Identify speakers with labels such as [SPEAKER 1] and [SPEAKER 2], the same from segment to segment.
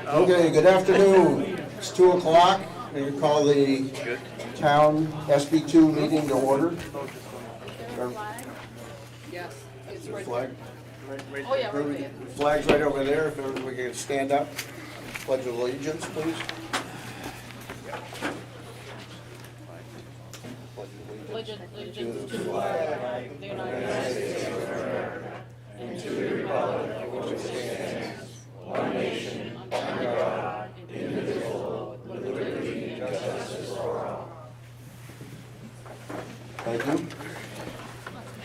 [SPEAKER 1] Okay, good afternoon. It's 2 o'clock. We call the town SB2 meeting to order.
[SPEAKER 2] Yes, it's
[SPEAKER 1] The
[SPEAKER 2] right
[SPEAKER 1] flag,
[SPEAKER 2] Oh, yeah, right there.
[SPEAKER 1] flag's right over there. If everybody can stand up. Pledge of allegiance, please.
[SPEAKER 2] Allegiance to the flag of the United States of America and to the republic for which it stands, one nation, under God, indivisible, with liberty and justice for all.
[SPEAKER 1] Thank you.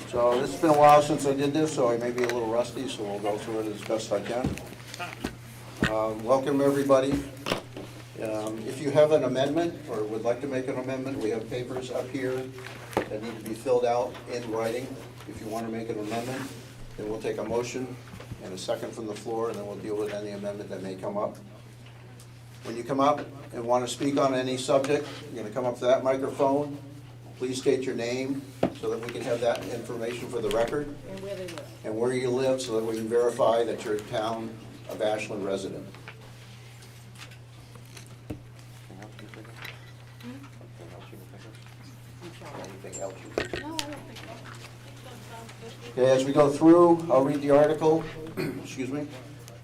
[SPEAKER 1] So it's been a while since I did this, so I may be a little rusty, so we'll go through it as best I can. Welcome, everybody. If you have an amendment or would like to make an amendment, we have papers up here that need to be filled out in writing. If you want to make an amendment, then we'll take a motion and a second from the floor, and then we'll deal with any amendment that may come up. When you come up and want to speak on any subject, you're going to come up to that microphone. Please state your name so that we can have that information for the record.
[SPEAKER 2] And where they live.
[SPEAKER 1] And where you live so that we can verify that you're a town of Ashland resident. Anything else you think?
[SPEAKER 2] No, I don't think so.
[SPEAKER 1] Okay, as we go through, I'll read the article, excuse me,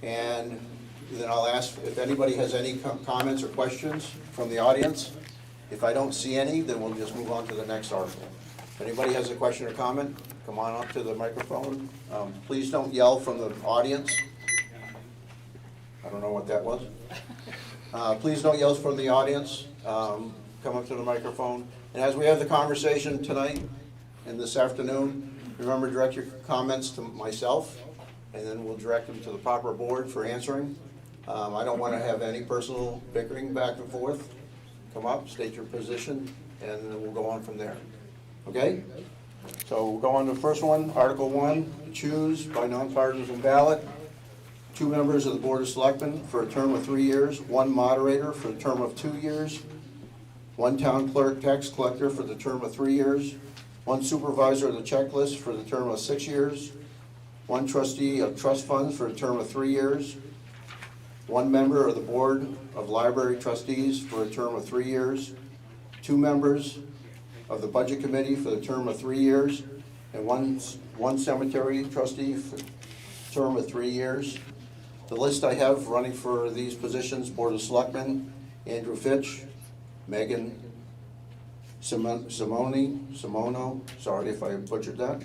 [SPEAKER 1] and then I'll ask if anybody has any comments or questions from the audience. If I don't see any, then we'll just move on to the next article. If anybody has a question or comment, come on up to the microphone. Please don't yell from the audience. I don't know what that was. Please don't yell from the audience. Come up to the microphone. And as we have the conversation tonight and this afternoon, remember, direct your comments to myself, and then we'll direct them to the proper board for answering. I don't want to have any personal bickering back and forth. Come up, state your position, and then we'll go on from there. Okay? So we'll go on to the first one, Article 1, choose by nonpartisan ballot 2 members of the Board of Selectmen for a term of 3 years, 1 moderator for a term of 2 years, 1 town clerk tax collector for the term of 3 years, 1 supervisor of the checklist for the term of 6 years, 1 trustee of trust funds for a term of 3 years, 1 member of the Board of Library Trustees for a term of 3 years, 2 members of the Budget Committee for the term of 3 years, and one cemetery trustee for a term of 3 years. The list I have running for these positions: Board of Selectmen, Andrew Fitch, Megan Simono, sorry if I butchered that,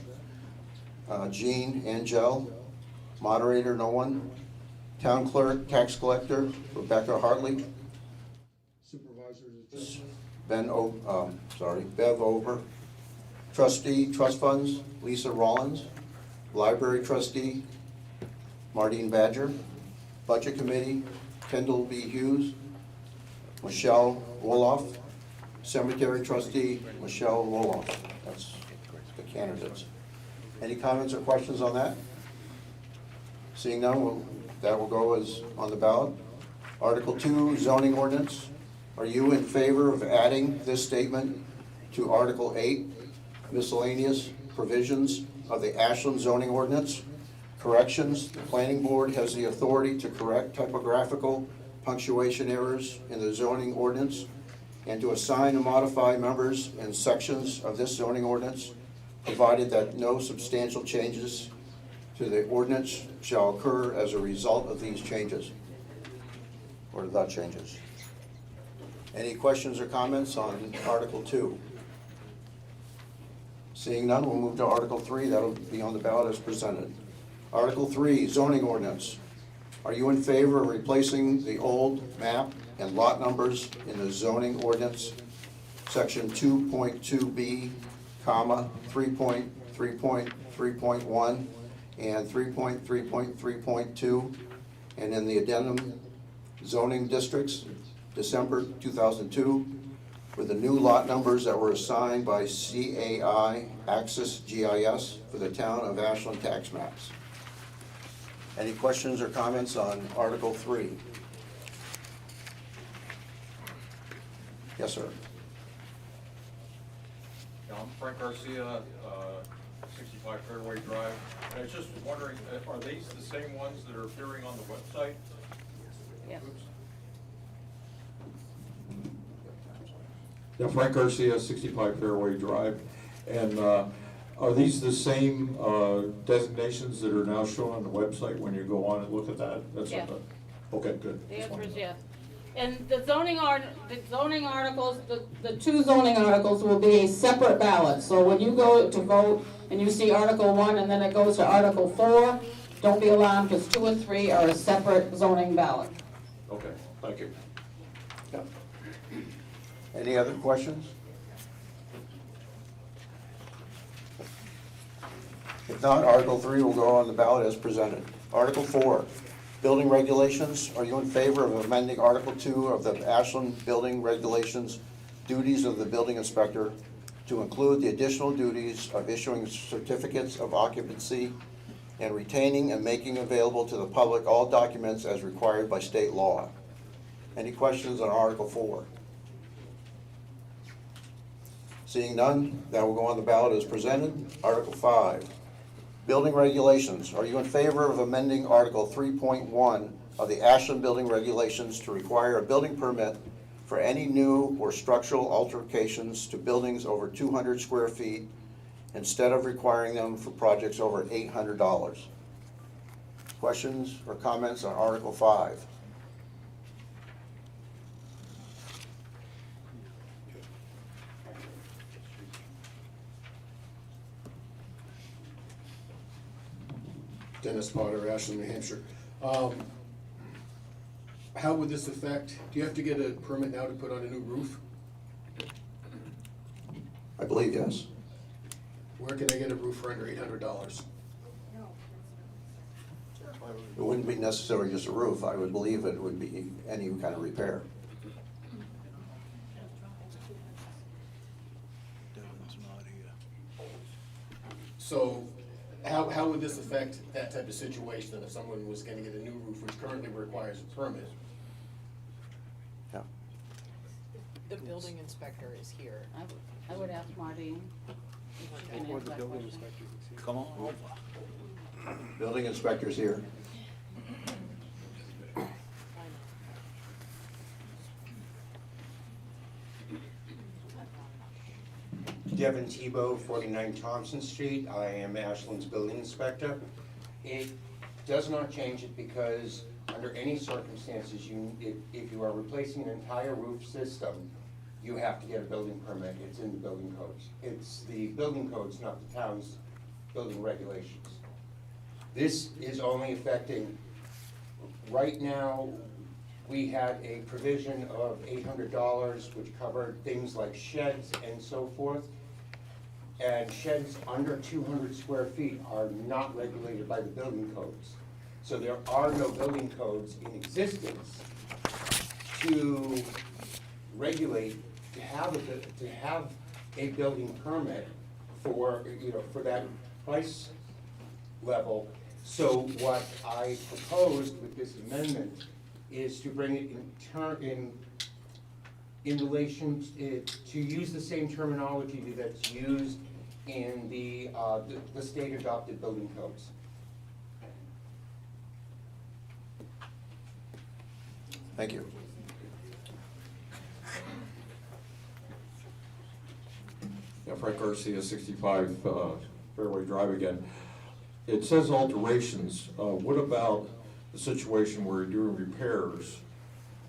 [SPEAKER 1] Jean Angel, moderator, no one, town clerk, tax collector, Rebecca Hartley, supervisors, Bev Ober, trustee, trust funds, Lisa Rollins, library trustee, Martine Badger, budget committee, Kendall B. Hughes, Michelle Woloff, cemetery trustee, Michelle Woloff. That's the candidates. Any comments or questions on that? Seeing none, that will go as on the ballot. Article 2, zoning ordinance. Are you in favor of adding this statement to Article 8, miscellaneous provisions of the Ashland zoning ordinance? Corrections: the planning board has the authority to correct typographical punctuation errors in the zoning ordinance and to assign and modify members and sections of this zoning ordinance, provided that no substantial changes to the ordinance shall occur as a result of these changes or the changes. Any questions or comments on Article 2? Seeing none, we'll move to Article 3. That'll be on the ballot as presented. Article 3, zoning ordinance. Are you in favor of replacing the old map and lot numbers in the zoning ordinance, section 2.2b, 3.3.3.1 and 3.3.3.2, and in the addendum zoning districts, December 2002, with the new lot numbers that were assigned by CAI Access GIS for the town of Ashland tax maps? Any questions or comments on Article 3? Yes, sir.
[SPEAKER 3] I'm Frank Garcia, 65 Fairway Drive. And I was just wondering, are these the same ones that are appearing on the website?
[SPEAKER 2] Yes.
[SPEAKER 4] Yeah, Frank Garcia, 65 Fairway Drive. And are these the same designations that are now shown on the website when you go on and look at that? That's
[SPEAKER 2] Yeah.
[SPEAKER 4] Okay, good.
[SPEAKER 2] The
[SPEAKER 4] Just
[SPEAKER 2] answer
[SPEAKER 4] wanted
[SPEAKER 2] is
[SPEAKER 4] to know.
[SPEAKER 2] yes. And the zoning articles, the two zoning articles will be a separate ballot. So when you go to vote and you see Article 1 and then it goes to Article 4, don't be alarmed because 2 and 3 are a separate zoning ballot.
[SPEAKER 4] Okay, thank you.
[SPEAKER 1] Yep. Any other questions? If not, Article 3 will go on the ballot as presented. Article 4, building regulations. Are you in favor of amending Article 2 of the Ashland Building Regulations, duties of the building inspector, to include the additional duties of issuing certificates of occupancy and retaining and making available to the public all documents as required by state law? Any questions on Article 4? Seeing none, that will go on the ballot as presented. Article 5, building regulations. Are you in favor of amending Article 3.1 of the Ashland Building Regulations to require a building permit for any new or structural alterations to buildings over 200 square feet instead of requiring them for projects over $800? Questions or comments on Article 5?
[SPEAKER 5] Dennis Potter, Ashland, New Hampshire. How would this affect, do you have to get a permit now to put on a new roof?
[SPEAKER 1] I believe yes.
[SPEAKER 5] Where can I get a roof for under $800?
[SPEAKER 1] It wouldn't be necessarily just a roof. I would believe it would be any kind of repair.
[SPEAKER 5] So how would this affect that type of situation if someone was gonna get a new roof, which currently requires a permit?
[SPEAKER 1] Yeah.
[SPEAKER 6] The building inspector is here.
[SPEAKER 2] I would ask Marty. if he can answer that question.
[SPEAKER 7] Come on over.
[SPEAKER 1] Building inspector's here.
[SPEAKER 8] Devin Tebow, 49 Thompson Street. I am Ashland's building inspector. It does not change it because under any circumstances, if you are replacing an entire roof system, you have to get a building permit. It's in the building codes. It's the building codes, not the town's building regulations. This is only affecting, right now, we had a provision of $800 which covered things like sheds and so forth. And sheds under 200 square feet are not regulated by the building codes. So there are no building codes in existence to regulate, to have a building permit for, for that price level. So what I proposed with this amendment is to bring it in relation to use the same terminology that's used in the state adopted building codes.
[SPEAKER 1] Thank you.
[SPEAKER 4] Yeah, Frank Garcia, 65 Fairway Drive again. It says alterations. What about the situation where you're doing repairs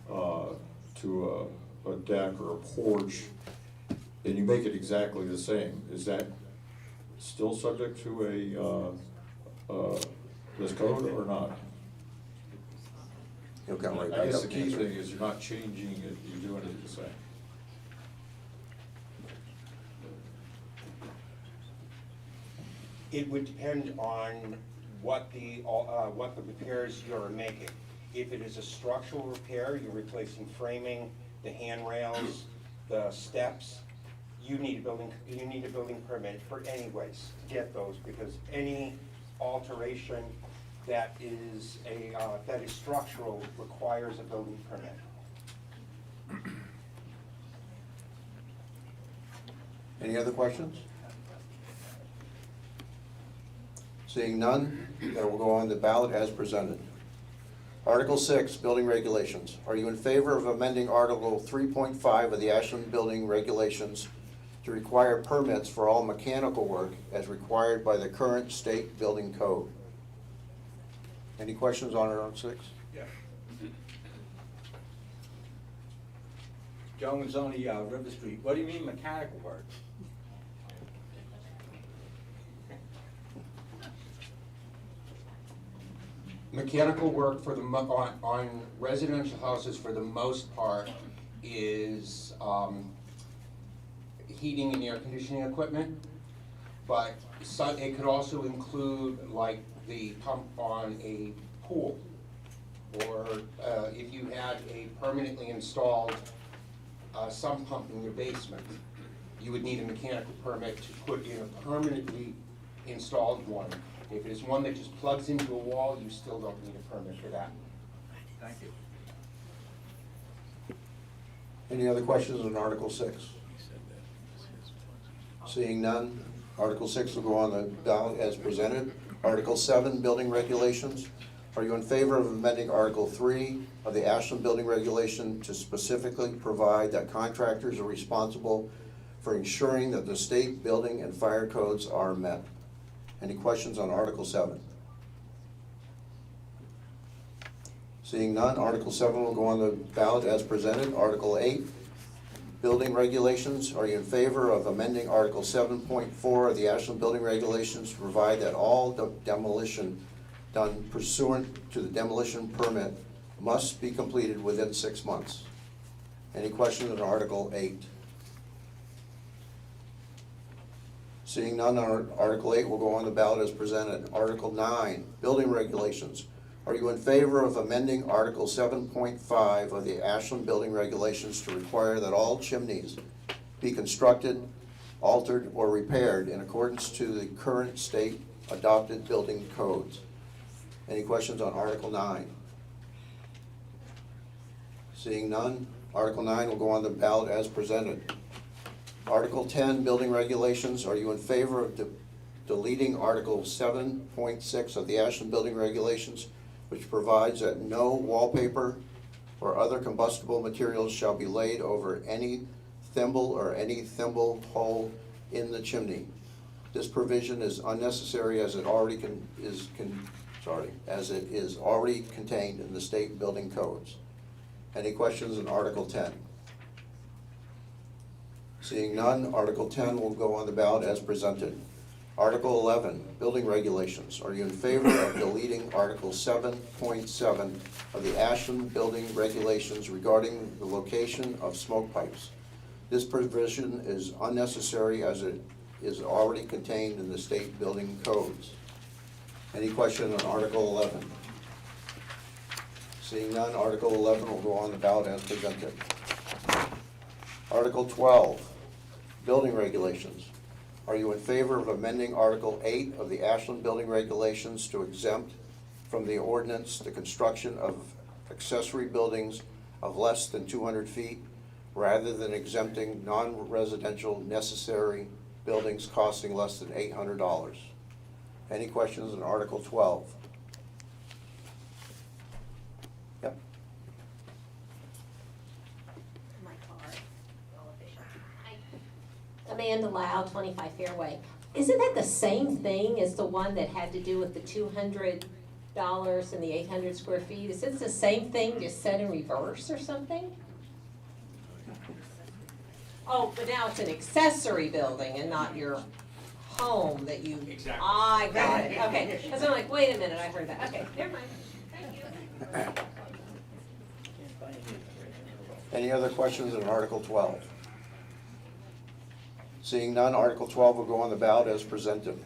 [SPEAKER 4] to a deck or a porch, and you make it exactly the same? Is that still subject to this code or not?
[SPEAKER 1] He'll come right
[SPEAKER 4] I
[SPEAKER 1] back
[SPEAKER 4] guess
[SPEAKER 1] up
[SPEAKER 4] the
[SPEAKER 1] and
[SPEAKER 4] key
[SPEAKER 1] answer.
[SPEAKER 4] thing is you're not changing it, you're doing it the same.
[SPEAKER 8] It would depend on what the repairs you're making. If it is a structural repair, you're replacing framing, the handrails, the steps, you need a building permit for anyways to get those, because any alteration that is structural requires a building permit.
[SPEAKER 1] Any other questions? Seeing none, that will go on the ballot as presented. Article 6, Building Regulations. Are you in favor of amending Article 3.5 of the Ashland Building Regulations to require permits for all mechanical work as required by the current state building code? Any questions on Article 6?
[SPEAKER 7] Yeah. Jones on the River Street, what do you mean mechanical work?
[SPEAKER 8] Mechanical work for the, on residential houses for the most part is, heating and air conditioning equipment. But it could also include like the pump on a pool. Or, if you had a permanently installed, sump pump in your basement, you would need a mechanical permit to put in a permanently installed one. If it is one that just plugs into a wall, you still don't need a permit for that.
[SPEAKER 7] Thank you.
[SPEAKER 1] Any other questions on Article 6? Seeing none, Article 6 will go on the ballot as presented. Article 7, Building Regulations. Are you in favor of amending Article 3 of the Ashland Building Regulation to specifically provide that contractors are responsible for ensuring that the state building and fire codes are met? Any questions on Article 7? Seeing none, Article 7 will go on the ballot as presented. Article 8, Building Regulations. Are you in favor of amending Article 7.4 of the Ashland Building Regulations to provide that all demolition done pursuant to the demolition permit must be completed within 6 months? Any questions on Article 8? Seeing none, Article 8 will go on the ballot as presented. Article 9, Building Regulations. Are you in favor of amending Article 7.5 of the Ashland Building Regulations to require that all chimneys be constructed, altered, or repaired in accordance to the current state adopted building codes? Any questions on Article 9? Seeing none, Article 9 will go on the ballot as presented. Article 10, Building Regulations. Are you in favor of deleting Article 7.6 of the Ashland Building Regulations, which provides that no wallpaper or other combustible materials shall be laid over any thimble or any thimble hole in the chimney? This provision is unnecessary as it already as it is already contained in the state building codes. Any questions on Article 10? Seeing none, Article 10 will go on the ballot as presented. Article 11, Building Regulations. Are you in favor of deleting Article 7.7 of the Ashland Building Regulations regarding the location of smoke pipes? This provision is unnecessary as it is already contained in the state building codes. Any question on Article 11? Seeing none, Article 11 will go on the ballot as presented. Article 12, Building Regulations. Are you in favor of amending Article 8 of the Ashland Building Regulations to exempt from the ordinance the construction of accessory buildings of less than 200 feet rather than exempting non-residential necessary buildings costing less than $800? Any questions on Article 12? Yep.
[SPEAKER 9] My card. Amanda Lau, 25 Fairway. Isn't that the same thing as the one that had to do with the $200 and the 800 square feet? Is it the same thing, just set in reverse or something? Oh, but now it's an accessory building and not your home that you.
[SPEAKER 5] Exactly.
[SPEAKER 9] I got it, okay. Because I'm like, wait a minute, I heard that. Okay, never mind. Thank you.
[SPEAKER 1] Any other questions on Article 12? Seeing none, Article 12 will go on the ballot as presented.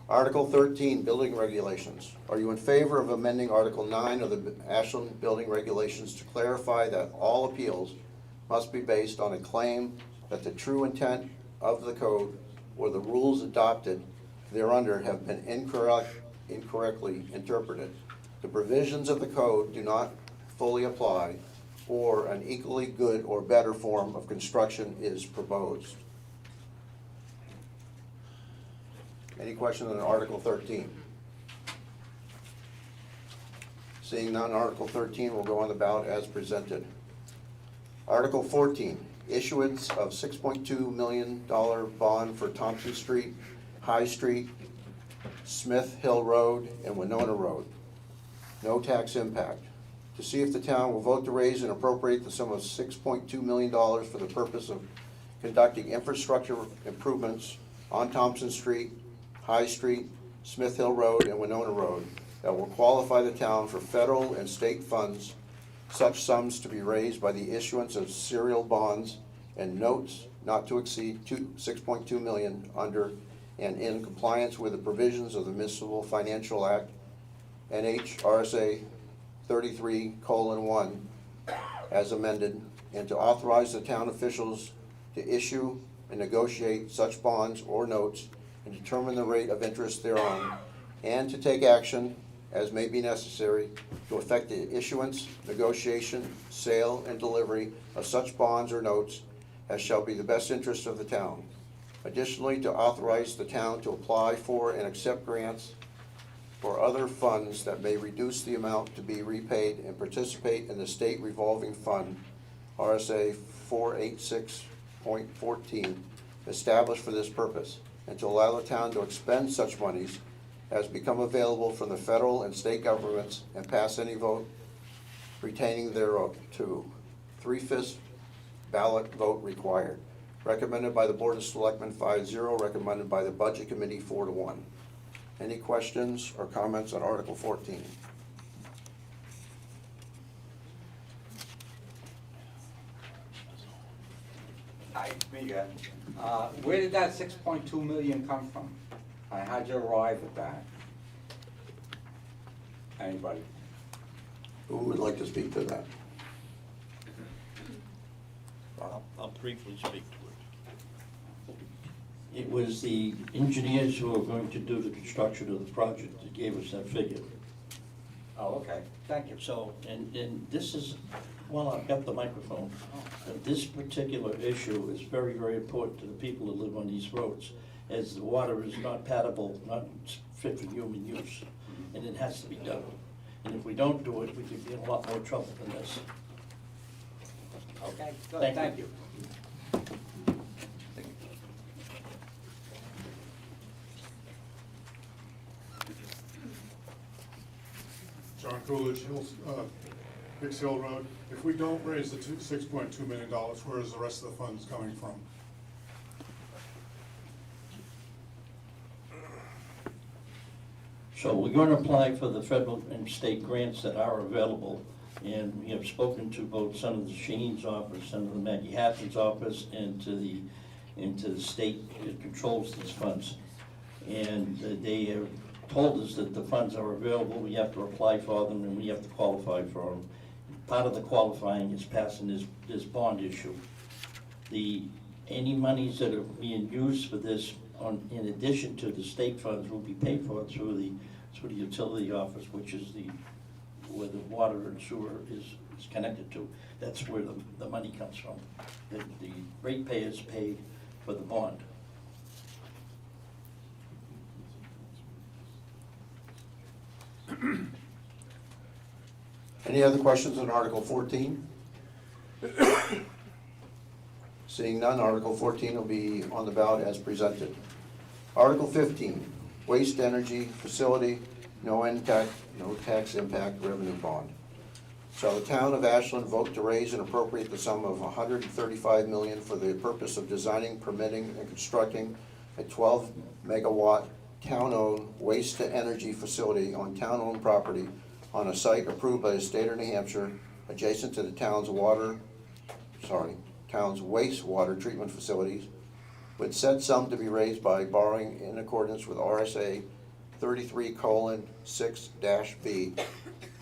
[SPEAKER 1] Article 13, Building Regulations. Are you in favor of amending Article 9 of the Ashland Building Regulations to clarify that all appeals must be based on a claim that the true intent of the code or the rules adopted thereunder have been incorrectly interpreted? The provisions of the code do not fully apply, or an equally good or better form of construction is proposed. Any questions on Article 13? Seeing none, Article 13 will go on the ballot as presented. Article 14, issuance of $6.2 million bond for Thompson Street, High Street, Smith Hill Road, and Winona Road. No tax impact. To see if the town will vote to raise and appropriate the sum of $6.2 million for the purpose of conducting infrastructure improvements on Thompson Street, High Street, Smith Hill Road, and Winona Road that will qualify the town for federal and state funds, such sums to be raised by the issuance of serial bonds and notes not to exceed $6.2 million under and in compliance with the provisions of the Municipal Financial Act, NHRSA 33:1, as amended, and to authorize the town officials to issue and negotiate such bonds or notes and determine the rate of interest thereon, and to take action as may be necessary to effect the issuance, negotiation, sale, and delivery of such bonds or notes as shall be the best interest of the town. Additionally, to authorize the town to apply for and accept grants or other funds that may reduce the amount to be repaid and participate in the state revolving fund, RSA 486.14, established for this purpose, and to allow the town to expend such monies as become available from the federal and state governments and pass any vote retaining thereof to 3/5 ballot vote required. Recommended by the Board of Selectmen 5-0, recommended by the Budget Committee 4-1. Any questions or comments on Article 14?
[SPEAKER 7] Hi, me again. Where did that 6.2 million come from? How'd you arrive at that? Anybody?
[SPEAKER 1] Who would like to speak to that?
[SPEAKER 10] I'll briefly speak to it. It was the engineers who were going to do the construction of the project that gave us that figure.
[SPEAKER 7] Oh, okay, thank you.
[SPEAKER 10] So, and this is, well, I've got the microphone. This particular issue is very, very important to the people that live on these roads, as the water is not palatable, not fit for human use, and it has to be done. And if we don't do it, we could be in a lot more trouble than this.
[SPEAKER 7] Okay, good, thank you.
[SPEAKER 11] John Coolidge, Bix Hill Road. If we don't raise the $6.2 million, where is the rest of the funds coming from?
[SPEAKER 10] So we're going to apply for the federal and state grants that are available, and we have spoken to both Senator Sheen's office, Senator Maggie Hatton's office, and to the state that controls these funds. And they have told us that the funds are available, we have to apply for them, and we have to qualify for them. Part of the qualifying is passing this bond issue. Any monies that are being used for this, in addition to the state funds, will be paid for through the utility office, which is where the water and sewer is connected to. That's where the money comes from. The ratepayers pay for the bond.
[SPEAKER 1] Any other questions on Article 14? Seeing none, Article 14 will be on the ballot as presented. Article 15, Waste Energy Facility, no tax impact revenue bond. Shall the town of Ashland vote to raise and appropriate the sum of $135 million for the purpose of designing, permitting, and constructing a 12-megawatt town-owned waste-to-energy facility on town-owned property on a site approved by the state of New Hampshire adjacent to the town's wastewater treatment facilities, with said sum to be raised by borrowing in accordance with RSA 33:6-B,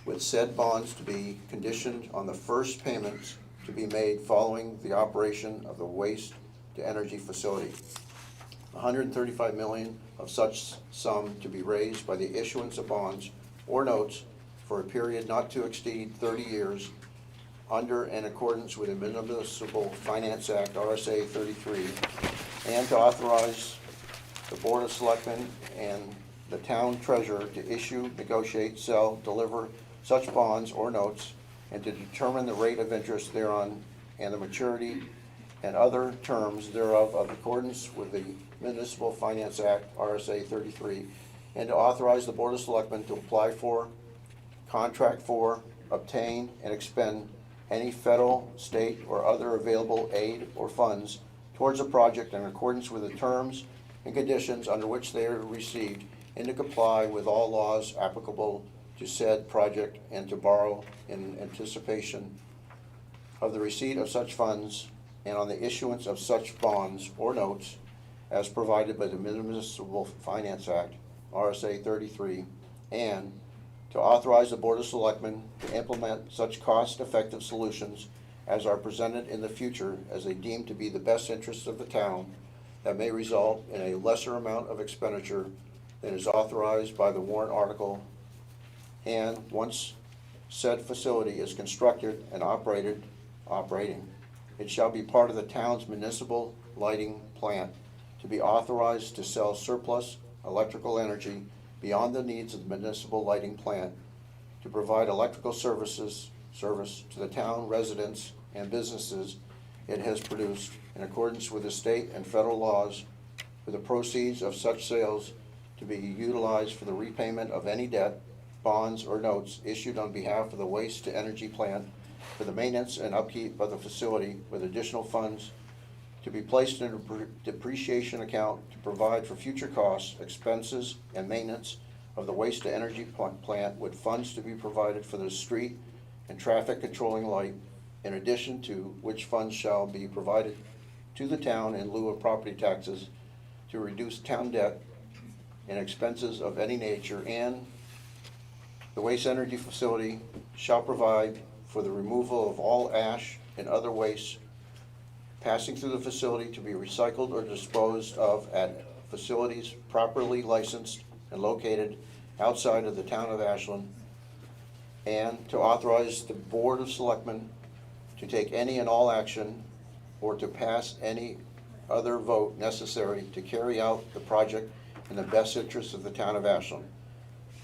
[SPEAKER 1] with said bonds to be conditioned on the first payments to be made following the operation of the waste-to-energy facility. $135 million of such sum to be raised by the issuance of bonds or notes for a period not to exceed 30 years under and accordance with the Municipal Finance Act, RSA 33, and to authorize the Board of Selectmen and the town treasurer to issue, negotiate, sell, deliver such bonds or notes, and to determine the rate of interest thereon and the maturity and other terms thereof in accordance with the Municipal Finance Act, RSA 33, and to authorize the Board of Selectmen to apply for, contract for, obtain, and expend any federal, state, or other available aid or funds towards a project in accordance with the terms and conditions under which they are received, and to comply with all laws applicable to said project, and to borrow in anticipation of the receipt of such funds and on the issuance of such bonds or notes as provided by the Municipal Finance Act, RSA 33, and to authorize the Board of Selectmen to implement such cost-effective solutions as are presented in the future as they deem to be the best interests of the town that may result in a lesser amount of expenditure than is authorized by the warrant article, and once said facility is constructed and operating, it shall be part of the town's municipal lighting plant to be authorized to sell surplus electrical energy beyond the needs of the municipal lighting plant, to provide electrical service to the town residents and businesses it has produced in accordance with the state and federal laws, with the proceeds of such sales to be utilized for the repayment of any debt, bonds, or notes issued on behalf of the waste-to-energy plant for the maintenance and upkeep of the facility, with additional funds to be placed in a depreciation account to provide for future costs, expenses, and maintenance of the waste-to-energy plant, with funds to be provided for the street and traffic controlling light, in addition to which funds shall be provided to the town in lieu of property taxes to reduce town debt and expenses of any nature, and the waste-energy facility shall provide for the removal of all ash and other waste passing through the facility to be recycled or disposed of at facilities properly licensed and located outside of the town of Ashland, and to authorize the Board of Selectmen to take any and all action or to pass any other vote necessary to carry out the project in the best interest of the town of Ashland.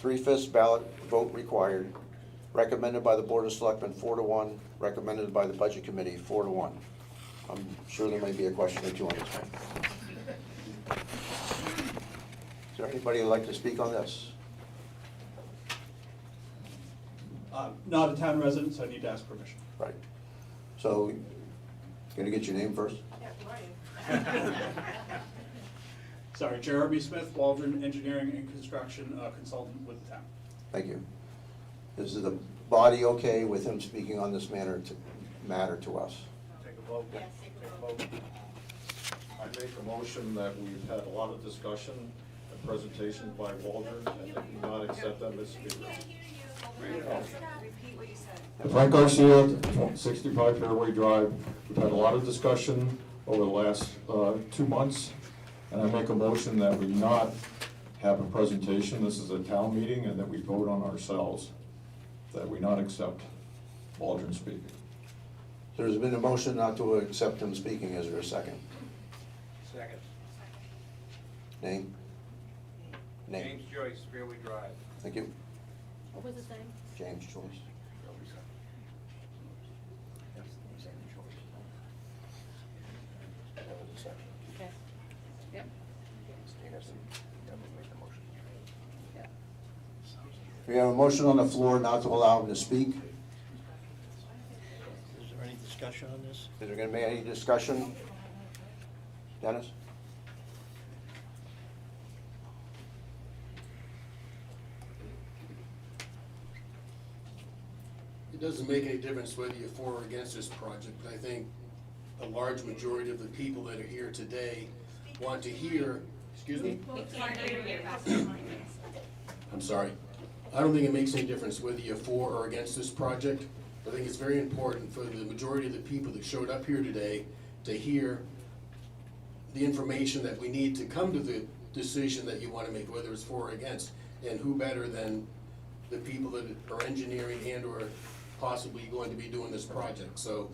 [SPEAKER 1] 3/5 ballot vote required, recommended by the Board of Selectmen 4-1, recommended by the Budget Committee 4-1. I'm sure there may be a question or two on this one. Is there anybody who'd like to speak on this?
[SPEAKER 12] Not a town resident, so I need to ask permission.
[SPEAKER 1] Right. So, gonna get your name first?
[SPEAKER 12] Sorry, Jeremy Smith, Waldron Engineering and Construction Consultant with the town.
[SPEAKER 1] Thank you. Is the body okay with him speaking on this matter to us?
[SPEAKER 12] Take a vote.
[SPEAKER 2] Yes.
[SPEAKER 4] I make a motion that we've had a lot of discussion and presentations by Waldron, and that we not accept them as speakers. Frank Garcia, 65 Fairway Drive. We've had a lot of discussion over the last 2 months, and I make a motion that we not have a presentation. This is a town meeting, and that we vote on ourselves, that we not accept Waldron speaking.
[SPEAKER 1] There's been a motion not to accept him speaking. Is there a second?
[SPEAKER 3] Second.
[SPEAKER 1] Name? Name.
[SPEAKER 3] James Joyce, Fairway Drive.
[SPEAKER 1] Thank you.
[SPEAKER 2] What was his name?
[SPEAKER 1] James Joyce.
[SPEAKER 2] Okay. Yep.
[SPEAKER 1] We have a motion on the floor not to allow him to speak.
[SPEAKER 10] Is there any discussion on this?
[SPEAKER 1] Is there gonna be any discussion? Dennis?
[SPEAKER 5] It doesn't make any difference whether you're for or against this project. I think a large majority of the people that are here today want to hear, excuse me? I'm sorry. I don't think it makes any difference whether you're for or against this project. I think it's very important for the majority of the people that showed up here today to hear the information that we need to come to the decision that you want to make, whether it's for or against. And who better than the people that are engineering and or possibly going to be doing this project. So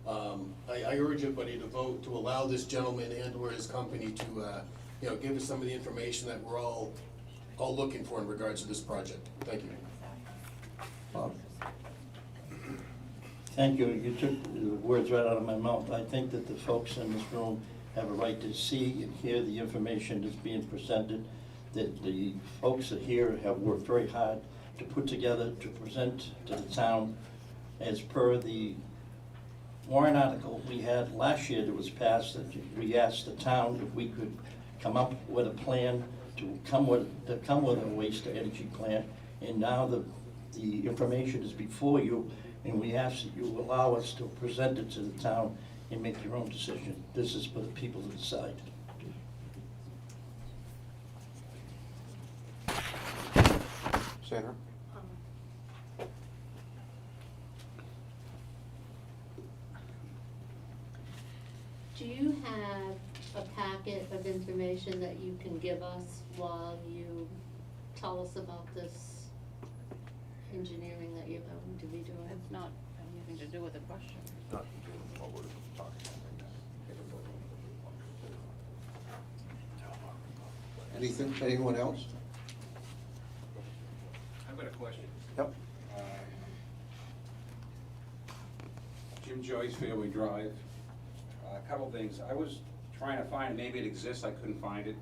[SPEAKER 5] I urge everybody to vote to allow this gentleman and or his company to give us some of the information that we're all looking for in regards to this project. Thank you.
[SPEAKER 10] Thank you. You took the words right out of my mouth. I think that the folks in this room have a right to see and hear the information that's being presented, that the folks that here have worked very hard to put together, to present to the town as per the warrant article we had last year that was passed, that we asked the town if we could come up with a plan to come with a waste to energy plant. And now the information is before you, and we ask that you allow us to present it to the town and make your own decision. This is for the people to decide.
[SPEAKER 1] Sandra?
[SPEAKER 2] Do you have a packet of information that you can give us while you tell us about this engineering that you're going to be doing?
[SPEAKER 6] It's not anything to do with the question.
[SPEAKER 1] Not doing what we're talking about right now. Anything, anyone else?
[SPEAKER 3] I've got a question.
[SPEAKER 1] Yep.
[SPEAKER 3] Jim Joyce, Fairway Drive. A couple things. I was trying to find, maybe it exists, I couldn't find it.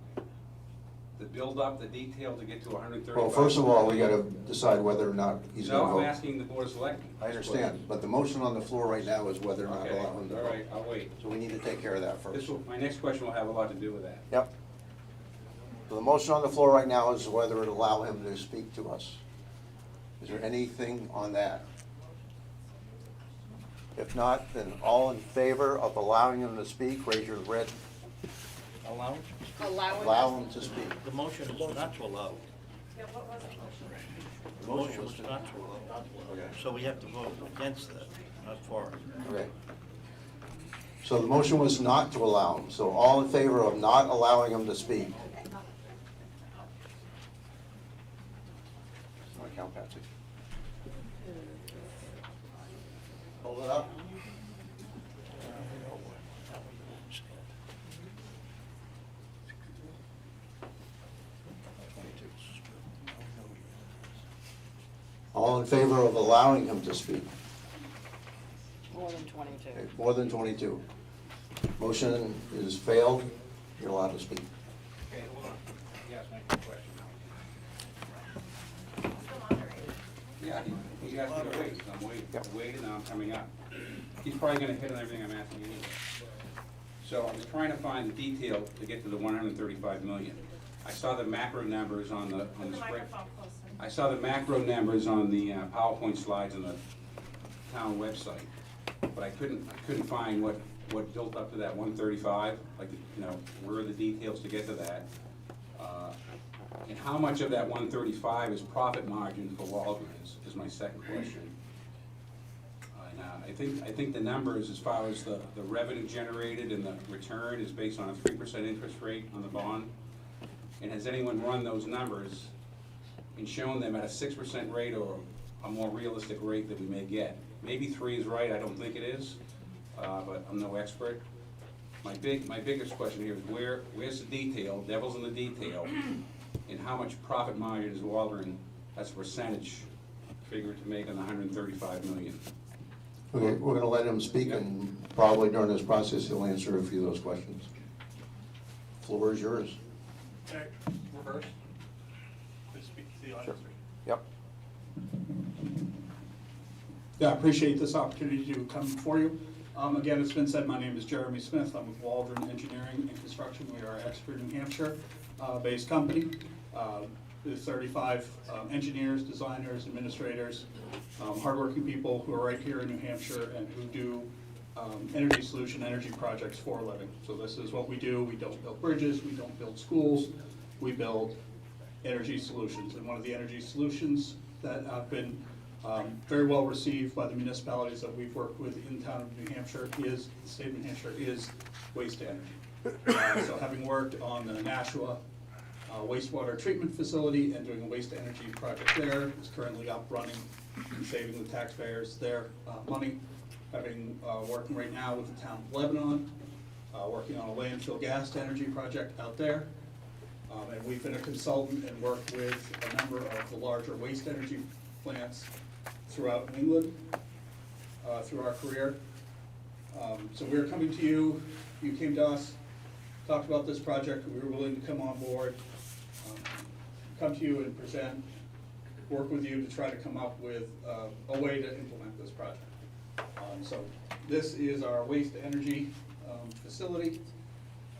[SPEAKER 3] The build-up, the detail to get to 135.
[SPEAKER 1] Well, first of all, we gotta decide whether or not he's gonna
[SPEAKER 3] No,
[SPEAKER 1] vote.
[SPEAKER 3] I'm asking the Board of Selectmen.
[SPEAKER 1] I understand, but the motion on the floor right now is whether or not
[SPEAKER 3] Okay,
[SPEAKER 1] allow him to vote.
[SPEAKER 3] all right, I'll wait.
[SPEAKER 1] So we need to take care of that
[SPEAKER 3] This
[SPEAKER 1] first.
[SPEAKER 3] will, my next question will have a lot to do with that.
[SPEAKER 1] Yep. So the motion on the floor right now is whether it allow him to speak to us. Is there anything on that? If not, then all in favor of allowing him to speak, raise your red,
[SPEAKER 10] Allow?
[SPEAKER 1] allow him to speak.
[SPEAKER 10] The motion is not to allow. The motion was not to allow. So we have to vote against that, not for it.
[SPEAKER 1] Okay. So the motion was not to allow him, so all in favor of not allowing him to speak? Want to count, Patsy? Hold it up. All in favor of allowing him to speak?
[SPEAKER 6] More than 22.
[SPEAKER 1] Okay, more than 22. Motion is failed, you're allowed to speak.
[SPEAKER 3] Okay, hold on. Yes, make a question now. Yeah, he asked me to wait, so I'm waiting.
[SPEAKER 1] Yep.
[SPEAKER 3] I waited, now I'm coming up. He's probably gonna hit on everything I'm asking anyway. So I was trying to find the detail to get to the 135 million. I saw the macro numbers on the spread. I saw the macro numbers on the PowerPoint slides on the town website, but I couldn't find what built up to that 135, like, you know, where are the details to get to that? And how much of that 135 is profit margin for Walgreens, is my second question. And I think the numbers, as far as the revenue generated and the return, is based on a 3% interest rate on the bond. And has anyone run those numbers and shown them at a 6% rate or a more realistic rate that we may get? Maybe 3 is right, I don't think it is, but I'm no expert. My biggest question here is where's the detail, devil's in the detail, and how much profit margin is Waldron, that's a percentage figure to make on the 135 million?
[SPEAKER 1] Okay, we're gonna let him speak, and probably during this process, he'll answer a few of those questions. Floor is yours.
[SPEAKER 12] Okay, reverse. Just speak to the
[SPEAKER 1] Sure.
[SPEAKER 12] audience.
[SPEAKER 1] Yep.
[SPEAKER 12] Yeah, I appreciate this opportunity to come before you. Again, it's been said, my name is Jeremy Smith. I'm with Waldron Engineering and Construction. We are an Exeter, New Hampshire based company. With 35 engineers, designers, administrators, hardworking people who are right here in New Hampshire and who do energy projects for a living. So this is what we do. We don't build bridges, we don't build schools, we build energy solutions. And one of the energy solutions that have been very well received by the municipalities that we've worked with in town of New Hampshire is, the state of New Hampshire, is waste to energy. So having worked on the Nashua wastewater treatment facility and doing a waste to energy project there, is currently up running and saving the taxpayers their money. Having working right now with the town of Lebanon, working on a landfill gas to energy project out there. And we've been a consultant and worked with a number of the larger waste energy plants throughout New England through our career. So we're coming to you, you came to us, talked about this project, we were willing to come on board, come to you and present, work with you to try to come up with a way to implement this project. So this is our waste to energy facility.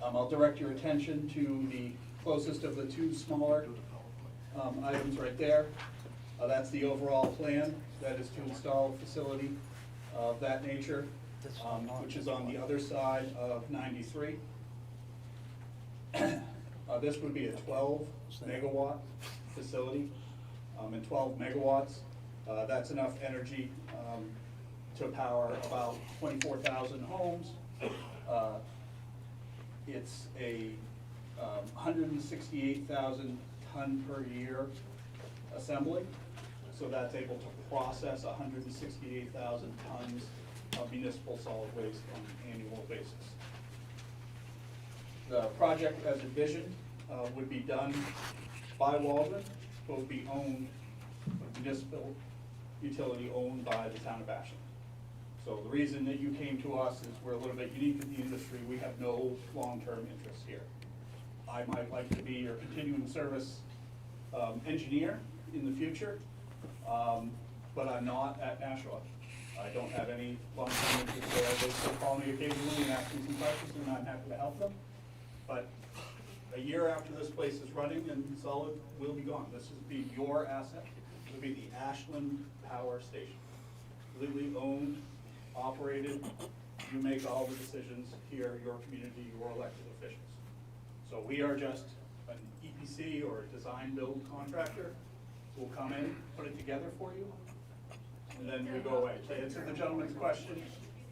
[SPEAKER 12] I'll direct your attention to the closest of the two smaller items right there. That's the overall plan, that is to install a facility of that nature, which is on the other side of 93. This would be a 12 megawatt facility, and 12 megawatts, that's enough energy to power about 24,000 homes. It's a 168,000 ton per year assembly, so that's able to process 168,000 tons of municipal solid waste on an annual basis. The project as envisioned would be done by Waldron, but would be owned, municipal utility owned by the town of Ashland. So the reason that you came to us is we're a little bit unique in the industry. We have no long-term interests here. I might like to be your continuing service engineer in the future, but I'm not at Nashua. I don't have any long-term interest there. They still call me occasionally and ask me some questions, and I'm happy to help them. But a year after this place is running and solid, we'll be gone. This will be your asset. It'll be the Ashland Power Station. Completely owned, operated. You make all the decisions here, your community, your elected officials. So we are just an EPC or a design build contractor. We'll come in, put it together for you, and then we go away. To answer the gentleman's question,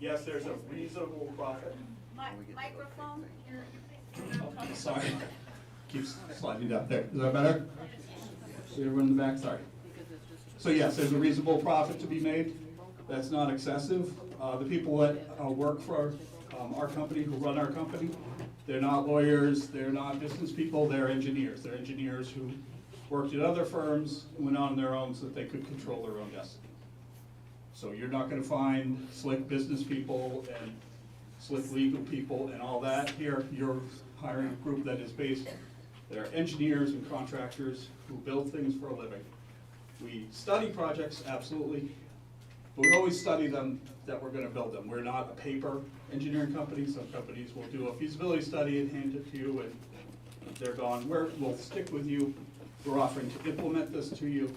[SPEAKER 12] yes, there's a reasonable profit.
[SPEAKER 2] Microphone?
[SPEAKER 12] Oh, sorry. Keeps sliding down there. Is that better? So everyone in the back, sorry. So yes, there's a reasonable profit to be made. That's not excessive. The people that work for our company, who run our company, they're not lawyers, they're not business people, they're engineers. They're engineers who worked at other firms, went on their own so that they could control their own destiny. So you're not gonna find slick business people and slick legal people and all that here. You're hiring a group that is based, they're engineers and contractors who build things for a living. We study projects, absolutely, but we always study them that we're gonna build them. We're not a paper engineering company. Some companies will do a feasibility study and hand it to you and they're gone. We'll stick with you. We're offering to implement this to you.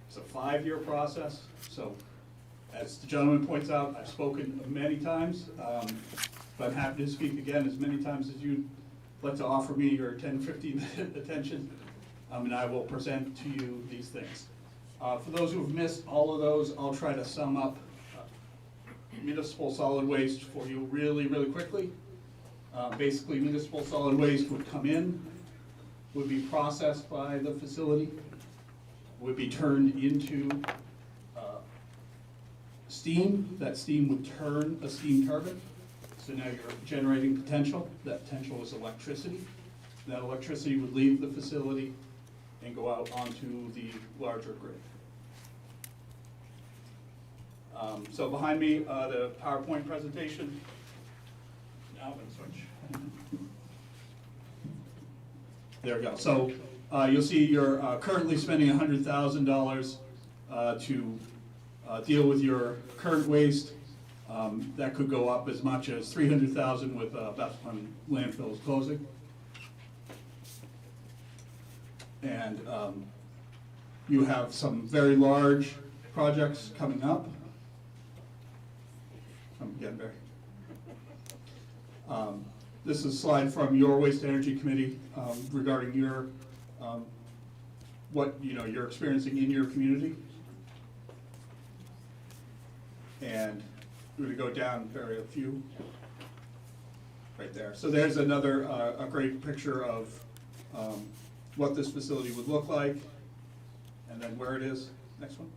[SPEAKER 12] It's a 5-year process, so as the gentleman points out, I've spoken many times, but I'm happy to speak again as many times as you'd like to offer me your 10, 15-minute attention, and I will present to you these things. For those who have missed all of those, I'll try to sum up municipal solid waste for you really, really quickly. Basically, municipal solid waste would come in, would be processed by the facility, would be turned into steam. That steam would turn a steam turbine. So now you're generating potential. That potential is electricity. That electricity would leave the facility and go out onto the larger grid. So behind me, the PowerPoint presentation. Now I'm going to switch. There we go. So you'll see you're currently spending $100,000 to deal with your current waste. That could go up as much as $300,000 with that's when landfill is closing. And you have some very large projects coming up. Again, Barry. This is a slide from your Waste Energy Committee regarding your what you're experiencing in your community. And we're going to go down very a few right there. So there's another a great picture of what this facility would look like, and then where it is. Next one.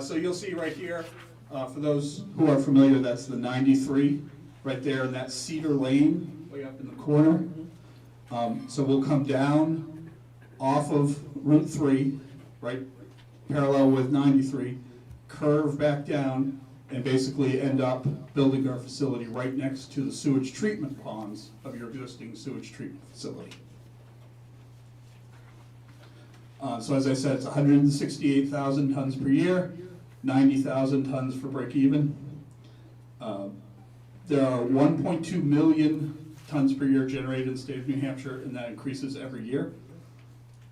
[SPEAKER 12] So you'll see right here, for those who are familiar, that's the 93 right there, and that's Cedar Lane way up in the corner. So we'll come down off of Route 3, right parallel with 93, curve back down, and basically end up building our facility right next to the sewage treatment ponds of your existing sewage treatment facility. So as I said, it's 168,000 tons per year, 90,000 tons for break even. There are 1.2 million tons per year generated in the state of New Hampshire, and that increases every year.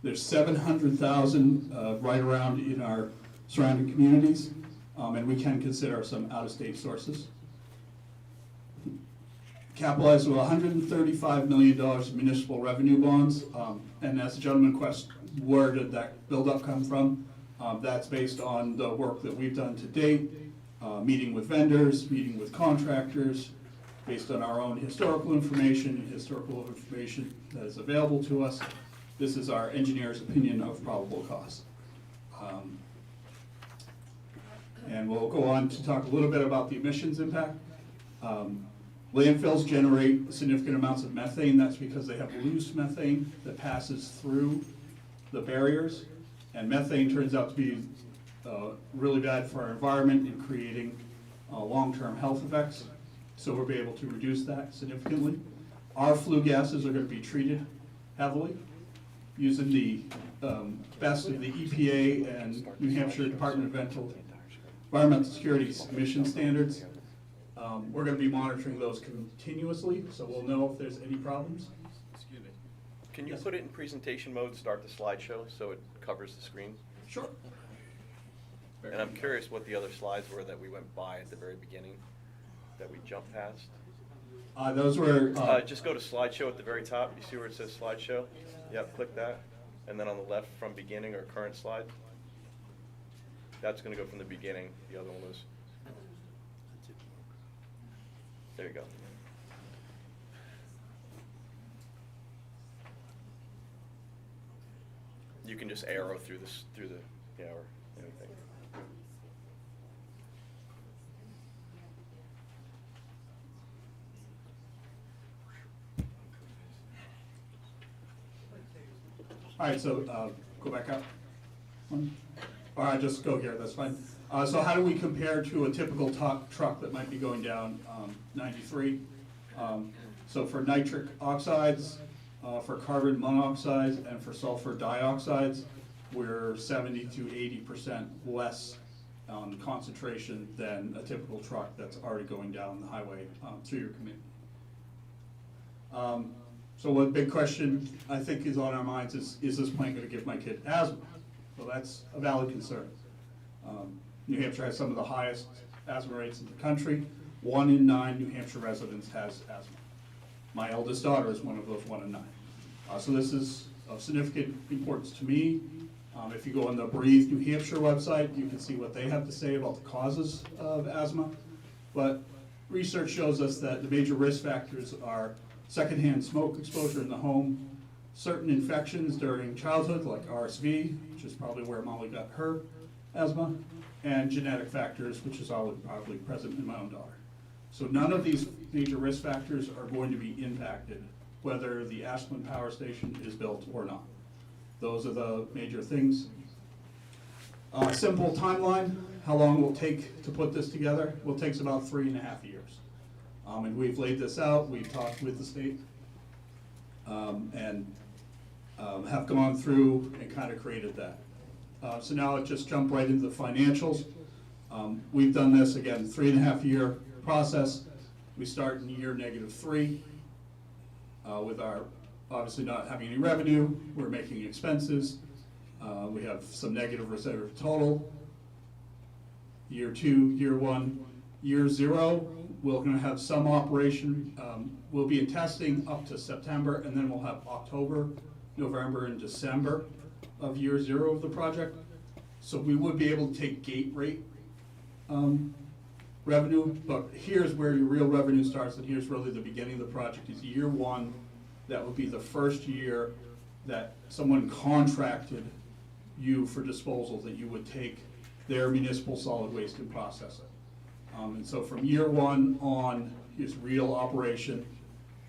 [SPEAKER 12] There's 700,000 right around in our surrounding communities, and we can consider some out-of-state sources. Capitalized with $135 million in municipal revenue bonds, and as the gentleman questioned, where did that buildup come from? That's based on the work that we've done to date, meeting with vendors, meeting with contractors, based on our own historical information that is available to us. This is our engineer's opinion of probable cost. And we'll go on to talk a little bit about the emissions impact. Landfills generate significant amounts of methane. That's because they have loose methane that passes through the barriers. And methane turns out to be really bad for our environment in creating long-term health effects. So we'll be able to reduce that significantly. Our flue gases are going to be treated heavily using the best of the EPA and New Hampshire Department of Environmental Security emission standards. We're going to be monitoring those continuously, so we'll know if there's any problems.
[SPEAKER 13] Excuse me. Can you put it in presentation mode, start the slideshow, so it covers the screen?
[SPEAKER 12] Sure.
[SPEAKER 13] And I'm curious what the other slides were that we went by at the very beginning, that we jumped past.
[SPEAKER 12] Those were...
[SPEAKER 13] Just go to slideshow at the very top. You see where it says slideshow? Yep, click that. And then on the left, from beginning or current slide. That's going to go from the beginning. The other one was... There you go. You can just arrow through this, or anything.
[SPEAKER 12] All right, so go back up. One. All right, just go here, that's fine. So how do we compare to a typical truck that might be going down 93? So for nitric oxides, for carbon monoxides, and for sulfur dioxides, we're 70 to 80% less concentration than a typical truck that's already going down the highway through your community. So one big question I think is on our minds is this plant going to give my kid asthma? Well, that's a valid concern. New Hampshire has some of the highest asthma rates in the country. 1 in 9 New Hampshire residents has asthma. My eldest daughter is one of those 1 in 9. So this is of significant importance to me. If you go on the Breathe New Hampshire website, you can see what they have to say about the causes of asthma. But research shows us that the major risk factors are secondhand smoke exposure in the home, certain infections during childhood like RSV, which is probably where Molly got her asthma, and genetic factors, which is probably present in my own daughter. So none of these major risk factors are going to be impacted whether the Ashland Power Station is built or not. Those are the major things. Simple timeline, how long it will take to put this together? Well, it takes about 3.5 years. And we've laid this out, we've talked with the state, and have gone through and kind of created that. So now let's just jump right into the financials. We've done this, again, 3.5 year process. We start in year -3 with our obviously not having any revenue. We're making expenses. We have some negative reserve total. Year 2, year 1, year 0, we're going to have some operation. We'll be in testing up to September, and then we'll have October, November, and December of year 0 of the project. So we would be able to take gate rate revenue, but here's where your real revenue starts, and here's really the beginning of the project is year 1. That would be the first year that someone contracted you for disposal, that you would take their municipal solid waste and process it. And so from year 1 on is real operation.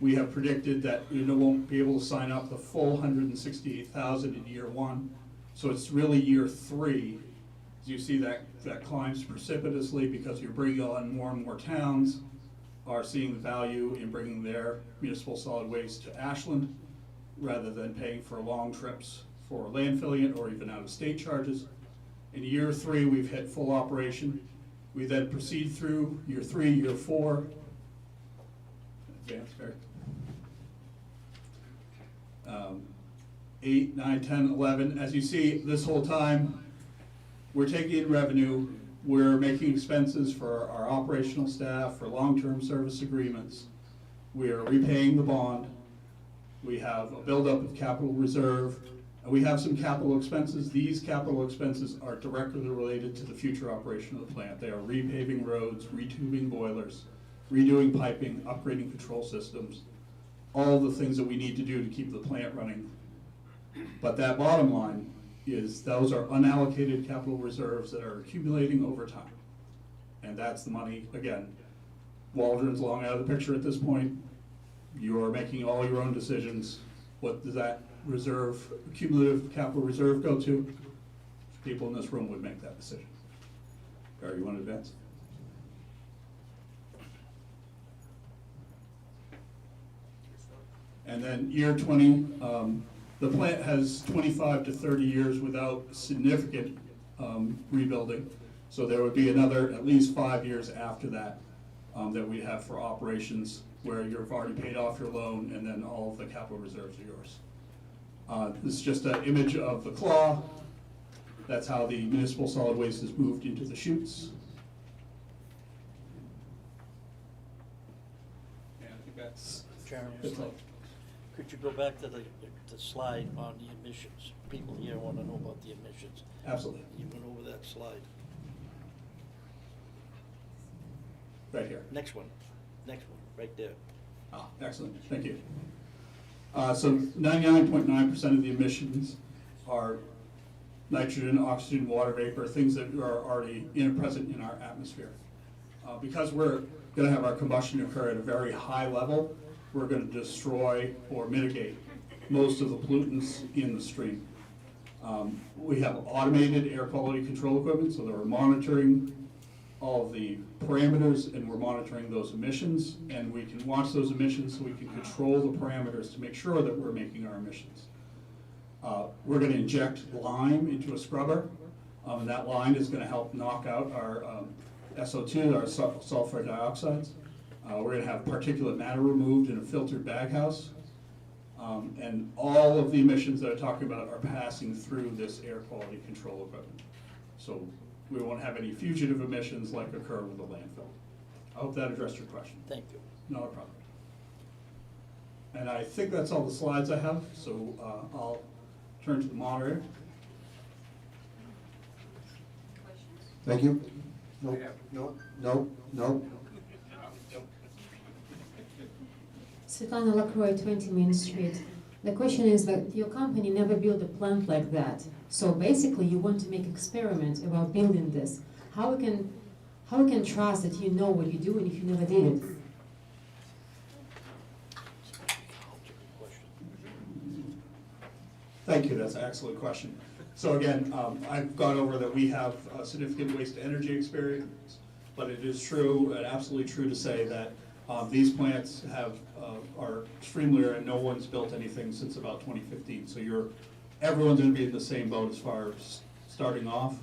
[SPEAKER 12] We have predicted that we won't be able to sign up the full 168,000 in year 1. So it's really year 3 As you see, that climbs precipitously because you're bringing on more and more towns are seeing the value in bringing their municipal solid waste to Ashland rather than paying for long trips for landfilling it or even out-of-state charges. In year 3, we've hit full operation. We then proceed through year 3, year 4. Advance, Barry. 8, 9, 10, 11. As you see, this whole time, we're taking in revenue, we're making expenses for our operational staff, for long-term service agreements. We are repaying the bond. We have a buildup of capital reserve. And we have some capital expenses. These capital expenses are directly related to the future operation of the plant. They are repaving roads, retubing boilers, redoing piping, upgrading control systems, all the things that we need to do to keep the plant running. But that bottom line is those are unallocated capital reserves that are accumulating over time. And that's the money, again, Waldron's long out of the picture at this point. You're making all your own decisions. What does that reserve, cumulative capital reserve go to? People in this room would make that decision. Barry, you want to advance? And then year 20, the plant has 25 to 30 years without significant rebuilding. So there would be another at least 5 years after that that we have for operations where you've already paid off your loan and then all of the capital reserves are yours. This is just an image of the claw. That's how the municipal solid waste is moved into the chutes. And I think that's
[SPEAKER 10] Chairman,
[SPEAKER 12] that's all.
[SPEAKER 10] could you go back to the slide on the emissions? People here want to know about the emissions.
[SPEAKER 12] Absolutely.
[SPEAKER 10] You went over that slide.
[SPEAKER 12] Right here.
[SPEAKER 10] Next one, right there.
[SPEAKER 12] Ah, excellent, thank you. So 99.9% of the emissions are nitrogen, oxygen, water vapor, things that are already present in our atmosphere. Because we're going to have our combustion occur at a very high level, we're going to destroy or mitigate most of the pollutants in the stream. We have automated air quality control equipment, so that we're monitoring all of the parameters and we're monitoring those emissions, and we can watch those emissions so we can control the parameters to make sure that we're making our emissions. We're going to inject lime into a scrubber, and that lime is going to help knock out our SO2, our sulfur dioxides. We're going to have particulate matter removed in a filtered baghouse. And all of the emissions that I'm talking about are passing through this air quality control equipment. So we won't have any fugitive emissions like occur with the landfill. I hope that addressed your question.
[SPEAKER 10] Thank you.
[SPEAKER 12] Not a problem. And I think that's all the slides I have, so I'll turn to the moderator.
[SPEAKER 1] Thank you. No, no, no, no.
[SPEAKER 14] Svetlana Lacroix, 20 Main Street. The question is that your company never built a plant like that. So basically you want to make experiment about building this. How we can trust that you know what you're doing if you never did it?
[SPEAKER 12] Thank you, that's an excellent question. So again, I've gone over that we have significant waste to energy experience, but it is true, and absolutely true to say that these plants are extremely rare and no one's built anything since about 2015. So everyone's going to be in the same boat as far as starting off.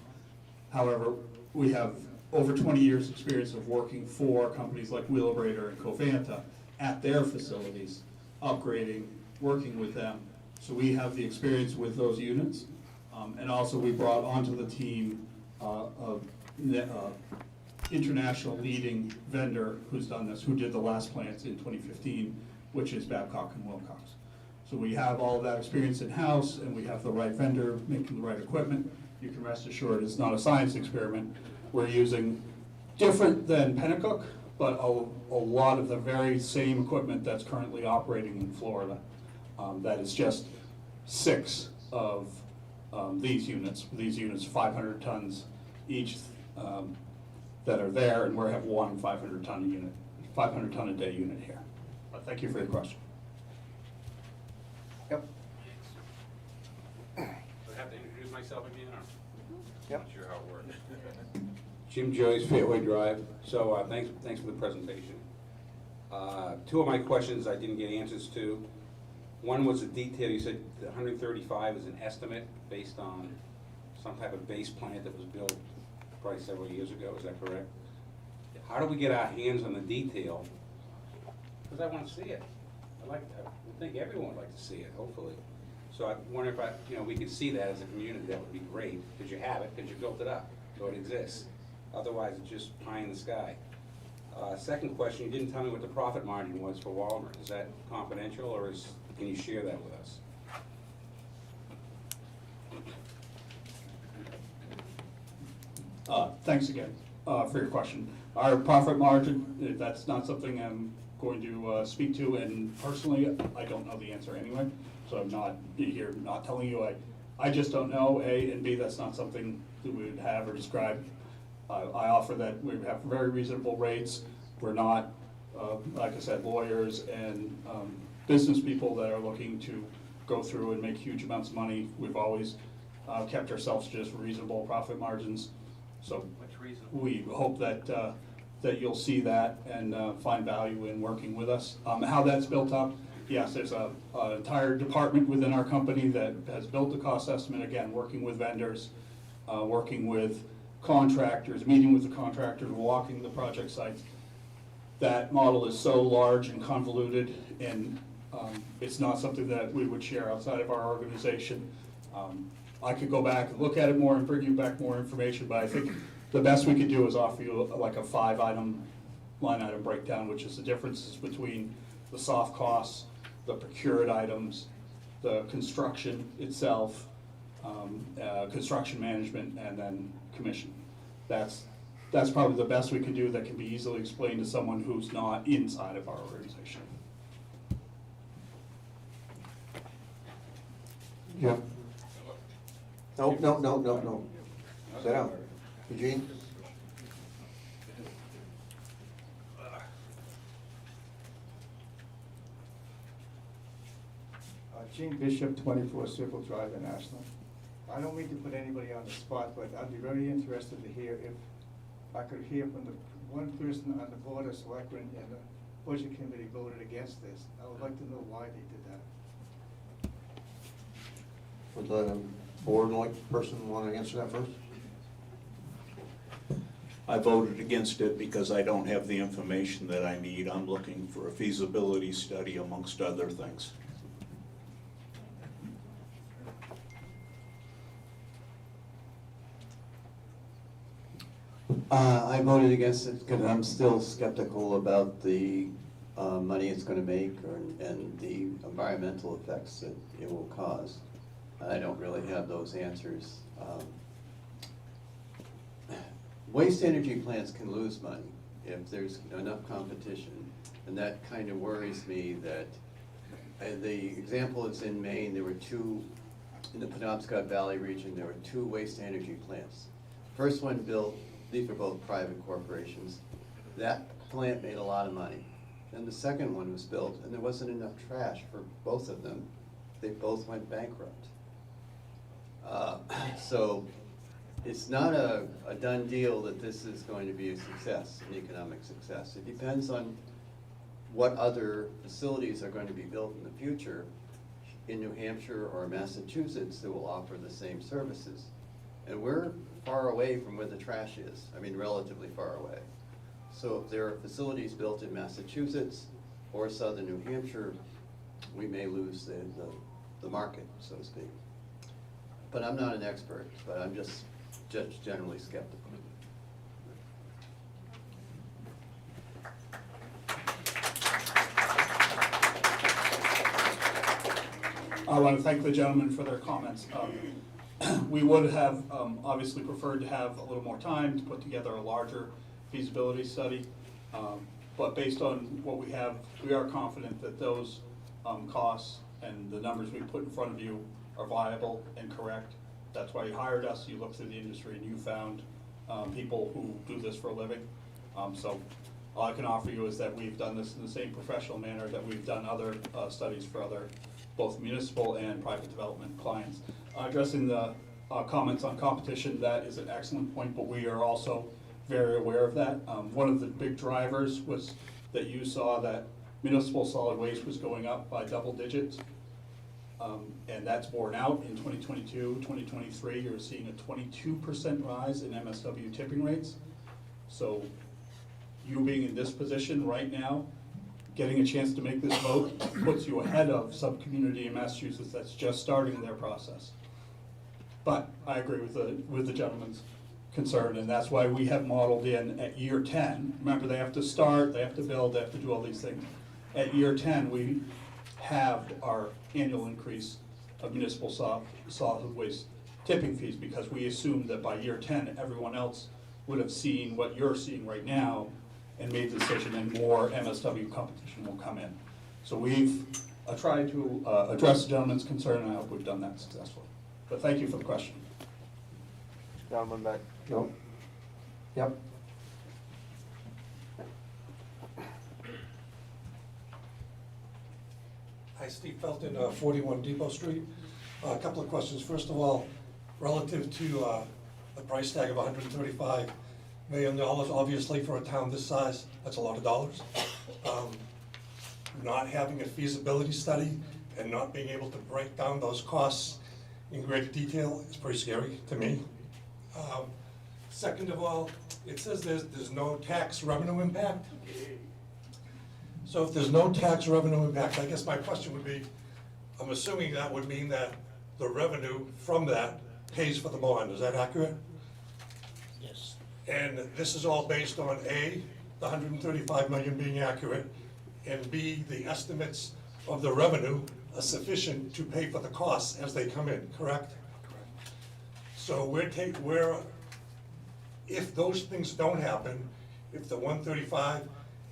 [SPEAKER 12] However, we have over 20 years experience of working for companies like Deliberative and Covanta at their facilities, upgrading, working with them. So we have the experience with those units. And also we brought onto the team international leading vendor who's done this, who did the last plants in 2015, which is Babcock & Wilcox. So we have all of that experience in-house, and we have the right vendor making the right equipment. You can rest assured it's not a science experiment. We're using different than Pennacook, but a lot of the very same equipment that's currently operating in Florida. That is just 6 of these units. These units, 500 tons each, that are there, and we have one 500 ton a day unit here. But thank you for your question.
[SPEAKER 1] Yep.
[SPEAKER 3] Do I have to introduce myself again, or?
[SPEAKER 1] Yep.
[SPEAKER 13] Not sure how it works.
[SPEAKER 3] Jim Joyce, Fairway Drive. So thanks for the presentation. Two of my questions I didn't get answers to. One was the detail. You said the 135 is an estimate based on some type of base plant that was built probably several years ago. Is that correct? How do we get our hands on the detail? Because I want to see it. I think everyone would like to see it, hopefully. So I wonder if we could see that as a community. That would be great, because you have it, because you built it up, so it exists. Otherwise, it's just pie in the sky. Second question, you didn't tell me what the profit margin was for Walmart. Is that confidential, or can you share that with us?
[SPEAKER 12] Thanks again for your question. Our profit margin, that's not something I'm going to speak to, and personally, I don't know the answer anyway, so I'm not here not telling you. I just don't know, A, and B, that's not something that we would have or describe. I offer that we have very reasonable rates. We're not, like I said, lawyers and business people that are looking to go through and make huge amounts of money. We've always kept ourselves just reasonable profit margins. So we hope that that you'll see that and find value in working with us. How that's built up, yes, there's an entire department within our company that has built the cost estimate, again, working with vendors, working with contractors, meeting with the contractors, walking the project sites. That model is so large and convoluted, and it's not something that we would share outside of our organization. I could go back and look at it more and bring you back more information, but I think the best we could do is offer you like a 5-item line item breakdown, which is the differences between the soft costs, the procured items, the construction itself, construction management, and then commission. That's probably the best we can do that can be easily explained to someone who's not inside of our organization.
[SPEAKER 1] Yeah. No. Sit down. Eugene?
[SPEAKER 15] Gene Bishop, 24 Circle Drive in Ashland. I don't mean to put anybody on the spot, but I'd be very interested to hear if I could hear from the one person on the Board of Selectmen and the Budget Committee voted against this. I would like to know why they did that.
[SPEAKER 1] Would the board person want to answer that first?
[SPEAKER 16] I voted against it because I don't have the information that I need. I'm looking for a feasibility study amongst other things.
[SPEAKER 17] I voted against it because I'm still skeptical about the money it's going to make and the environmental effects that it will cause. I don't really have those answers. Waste energy plants can lose money if there's enough competition, and that kind of worries me that the example is in Maine. There were two, in the Penobscot Valley region, there were 2 waste energy plants. First one built, these were both private corporations. That plant made a lot of money. And the second one was built, and there wasn't enough trash for both of them. They both went bankrupt. So it's not a done deal that this is going to be a success, an economic success. It depends on what other facilities are going to be built in the future in New Hampshire or Massachusetts that will offer the same services. And we're far away from where the trash is, I mean relatively far away. So if there are facilities built in Massachusetts or southern New Hampshire, we may lose the market, so to speak. But I'm not an expert, but I'm just generally skeptical.
[SPEAKER 12] I want to thank the gentlemen for their comments. We would have obviously preferred to have a little more time to put together a larger feasibility study. But based on what we have, we are confident that those costs and the numbers we put in front of you are viable and correct. That's why you hired us. You looked through the industry and you found people who do this for a living. So all I can offer you is that we've done this in the same professional manner that we've done other studies for other both municipal and private development clients. Addressing the comments on competition, that is an excellent point, but we are also very aware of that. One of the big drivers was that you saw that municipal solid waste was going up by double digits. And that's borne out in 2022, 2023, you're seeing a 22% rise in MSW tipping rates. So you being in this position right now, getting a chance to make this vote puts you ahead of some community in Massachusetts that's just starting their process. But I agree with the gentleman's concern, and that's why we have modeled in at year 10. Remember, they have to start, they have to build, they have to do all these things. At year 10, we halved our annual increase of municipal solid waste tipping fees, because we assumed that by year 10, everyone else would have seen what you're seeing right now and made the decision, and more MSW competition will come in. So we've tried to address the gentleman's concern, and I hope we've done that successfully. But thank you for the question.
[SPEAKER 1] Gentleman back. No? Yep.
[SPEAKER 18] Hi, Steve Felton, 41 Depot Street. A couple of questions. First of all, relative to the price tag of $135 million, obviously for a town this size, that's a lot of dollars. Not having a feasibility study and not being able to break down those costs in greater detail is pretty scary to me. Second of all, it says there's no tax revenue impact. So if there's no tax revenue impact, I guess my question would be, I'm assuming that would mean that the revenue from that pays for the bond. Is that accurate?
[SPEAKER 10] Yes.
[SPEAKER 18] And this is all based on A, the 135 million being accurate, and B, the estimates of the revenue are sufficient to pay for the costs as they come in, correct? Correct. So if those things don't happen, if the 135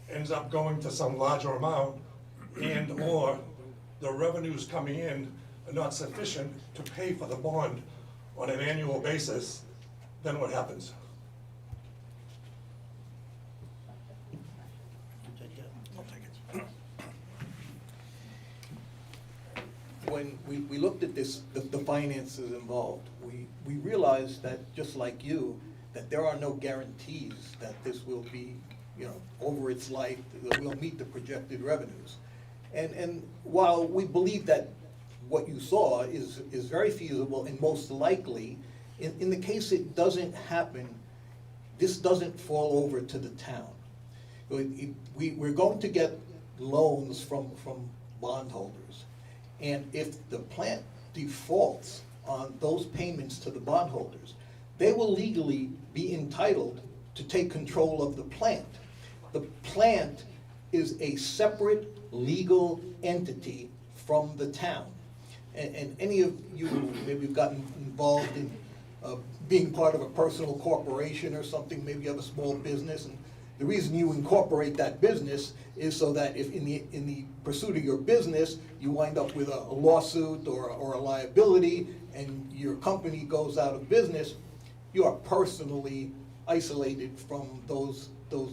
[SPEAKER 18] ends up going to some larger amount, and or the revenues coming in are not sufficient to pay for the bond on an annual basis, then what happens?
[SPEAKER 19] When we looked at this, the finances involved, we realized that, just like you, that there are no guarantees that this will be, over its life, that we'll meet the projected revenues. And while we believe that what you saw is very feasible and most likely, in the case it doesn't happen, this doesn't fall over to the town. We're going to get loans from bondholders. And if the plant defaults on those payments to the bondholders, they will legally be entitled to take control of the plant. The plant is a separate legal entity from the town. And any of you maybe have gotten involved in being part of a personal corporation or something, maybe you have a small business, and the reason you incorporate that business is so that if in the pursuit of your business, you wind up with a lawsuit or a liability and your company goes out of business, you are personally isolated from those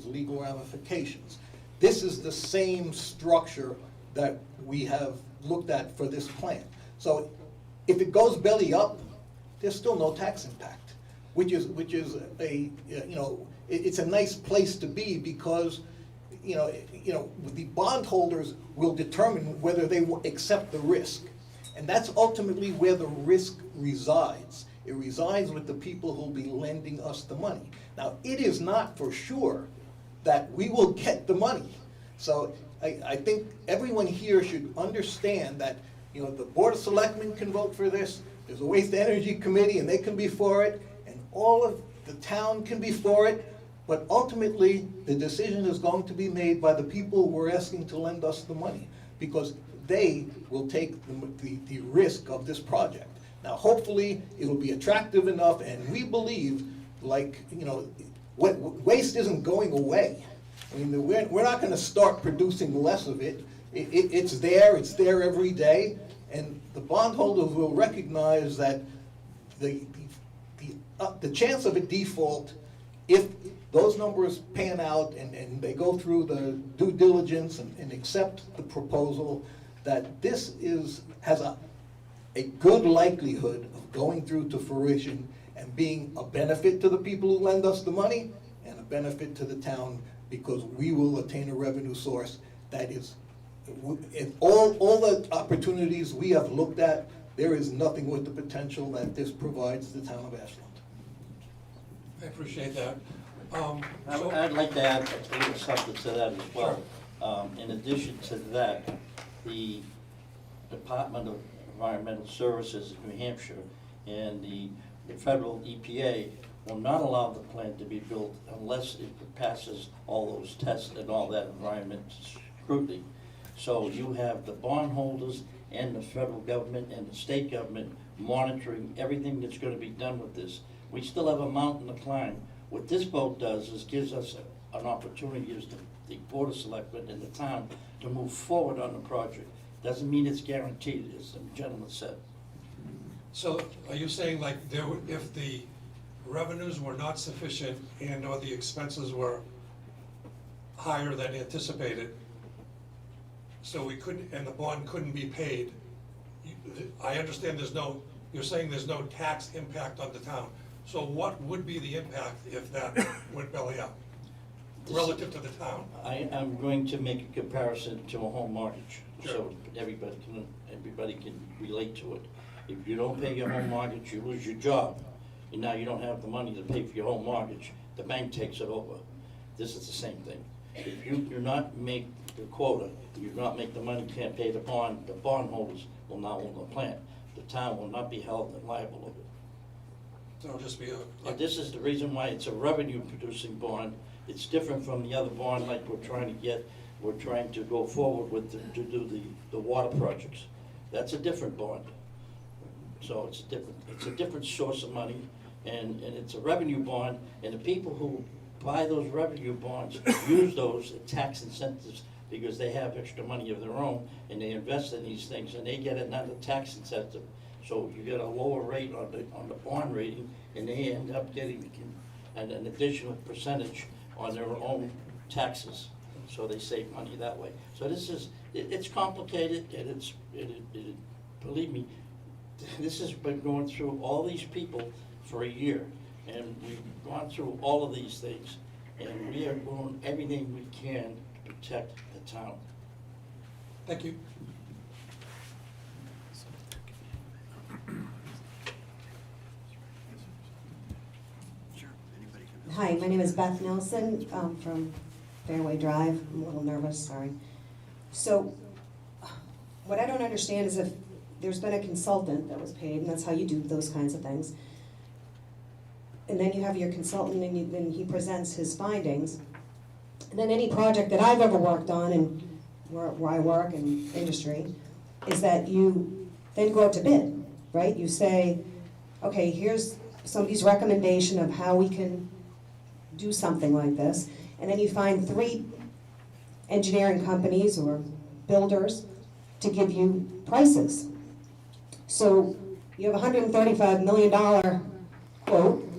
[SPEAKER 19] legal ramifications. This is the same structure that we have looked at for this plan. So if it goes belly up, there's still no tax impact, which is it's a nice place to be, because the bondholders will determine whether they will accept the risk, and that's ultimately where the risk resides. It resides with the people who'll be lending us the money. Now, it is not for sure that we will get the money. So I think everyone here should understand that the Board of Selectmen can vote for this, there's a Waste Energy Committee and they can be for it, and all of the town can be for it, but ultimately the decision is going to be made by the people who are asking to lend us the money, because they will take the risk of this project. Now, hopefully, it'll be attractive enough, and we believe, waste isn't going away. I mean, we're not going to start producing less of it. It's there every day, and the bondholders will recognize that the chance of a default, if those numbers pan out and they go through the due diligence and accept the proposal, that this has a good likelihood of going through to fruition and being a benefit to the people who lend us the money and a benefit to the town, because we will attain a revenue source that is, in all the opportunities we have looked at, there is nothing with the potential that this provides the town of Ashland.
[SPEAKER 18] I appreciate that.
[SPEAKER 10] I'd like to add a little something to that as well. In addition to that, the Department of Environmental Services in New Hampshire and the federal EPA will not allow the plant to be built unless it passes all those tests and all that environmental scrutiny. So you have the bondholders and the federal government and the state government monitoring everything that's going to be done with this. We still have a mountain to climb. What this vote does is gives us an opportunity as the Board of Selectmen and the town to move forward on the project. Doesn't mean it's guaranteed, as the gentleman said.
[SPEAKER 18] So are you saying like if the revenues were not sufficient and or the expenses were higher than anticipated, so we couldn't, and the bond couldn't be paid, I understand you're saying there's no tax impact on the town. So what would be the impact if that went belly up relative to the town?
[SPEAKER 10] I'm going to make a comparison to a home mortgage, so everybody can relate to it. If you don't pay your home mortgage, you lose your job, and now you don't have the money to pay for your home mortgage. The bank takes it over. This is the same thing. If you do not make the quota, you do not make the money, can't pay the bondholders will not own the plant. The town will not be held liable of it.
[SPEAKER 18] So it'll just be
[SPEAKER 10] And this is the reason why it's a revenue-producing bond. It's different from the other bond like we're trying to get. We're trying to go forward with to do the water projects. That's a different bond. So it's a different source of money, and it's a revenue bond, and the people who buy those revenue bonds use those tax incentives because they have extra money of their own, and they invest in these things, and they get another tax incentive. So you get a lower rate on the bond rating, and they end up getting an additional percentage on their own taxes. So they save money that way. So this is, it's complicated, and believe me, this has been going through all these people for a year, and we've gone through all of these things, and we are doing everything we can to protect the town.
[SPEAKER 18] Thank you.
[SPEAKER 20] Hi, my name is Beth Nelson from Fairway Drive. I'm a little nervous, sorry. So what I don't understand is if there's been a consultant that was paid, and that's how you do those kinds of things, and then you have your consultant and he presents his findings, and then any project that I've ever worked on and where I work in industry is that you then go out to bid, right? You say, okay, here's somebody's recommendation of how we can do something like this, and then you find 3 engineering companies or builders to give you prices. So you have a $135 million quote.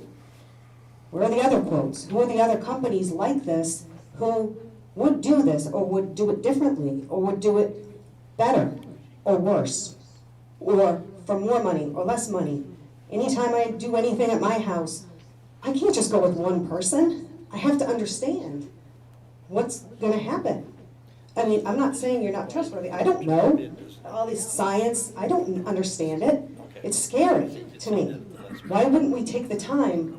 [SPEAKER 20] Where are the other quotes? Who are the other companies like this who would do this or would do it differently or would do it better or worse or for more money or less money? Anytime I do anything at my house, I can't just go with one person. I have to understand what's going to happen. I mean, I'm not saying you're not trustworthy. I don't know. All this science, I don't understand it. It's scary to me. Why wouldn't we take the time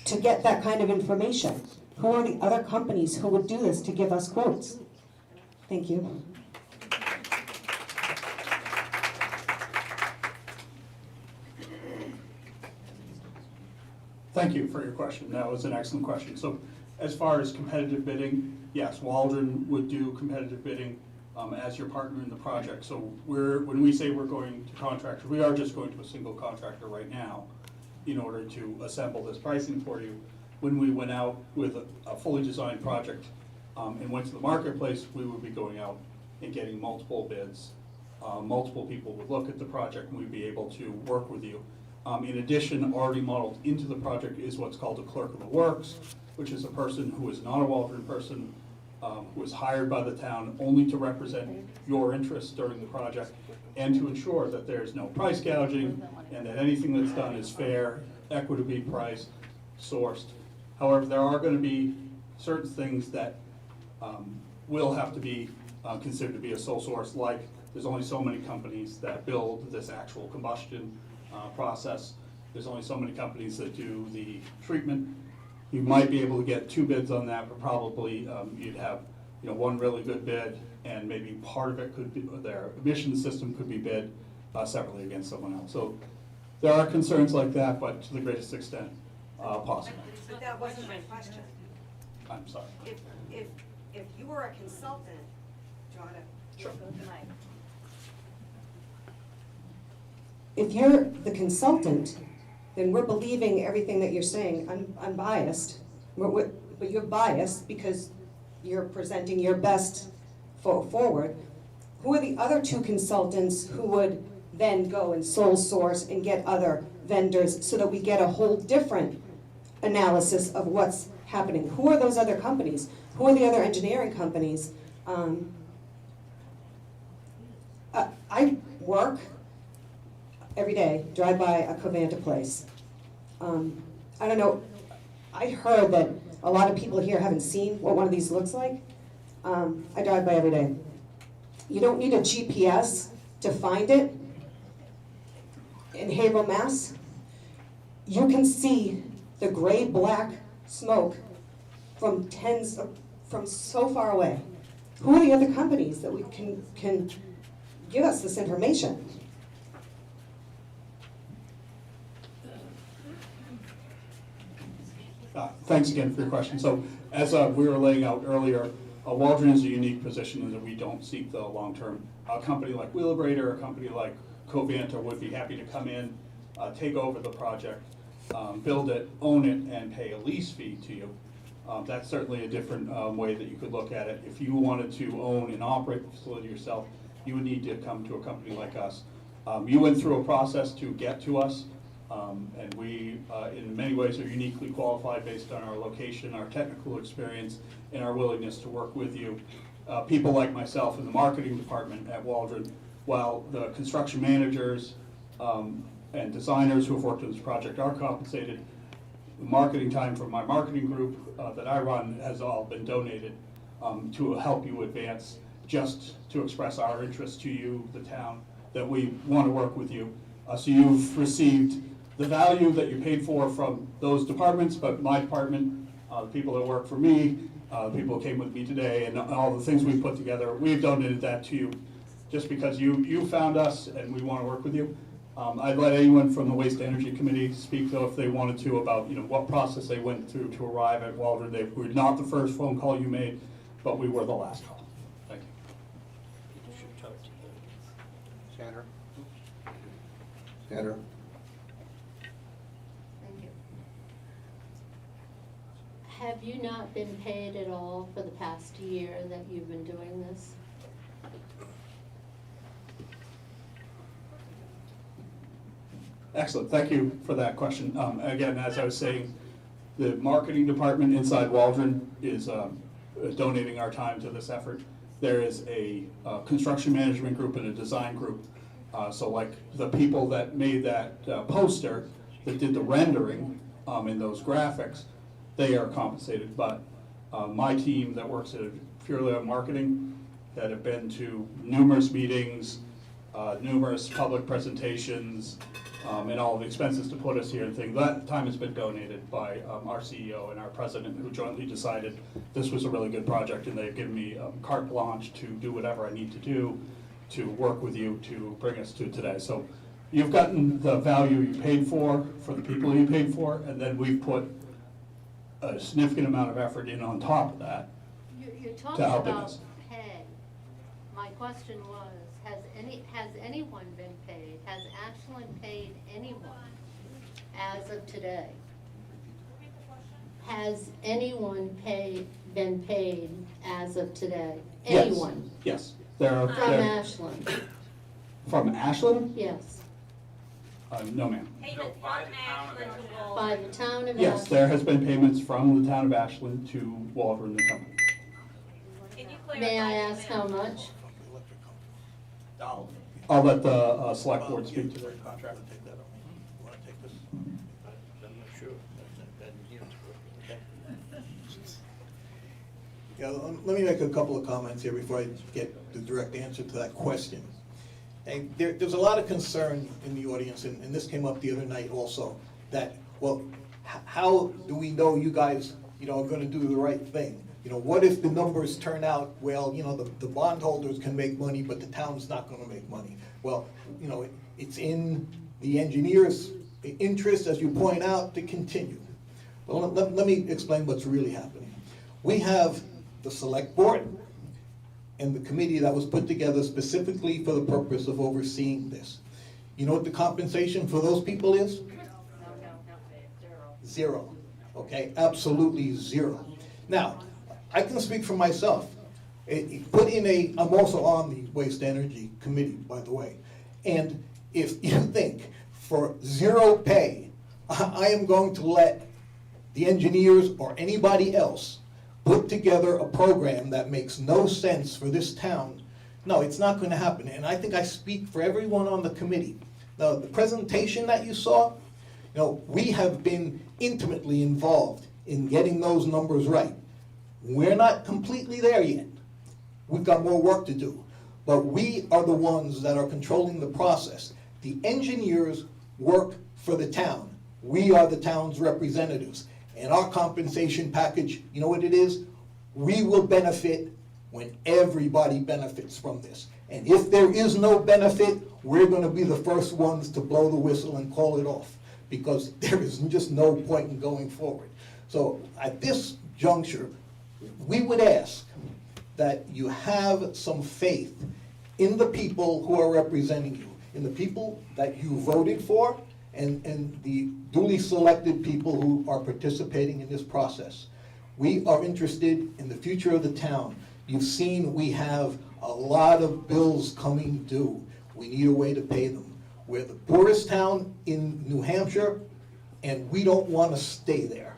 [SPEAKER 20] to get that kind of information? Who are the other companies who would do this to give us quotes? Thank you.
[SPEAKER 12] Thank you for your question. That was an excellent question. So as far as competitive bidding, yes, Waldron would do competitive bidding as your partner in the project. So when we say we're going to contractors, we are just going to a single contractor right now in order to assemble this pricing for you. When we went out with a fully designed project and went to the marketplace, we would be going out and getting multiple bids. Multiple people would look at the project and we'd be able to work with you. In addition, already modeled into the project is what's called a clerk of the works, which is a person who is not a Waldron person, who was hired by the town only to represent your interests during the project and to ensure that there's no price gouging and that anything that's done is fair, equitably priced, sourced. However, there are going to be certain things that will have to be considered to be a sole source, like there's only so many companies that build this actual combustion process. There's only so many companies that do the treatment. You might be able to get 2 bids on that, but probably you'd have one really good bid, and maybe part of it could be, their emission system could be bid separately against someone else. So there are concerns like that, but to the greatest extent possible.
[SPEAKER 20] But that wasn't my question.
[SPEAKER 12] I'm sorry.
[SPEAKER 20] If you were a consultant, John,
[SPEAKER 12] Sure.
[SPEAKER 20] If you're the consultant, then we're believing everything that you're saying. I'm biased, but you're biased because you're presenting your best forward. Who are the other 2 consultants who would then go and sole source and get other vendors so that we get a whole different analysis of what's happening? Who are those other companies? Who are the other engineering companies? I work every day, drive by a Covanta place. I don't know, I heard that a lot of people here haven't seen what one of these looks like. I drive by every day. You don't need a GPS to find it in Haverhill, Mass. You can see the gray-black smoke from so far away. Who are the other companies that we can give us this information?
[SPEAKER 12] Thanks again for your question. So as we were laying out earlier, Waldron is a unique position in that we don't seek the long-term. A company like Deliberative, a company like Covanta would be happy to come in, take over the project, build it, own it, and pay a lease fee to you. That's certainly a different way that you could look at it. If you wanted to own and operate the facility yourself, you would need to come to a company like us. You went through a process to get to us. And we, in many ways, are uniquely qualified based on our location, our technical experience, and our willingness to work with you. People like myself in the marketing department at Waldron, while the construction managers and designers who have worked on this project are compensated, the marketing time from my marketing group that I run has all been donated to help you advance, just to express our interest to you, the town, that we want to work with you. So you've received the value that you paid for from those departments, but my department, the people that work for me, the people who came with me today, and all the things we've put together, we've donated that to you just because you found us and we want to work with you. I'd let anyone from the Waste Energy Committee speak, though, if they wanted to, about what process they went through to arrive at Waldron. They were not the first phone call you made, but we were the last call. Thank you.
[SPEAKER 1] Sandra? Sandra?
[SPEAKER 21] Thank you. Have you not been paid at all for the past year that you've been doing this?
[SPEAKER 12] Excellent, thank you for that question. Again, as I was saying, the marketing department inside Waldron is donating our time to this effort. There is a construction management group and a design group. So like the people that made that poster, that did the rendering in those graphics, they are compensated. But my team that works at purely on marketing, that have been to numerous meetings, numerous public presentations, and all of the expenses to put us here and things, that time has been donated by our CEO and our president, who jointly decided this was a really good project, and they've given me carte blanche to do whatever I need to do to work with you to bring us to today. So you've gotten the value you paid for the people you paid for, and then we've put a significant amount of effort in on top of that
[SPEAKER 21] You're
[SPEAKER 12] to
[SPEAKER 21] talking
[SPEAKER 12] helping
[SPEAKER 21] about
[SPEAKER 12] us.
[SPEAKER 21] pay. My question was, has anyone been paid? Has Ashland paid anyone as of today? Has anyone been paid as of today?
[SPEAKER 12] Yes.
[SPEAKER 21] Anyone?
[SPEAKER 12] Yes.
[SPEAKER 21] From Ashland?
[SPEAKER 12] From Ashland?
[SPEAKER 21] Yes.
[SPEAKER 12] No, ma'am.
[SPEAKER 21] By the town of
[SPEAKER 12] Yes,
[SPEAKER 21] Ashland?
[SPEAKER 12] there has been payments from the town of Ashland to Waldron, the company.
[SPEAKER 21] May I ask how much?
[SPEAKER 12] I'll let the select board speak to the contract.
[SPEAKER 19] Yeah, let me make a couple of comments here before I get the direct answer to that question. And there's a lot of concern in the audience, and this came up the other night also, that, well, how do we know you guys, are gonna do the right thing? What if the numbers turn out, well, the bondholders can make money, but the town's not gonna make money? Well, it's in the engineer's interest, as you point out, to continue. Well, let me explain what's really happening. We have the select board and the committee that was put together specifically for the purpose of overseeing this. You know what the compensation for those people is? Zero. Okay, absolutely zero. Now, I can speak for myself. I'm also on the Waste Energy Committee, by the way. And if you think for zero pay, I am going to let the engineers or anybody else put together a program that makes no sense for this town, no, it's not going to happen. And I think I speak for everyone on the committee. Now, the presentation that you saw, we have been intimately involved in getting those numbers right. We're not completely there yet. We've got more work to do. But we are the ones that are controlling the process. The engineers work for the town. We are the town's representatives. And our compensation package, you know what it is? We will benefit when everybody benefits from this. And if there is no benefit, we're going to be the first ones to blow the whistle and call it off, because there is just no point in going forward. So at this juncture, we would ask that you have some faith in the people who are representing you, in the people that you voted for, and the duly selected people who are participating in this process. We are interested in the future of the town. You've seen we have a lot of bills coming due. We need a way to pay them. We're the poorest town in New Hampshire, and we don't want to stay there.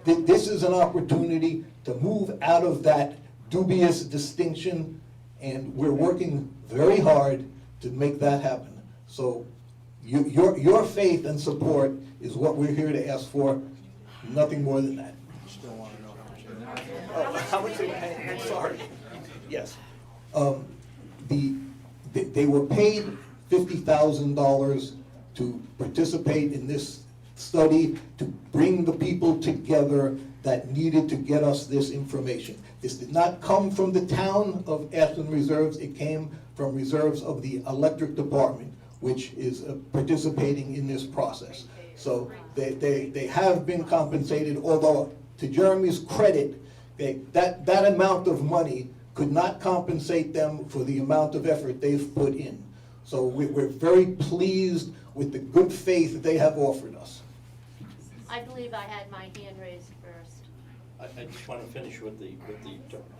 [SPEAKER 19] This is an opportunity to move out of that dubious distinction, and we're working very hard to make that happen. So your faith and support is what we're here to ask for, nothing more than that.
[SPEAKER 1] Still want to know
[SPEAKER 19] How much they pay? I'm sorry. Yes. They were paid $50,000 to participate in this study, to bring the people together that needed to get us this information. This did not come from the town of Ashland Reserves. It came from reserves of the electric department, which is participating in this process. So they have been compensated, although to Jeremy's credit, that amount of money could not compensate them for the amount of effort they've put in. So we're very pleased with the good faith that they have offered us.
[SPEAKER 21] I believe I had my hand raised first.
[SPEAKER 10] I just want to finish with the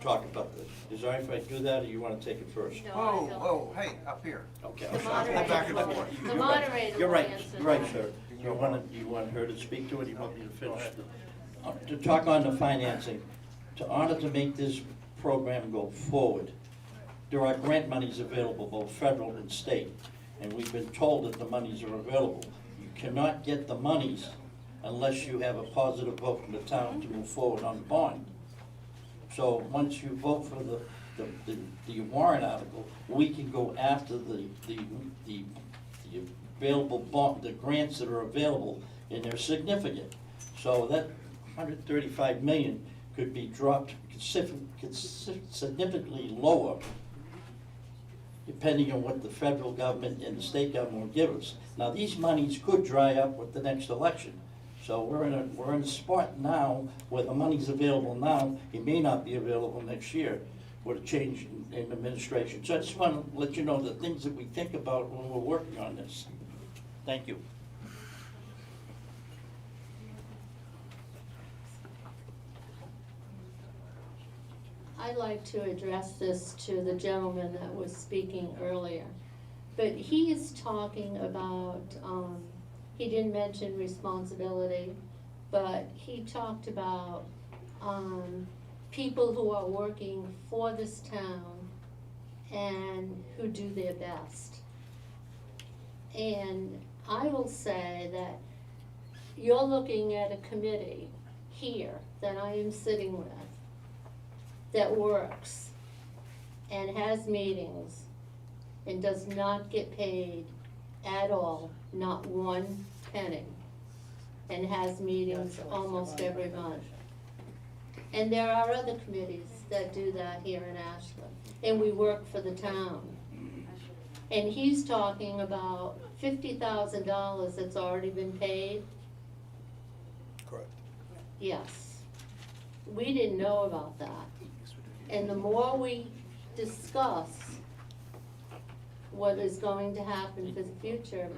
[SPEAKER 10] talk about the, is it all right if I do that, or you want to take it first?
[SPEAKER 21] No, I don't.
[SPEAKER 1] Whoa, hey, up here.
[SPEAKER 10] Okay.
[SPEAKER 21] The
[SPEAKER 1] Back and
[SPEAKER 21] moderator,
[SPEAKER 1] forth.
[SPEAKER 21] the moderator
[SPEAKER 10] You're
[SPEAKER 21] will
[SPEAKER 10] right,
[SPEAKER 21] answer
[SPEAKER 10] you're right,
[SPEAKER 21] that.
[SPEAKER 10] sir. You want her to speak to it, you want me to finish? To talk on the financing, in order to make this program go forward, there are grant monies available, both federal and state, and we've been told that the monies are available. You cannot get the monies unless you have a positive vote from the town to move forward on the bond. So once you vote for the warrant article, we can go after the available bond, the grants that are available, and they're significant. So that 135 million could be dropped significantly lower, depending on what the federal government and the state government will give us. Now, these monies could dry up with the next election. So we're in a spot now where the money's available now. It may not be available next year with a change in administration. So I just want to let you know the things that we think about when we're working on this. Thank you.
[SPEAKER 21] I'd like to address this to the gentleman that was speaking earlier. But he is talking about, he didn't mention responsibility, but he talked about people who are working for this town and who do their best. And I will say that you're looking at a committee here that I am sitting with that works and has meetings and does not get paid at all, not one penny, and has meetings almost every month. And there are other committees that do that here in Ashland, and we work for the town. And he's talking about $50,000 that's already been paid.
[SPEAKER 19] Correct.
[SPEAKER 21] Yes. We didn't know about that. And the more we discuss what is going to happen for the future,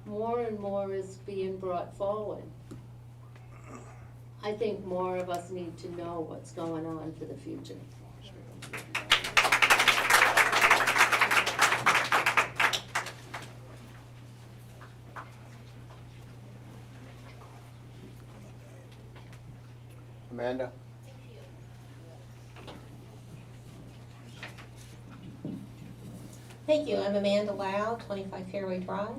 [SPEAKER 21] more and more is being brought forward. I think more of us need to know what's going on for the future.
[SPEAKER 1] Amanda?
[SPEAKER 9] Thank you. I'm Amanda Lau, 25 Fairway Drive.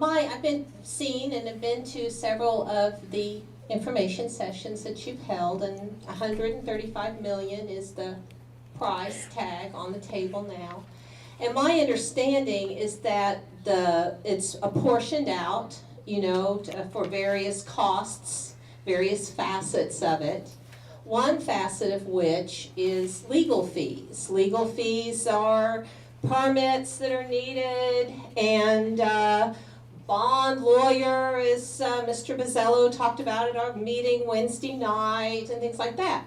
[SPEAKER 9] I've been seen and have been to several of the information sessions that you've held, and $135 million is the price tag on the table now. And my understanding is that it's apportioned out, for various costs, various facets of it. One facet of which is legal fees. Legal fees are permits that are needed, and bond lawyer, as Mr. Bazzello talked about at our meeting Wednesday night, and things like that.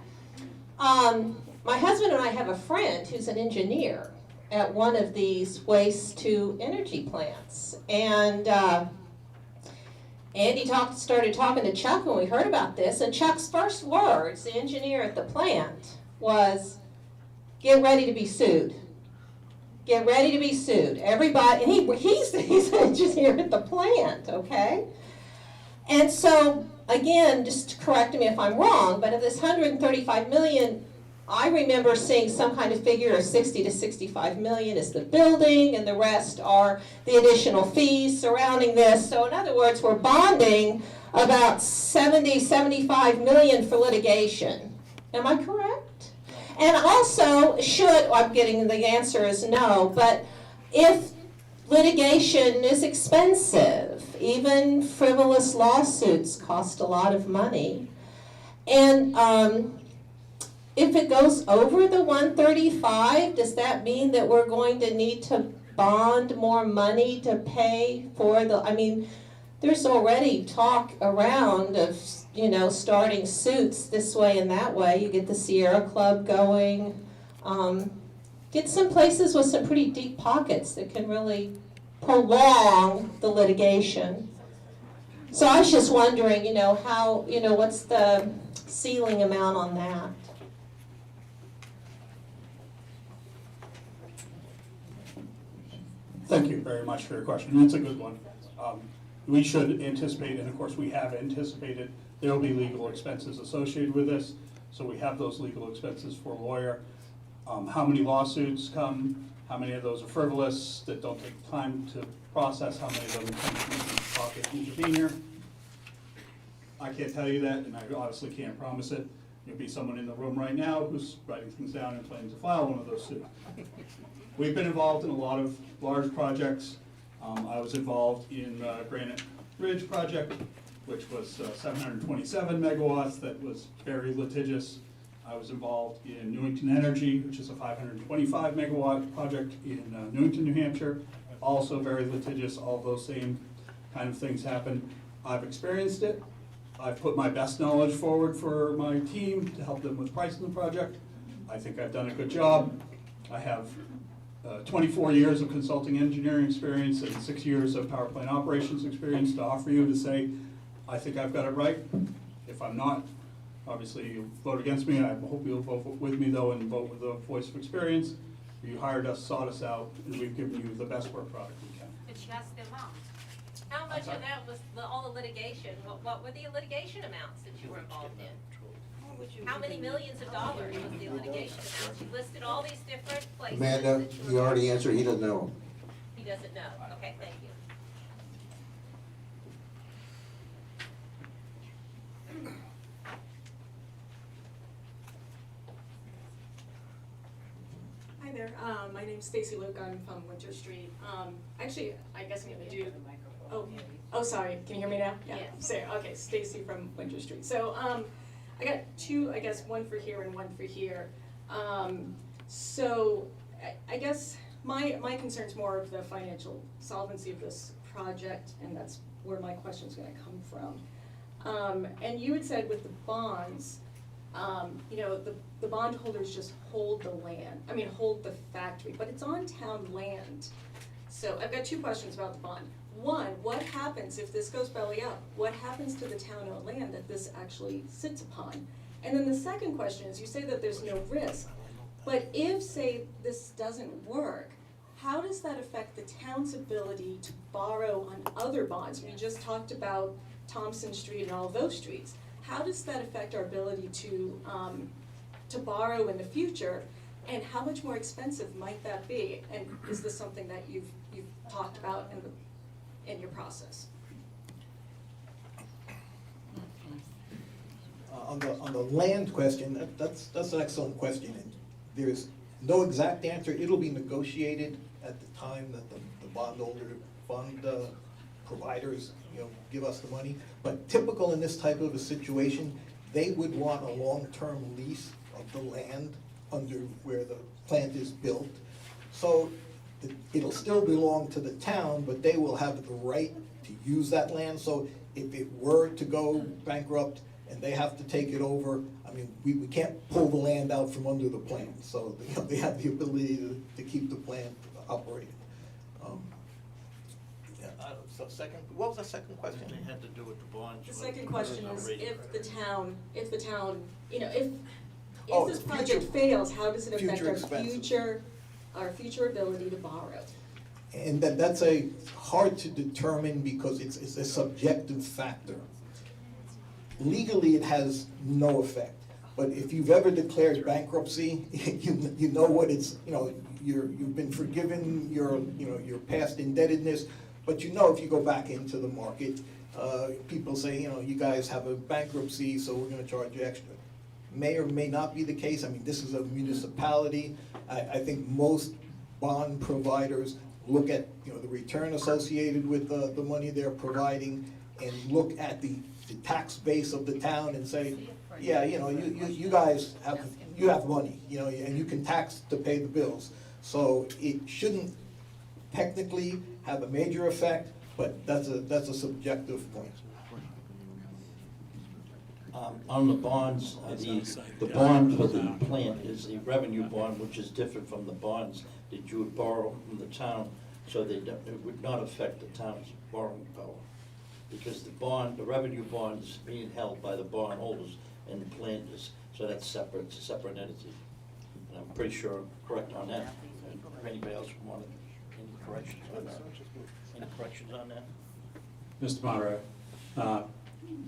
[SPEAKER 9] My husband and I have a friend who's an engineer at one of these waste-to-energy plants, and Andy started talking to Chuck when we heard about this, and Chuck's first words, the engineer at the plant, was, "Get ready to be sued. Get ready to be sued." Everybody, and he's an engineer at the plant, okay? And so, again, just correct me if I'm wrong, but of this $135 million, I remember seeing some kind of figure of $60 to $65 million is the building, and the rest are the additional fees surrounding this. So in other words, we're bonding about $75 million for litigation. Am I correct? And also, I'm getting the answer is no, but if litigation is expensive, even frivolous lawsuits cost a lot of money, and if it goes over the 135, does that mean that we're going to need to bond more money to pay for there's already talk around of, starting suits this way and that way. You get the Sierra Club going. Get some places with some pretty deep pockets that can really prolong the litigation. So I was just wondering, what's the ceiling amount on that?
[SPEAKER 12] Thank you very much for your question. It's a good one. We should anticipate, and of course we have anticipated, there will be legal expenses associated with this. So we have those legal expenses for a lawyer. How many lawsuits come? How many of those are frivolous that don't take time to process? How many of them come from the pocket intervener? I can't tell you that, and I honestly can't promise it. There'll be someone in the room right now who's writing things down and planning to file one of those suits. We've been involved in a lot of large projects. I was involved in the Granite Ridge project, which was 727 megawatts. That was very litigious. I was involved in Newington Energy, which is a 525 megawatt project in Newington, New Hampshire. Also very litigious. All those same kind of things happen. I've experienced it. I've put my best knowledge forward for my team to help them with pricing the project. I think I've done a good job. I have 24 years of consulting engineering experience and 6 years of power plant operations experience to offer you to say, I think I've got it right. If I'm not, obviously you vote against me. I hope you'll vote with me though and vote with the voice of experience. You hired us, sought us out, and we've given you the best work product we can.
[SPEAKER 2] But she has the amount.
[SPEAKER 8] How much of that was all the litigation? What were the litigation amounts that you were involved in? How many millions of dollars was the litigation amounts? You listed all these different places.
[SPEAKER 1] Amanda,
[SPEAKER 8] that you
[SPEAKER 1] you
[SPEAKER 8] were-
[SPEAKER 1] already answered, he doesn't know.
[SPEAKER 8] He doesn't know. Okay, thank you.
[SPEAKER 22] Hi there, my name's Stacy Luke, I'm from Winter Street. Actually, I guess I'm gonna do, oh, sorry, can you hear me now? Yeah, so, okay, Stacy from Winter Street. So, I got two, I guess, one for here and one for here. So, I guess my concern's more of the financial solvency of this project, and that's where my question's gonna come from. And you had said with the bonds, you know, the bondholders just hold the land, hold the factory, but it's on town land. So I've got two questions about the bond. One, what happens if this goes belly up? What happens to the town-owned land that this actually sits upon? And then the second question is, you say that there's no risk, but if, say, this doesn't work, how does that affect the town's ability to borrow on other bonds? We just talked about Thompson Street and all of those streets. How does that affect our ability to borrow in the future, and how much more expensive might that be? And is this something that you've talked about in your process?
[SPEAKER 19] On the land question, that's an excellent question, and there's no exact answer. It'll be negotiated at the time that the bond providers, give us the money. But typical in this type of a situation, they would want a long-term lease of the land under where the plant is built. So it'll still belong to the town, but they will have the right to use that land. So if it were to go bankrupt and they have to take it over, we can't pull the land out from under the plant. So they have the ability to keep the plant operating. So what was the second question?
[SPEAKER 10] They had to do with the bonds.
[SPEAKER 22] The second question is, if the town, if
[SPEAKER 19] Oh,
[SPEAKER 22] this
[SPEAKER 19] the
[SPEAKER 22] project
[SPEAKER 19] future-
[SPEAKER 22] fails, how does it affect
[SPEAKER 19] future
[SPEAKER 22] our
[SPEAKER 19] expenses.
[SPEAKER 22] future ability to borrow?
[SPEAKER 19] And that's hard to determine because it's a subjective factor. Legally, it has no effect. But if you've ever declared bankruptcy, you know what it's, you've been forgiven your past indebtedness. But if you go back into the market, people say, you guys have a bankruptcy, so we're gonna charge you extra. May or may not be the case. This is a municipality. I think most bond providers look at, the return associated with the money they're providing and look at the tax base of the town and say, yeah, you guys have money, and you can tax to pay the bills. So it shouldn't technically have a major effect, but that's a subjective point.
[SPEAKER 10] On the bonds, the bond for the plant is the revenue bond, which is different from the bonds that you would borrow from the town, so it would not affect the town's borrowing power. Because the revenue bond is being held by the bondholders and the plant is, so that's separate, it's a separate entity. And I'm pretty sure I'm correct on that. And if anybody else wanted any corrections on that? Any corrections on that?
[SPEAKER 23] Mr. Moderator,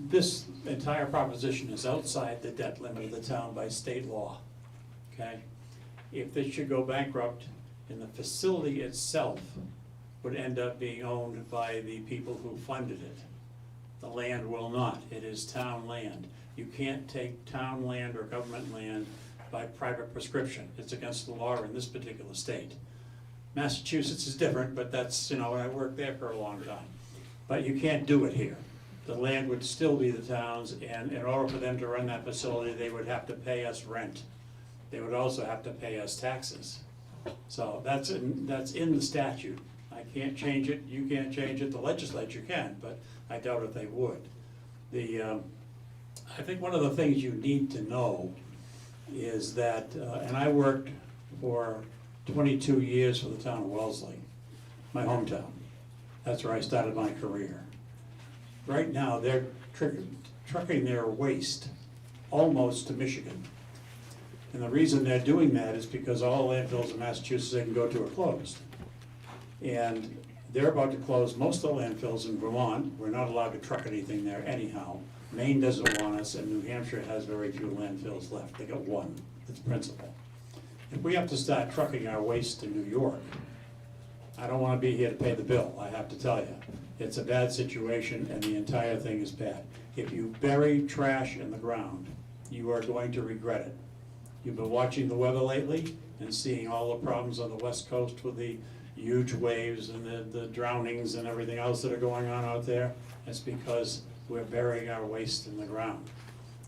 [SPEAKER 23] this entire proposition is outside the debt limit of the town by state law, okay? If this should go bankrupt, and the facility itself would end up being owned by the people who funded it. The land will not. It is town land. You can't take town land or government land by private prescription. It's against the law in this particular state. Massachusetts is different, but that's, I worked there for a long time. But you can't do it here. The land would still be the town's, and in order for them to run that facility, they would have to pay us rent. They would also have to pay us taxes. So that's in the statute. I can't change it, you can't change it, the legislature can, but I doubt if they would. I think one of the things you need to know is that, and I worked for 22 years for the town of Wellesley, my hometown. That's where I started my career. Right now, they're trucking their waste almost to Michigan. And the reason they're doing that is because all landfills in Massachusetts they can go to are closed. And They're about to close most of the landfills in Vermont. We're not allowed to truck anything there anyhow. Maine doesn't want us, and New Hampshire has very few landfills left. They got one, that's principal. If we have to start trucking our waste to New York, I don't wanna be here to pay the bill, I have to tell you. It's a bad situation, and the entire thing is bad. If you bury trash in the ground, you are going to regret it. You've been watching the weather lately and seeing all the problems on the West Coast with the huge waves and the drownings and everything else that are going on out there. It's because we're burying our waste in the ground,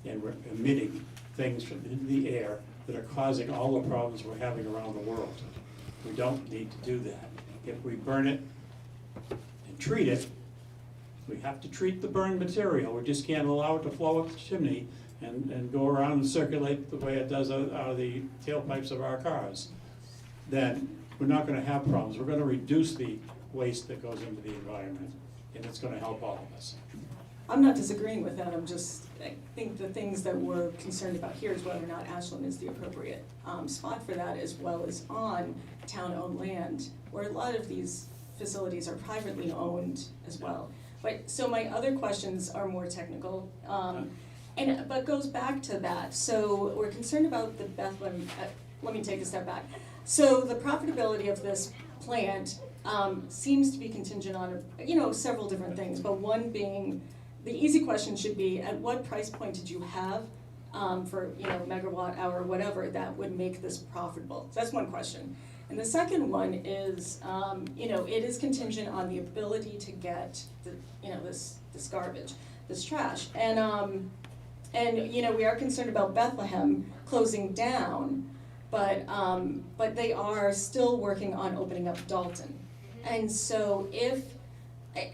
[SPEAKER 23] and we're emitting things from into the air that are causing all the problems we're having around the world. We don't need to do that. If we burn it and treat it, we have to treat the burned material. We just can't allow it to flow up the chimney and go around and circulate the way it does out of the tailpipes of our cars. Then we're not gonna have problems. We're gonna reduce the waste that goes into the environment, and it's gonna help all of us.
[SPEAKER 22] I'm not disagreeing with that, I think the things that we're concerned about here is whether or not Ashland is the appropriate spot for that, as well as on town-owned land, where a lot of these facilities are privately owned as well. But, so my other questions are more technical, but goes back to that. So we're concerned about the Bethlehem, let me take a step back. So the profitability of this plant seems to be contingent on, several different things, but one being, the easy question should be, at what price point did you have for, megawatt hour, whatever, that would make this profitable? So that's one question. And the second one is, it is contingent on the ability to get this garbage, this trash. And we are concerned about Bethlehem closing down, but they are still working on opening up Dalton. And so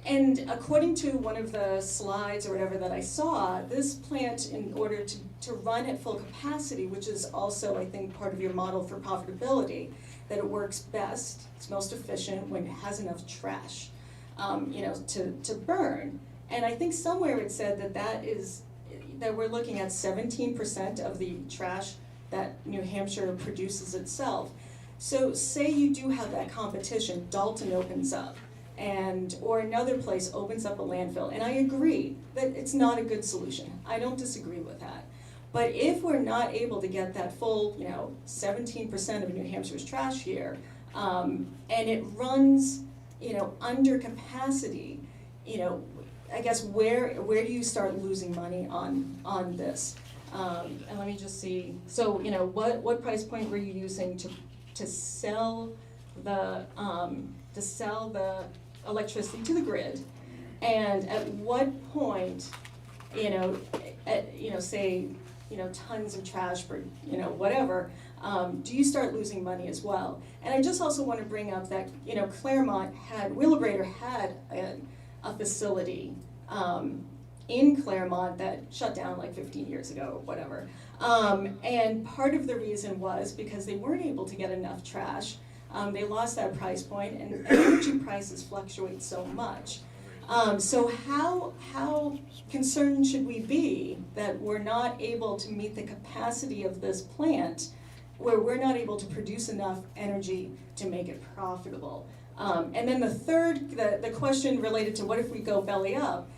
[SPEAKER 22] and according to one of the slides or whatever that I saw, this plant, in order to run at full capacity, which is also, I think, part of your model for profitability, that it works best, it's most efficient when it has enough trash, to burn. And I think somewhere it said that we're looking at 17% of the trash that New Hampshire produces itself. So say you do have that competition, Dalton opens up, or another place opens up a landfill, and I agree that it's not a good solution. I don't disagree with that. But if we're not able to get that full, 17% of New Hampshire's trash here, and it runs, under capacity, I guess where do you start losing money on this? And let me just see. So, what price point were you using to sell the electricity to the grid? And at what point, say, tons of trash for, whatever, do you start losing money as well? And I just also want to bring up that, Wheelabrator had a facility in Claremont that shut down like 15 years ago or whatever. And part of the reason was because they weren't able to get enough trash. They lost that price point, and energy prices fluctuate so much. So how concerned should we be that we're not able to meet the capacity of this plant, where we're not able to produce enough energy to make it profitable? And then the third, the question related to what if we go belly up?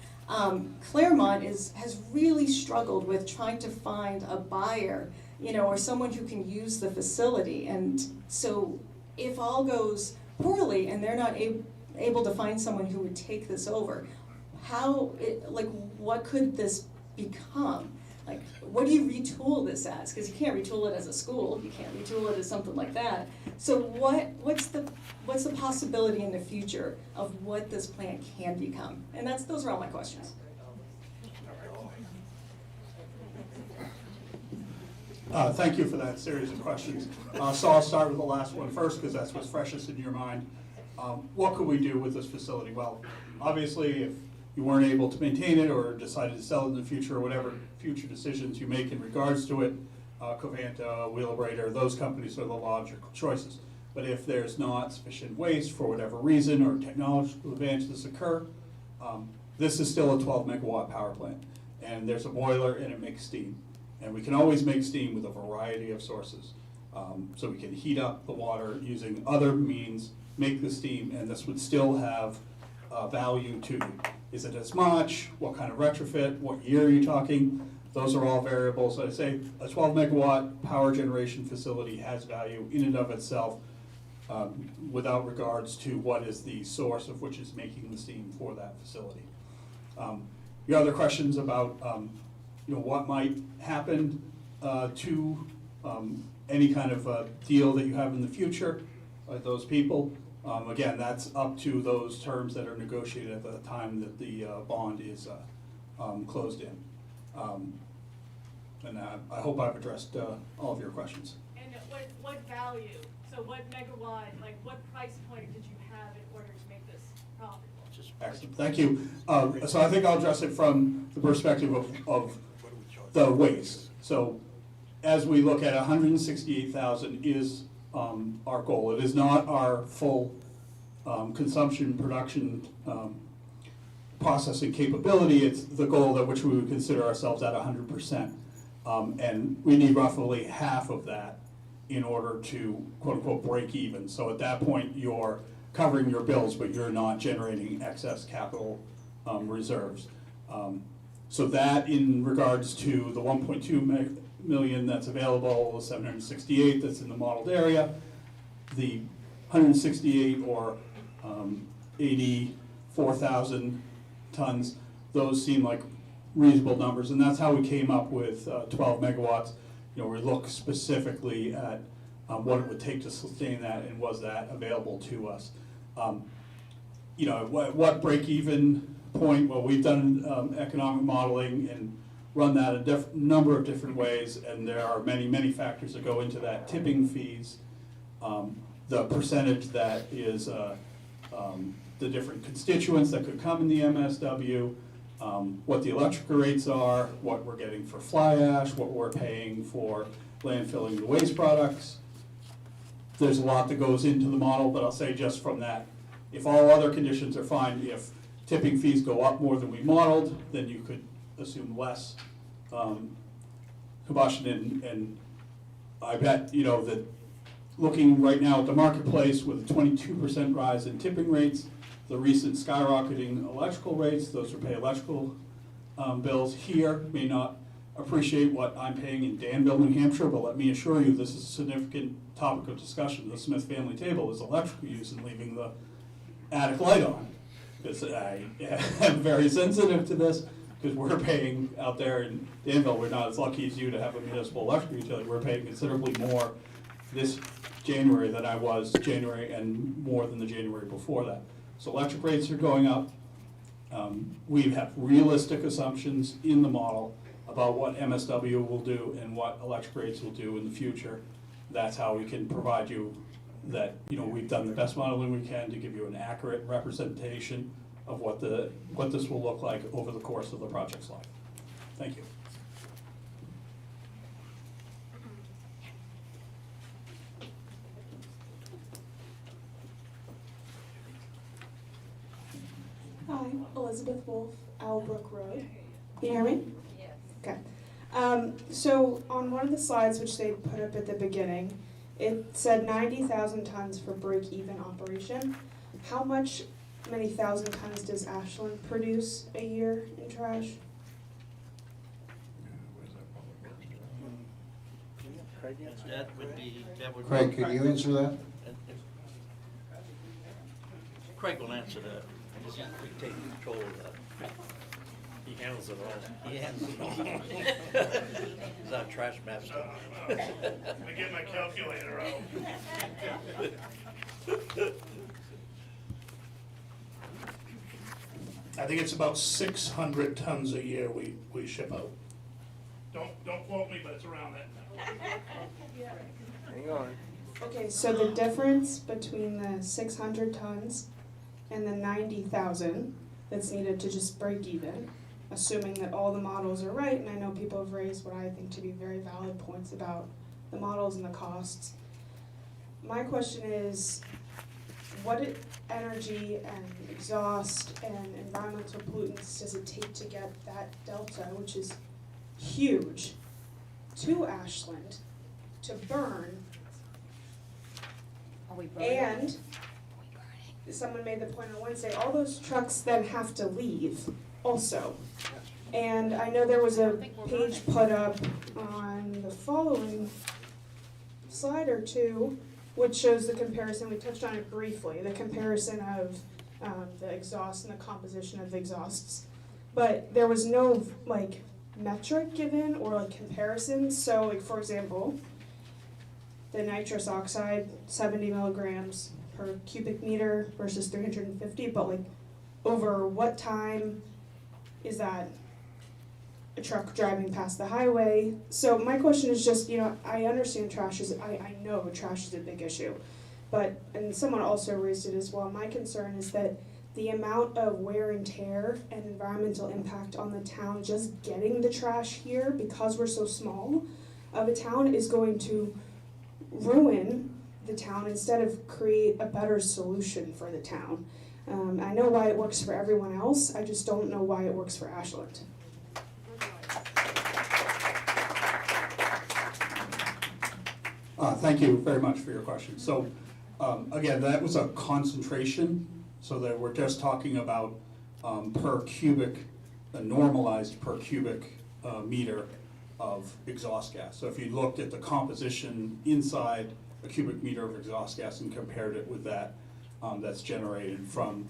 [SPEAKER 22] Claremont has really struggled with trying to find a buyer, or someone who can use the facility. And so if all goes poorly and they're not able to find someone who would take this over, what could this become? Like, what do you retool this as? Because you can't retool it as a school, you can't retool it as something like that. So what's the possibility in the future of what this plant can become? And those are all my questions.
[SPEAKER 12] Thank you for that series of questions. So I'll start with the last one first, because that's what's freshest in your mind. What could we do with this facility? Well, obviously, if you weren't able to maintain it or decided to sell it in the future, or whatever future decisions you make in regards to it, Covanta, Wheelabrator, those companies are the logical choices. But if there's not sufficient waste for whatever reason, or technological advances occur, this is still a 12 megawatt power plant. And there's a boiler and it makes steam. And we can always make steam with a variety of sources. So we can heat up the water using other means, make the steam, and this would still have value to you. Is it as much? What kind of retrofit? What year are you talking? Those are all variables. I say a 12 megawatt power generation facility has value in and of itself, without regards to what is the source of which is making the steam for that facility. Your other questions about what might happen to any kind of deal that you have in the future with those people. Again, that's up to those terms that are negotiated at the time that the bond is closed in. And I hope I've addressed all of your questions.
[SPEAKER 2] And what value, so what megawatt, like what price point did you have in order to make this profitable?
[SPEAKER 12] Excellent, thank you. So I think I'll address it from the perspective of the waste. So as we look at 168,000 is our goal. It is not our full consumption, production, processing capability. It's the goal at which we would consider ourselves at 100%. And we need roughly half of that in order to quote unquote break even. So at that point you're covering your bills, but you're not generating excess capital reserves. So that in regards to the 1.2 million that's available, the 768 that's in the modeled area, the 168 or 84,000 tons, those seem like reasonable numbers, and that's how we came up with 12 megawatts. We look specifically at what it would take to sustain that, and was that available to us. What break-even point? Well, we've done economic modeling and run that a number of different ways, and there are many, many factors that go into that. Tipping fees, the percentage that is the different constituents that could come in the MSW, what the electrical rates are, what we're getting for fly ash, what we're paying for landfilling the waste products. There's a lot that goes into the model, but I'll say just from that, if all other conditions are fine, if tipping fees go up more than we modeled, then you could assume less combustion, and I bet that looking right now at the marketplace with a 22% rise in tipping rates, the recent skyrocketing electrical rates, those who pay electrical bills here may not appreciate what I'm paying in Danville, New Hampshire, but let me assure you this is a significant topic of discussion. The Smith family table is electrical use and leaving the attic light on. Because I am very sensitive to this, because we're paying out there in Danville, we're not as lucky as you to have a municipal electric utility. We're paying considerably more this January than I was January, and more than the January before that. So electric rates are going up. We have realistic assumptions in the model about what MSW will do and what electric rates will do in the future. That's how we can provide you that, we've done the best modeling we can to give you an accurate representation of what this will look like over the course of the project's life. Thank you.
[SPEAKER 4] Hi, Elizabeth Wolf, Owlbrook Road. Can you hear me?
[SPEAKER 8] Yes.
[SPEAKER 4] Okay. So on one of the slides which they put up at the beginning, it said 90,000 tons for break-even operation. How many thousand tons does Ashland produce a year in trash?
[SPEAKER 1] Craig, can you answer that?
[SPEAKER 10] Craig will answer that, because he takes control of that. He handles it all. He handles it all. He's our trash master.
[SPEAKER 18] Let me get my calculator out.
[SPEAKER 7] I think it's about 600 tons a year we ship out.
[SPEAKER 18] Don't quote me, but it's around that.
[SPEAKER 4] Hang on. Okay, so the difference between the 600 tons and the 90,000 that's needed to just break even, assuming that all the models are right, and I know people have raised what I think to be very valid points about the models and the costs. My question is, what energy and exhaust and environmental pollutants does it take to get that delta, which is huge, to Ashland to burn And someone made the point on Wednesday, all those trucks then have to leave also. And I know there was a page put up on the following slide or two, which shows the comparison, we touched on it briefly, the comparison of the exhaust and the composition of the exhausts. But there was no like metric given or like comparison. So like for example, the nitrous oxide, 70 milligrams per cubic meter versus 350, but like over what time is that a truck driving past the highway? So my question is just, you know, I understand trash is, I know trash is a big issue, but, and someone also raised it as well, my concern is that the amount of wear and tear and environmental impact on the town just getting the trash here, because we're so small of a town, is going to ruin the town instead of create a better solution for the town. I know why it works for everyone else, I just don't know why it works for Ashland.
[SPEAKER 12] Thank you very much for your question. So, again, that was a concentration, so that we're just talking about per cubic, a normalized per cubic meter of exhaust gas. So if you looked at the composition inside a cubic meter of exhaust gas and compared it with that that's generated from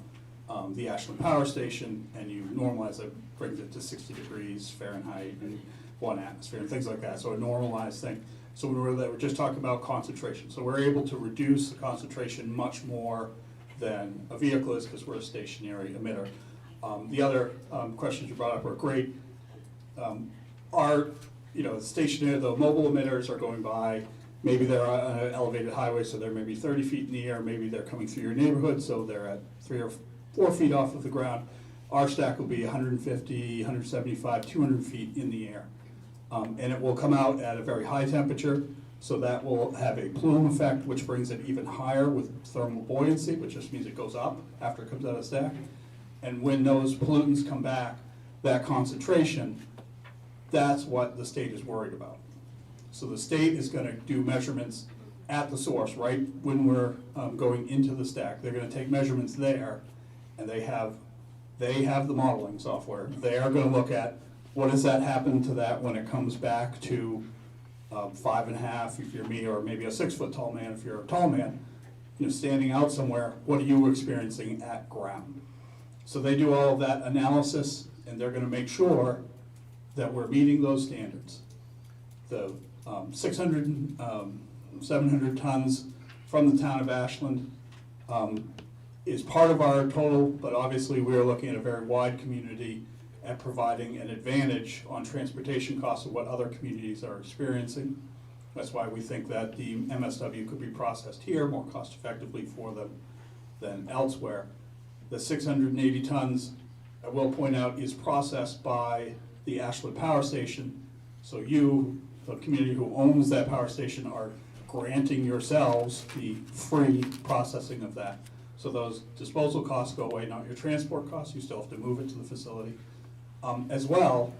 [SPEAKER 12] the Ashland Power Station, and you normalize it, brings it to 60 degrees Fahrenheit and 1 atmosphere and things like that, so a normalized thing. So we're just talking about concentration. So we're able to reduce the concentration much more than a vehicle is because we're a stationary emitter. The other questions you brought up are great. Stationary, the mobile emitters are going by, maybe they're on an elevated highway, so they're maybe 30 feet in the air, maybe they're coming through your neighborhood, so they're at 3 or 4 feet off of the ground. Our stack will be 150, 175, 200 feet in the air. And it will come out at a very high temperature, so that will have a plume effect, which brings it even higher with thermal buoyancy, which just means it goes up after it comes out of the stack. And when those pollutants come back, that concentration, that's what the state is worried about. So the state is going to do measurements at the source, right when we're going into the stack. They're going to take measurements there, and they have the modeling software. They are going to look at what does that happen to that when it comes back to 5.5 if you're me, or maybe a 6 foot tall man if you're a tall man, standing out somewhere. What are you experiencing at ground? So they do all of that analysis, and they're going to make sure that we're meeting those standards. The 600, 700 tons from the town of Ashland is part of our total, but obviously we're looking at a very wide community at providing an advantage on transportation costs of what other communities are experiencing. That's why we think that the MSW could be processed here more cost effectively for them than elsewhere. The 680 tons, I will point out, is processed by the Ashland Power Station. So you, the community who owns that power station, are granting yourselves the free processing of that. So those disposal costs go away, not your transport costs. You still have to move it to the facility. As well,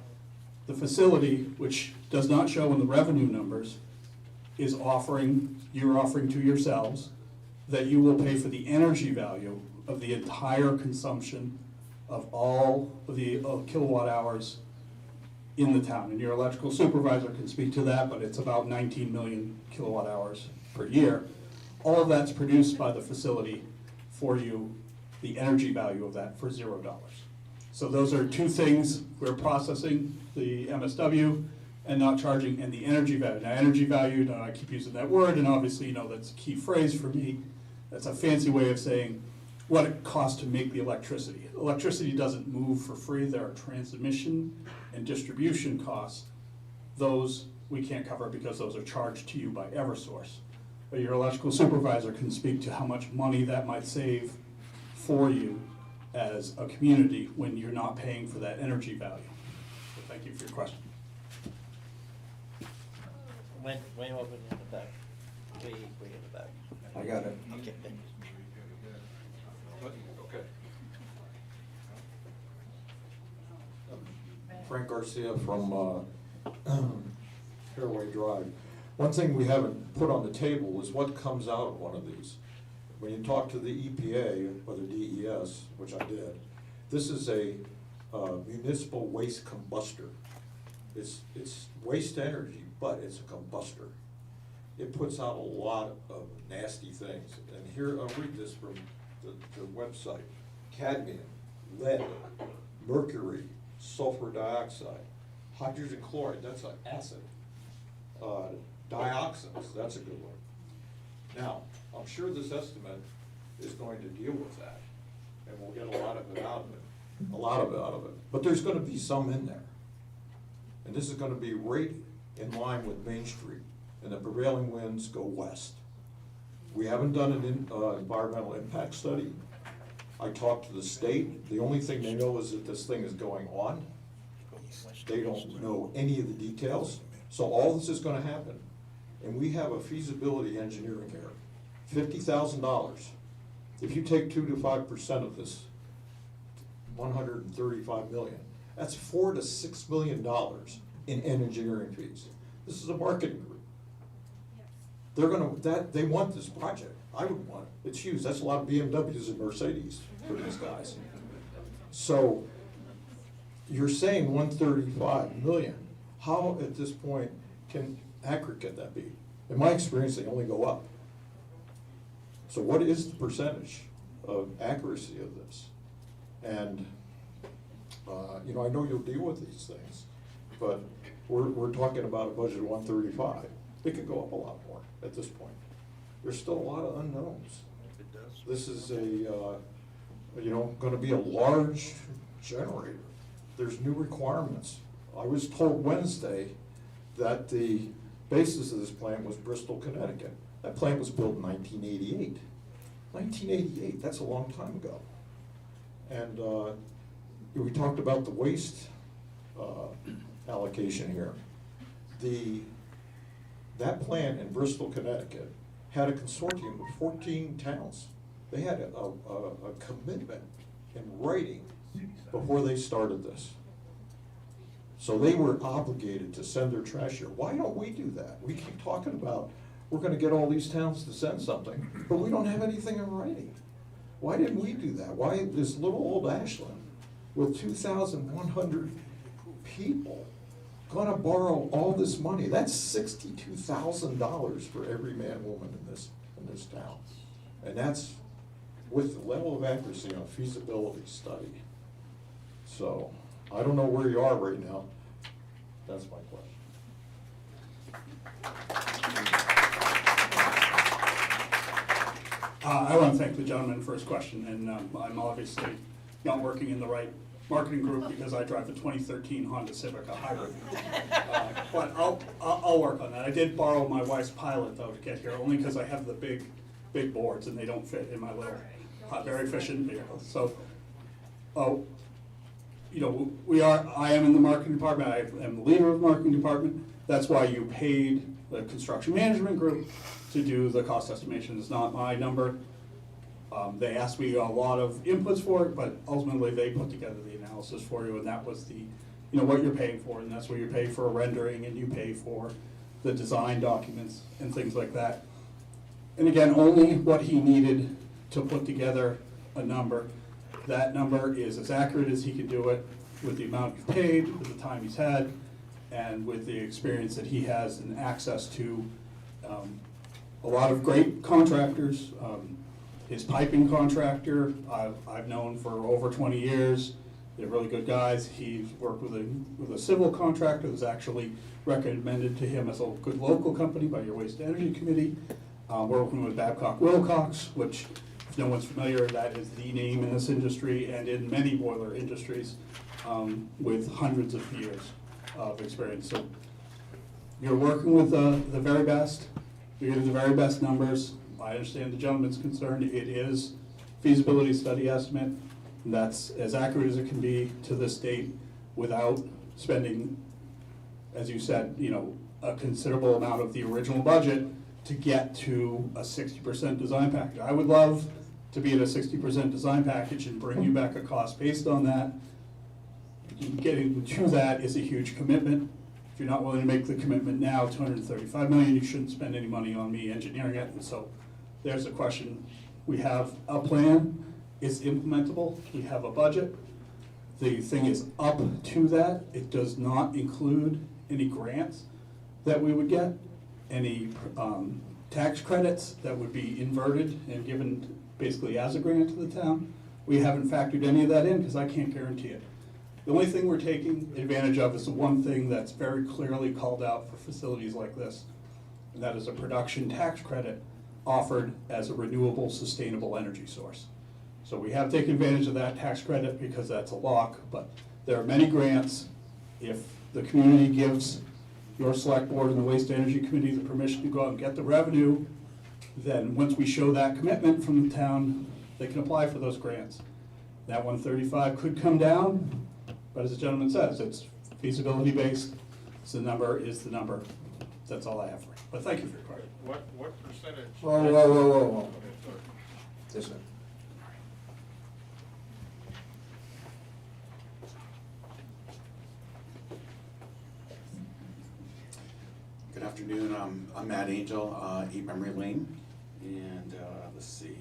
[SPEAKER 12] the facility, which does not show in the revenue numbers, is you're offering to yourselves that you will pay for the energy value of the entire consumption of all of the kilowatt hours in the town. And your electrical supervisor can speak to that, but it's about 19 million kilowatt hours per year. All of that's produced by the facility for you, the energy value of that for $0. So those are two things. We're processing the MSW and not charging, and the energy value. Now, energy value, I keep using that word, and obviously, that's a key phrase for me. That's a fancy way of saying what it costs to make the electricity. Electricity doesn't move for free. There are transmission and distribution costs. Those we can't cover because those are charged to you by Eversource. But your electrical supervisor can speak to how much money that might save for you as a community when you're not paying for that energy value. So thank you for your question.
[SPEAKER 10] Way over in the back. Way in the back.
[SPEAKER 1] I got it.
[SPEAKER 10] Okay, thank you.
[SPEAKER 5] Okay. Frank Garcia from Fairway Drive. One thing we haven't put on the table is what comes out of one of these. when you talk to the EPA or the DES, which I did, this is a municipal waste combustor. It's waste energy, but it's a combustor. It puts out a lot of nasty things. And here, I'll read this from the website. Cadmium, lead, mercury, sulfur dioxide, hydrogen chloride, that's an acid. Dioxins, that's a good one. Now, I'm sure this estimate is going to deal with that, and we'll get a lot of it out of it, but there's gonna be some in there. And this is gonna be right in line with Main Street, and the prevailing winds go west. We haven't done an environmental impact study. I talked to the state, the only thing they know is that this thing is going on. They don't know any of the details, so all this is gonna happen. And we have a feasibility engineering here, $50,000. If you take 2 to 5% of this, 135 million, that's $4 to $6 million in engineering fees. This is a marketing group. They're gonna, they want this project. I would want it. It's huge. That's a lot of BMWs and Mercedes for these guys. So you're saying 135 million. How at this point accurate can that be? In my experience, they only go up. So what is the percentage of accuracy of this? And you know, I know you'll deal with these things, but we're talking about a budget of 135. It could go up a lot more at this point. There's still a lot of unknowns. This is going to be a large generator. There's new requirements. I was told Wednesday that the basis of this plant was Bristol, Connecticut. That plant was built in 1988. 1988, that's a long time ago. And we talked about the waste allocation here. That plant in Bristol, Connecticut had a consortium of 14 towns. They had a commitment in writing before they started this. So they were obligated to send their trash here. Why don't we do that? We keep talking about we're going to get all these towns to send something, but we don't have anything in writing. Why didn't we do that? Why this little old Ashland with 2,100 people going to borrow all this money? That's $62,000 for every man, woman in this town. And that's with the level of accuracy on a feasibility study. So I don't know where you are right now. That's my question.
[SPEAKER 12] I want to thank the gentleman for his question, and I'm obviously not working in the right marketing group because I drive a 2013 Honda Civic, a hybrid. But I'll work on that. I did borrow my wife's Pilot though to get here, only because I have the big boards and they don't fit in my little very efficient vehicle. So, you know, I am in the marketing department. I am the leader of the marketing department. That's why you paid the construction management group to do the cost estimation. It's not my number. They asked me a lot of inputs for it, but ultimately they put together the analysis for you, and that was the, you know, what you're paying for, and that's what you pay for a rendering, and you pay for the design documents and things like that. And again, only what he needed to put together a number. That number is as accurate as he can do it with the amount you've paid, with the time he's had, and with the experience that he has and access to a lot of great contractors. His piping contractor, I've known for over 20 years. They're really good guys. He's worked with a civil contractor that's actually recommended to him as a good local company by your Waste Energy Committee. Working with Babcock Wilcox, which, if no one's familiar, that is the name in this industry and in many boiler industries, with hundreds of years of experience. So you're working with the very best. You're getting the very best numbers. I understand the gentleman's concerned. It is feasibility study estimate. And that's as accurate as it can be to this date without spending, as you said, you know, a considerable amount of the original budget to get to a 60% design package. I would love to be at a 60% design package and bring you back a cost based on that. Getting to that is a huge commitment. If you're not willing to make the commitment now, $235 million, you shouldn't spend any money on me engineering it. And so there's a question We have a plan, it's implementable, we have a budget. The thing is up to that. It does not include any grants that we would get, any tax credits that would be inverted and given basically as a grant to the town. We haven't factored any of that in because I can't guarantee it. The only thing we're taking advantage of is the one thing that's very clearly called out for facilities like this, and that is a production tax credit offered as a renewable, sustainable energy source. So we have taken advantage of that tax credit because that's a lock, but there are many grants. If the community gives your select board and the Waste Energy Committee the permission to go out and get the revenue, then once we show that commitment from the town, they can apply for those grants. That 135 could come down, but as the gentleman says, it's feasibility based. So the number is the number. That's all I have for you. But thank you for your question.
[SPEAKER 6] What percentage?
[SPEAKER 1] Whoa. This one.
[SPEAKER 11] Good afternoon, I'm Matt Angel, 8 Memory Lane, and let's see,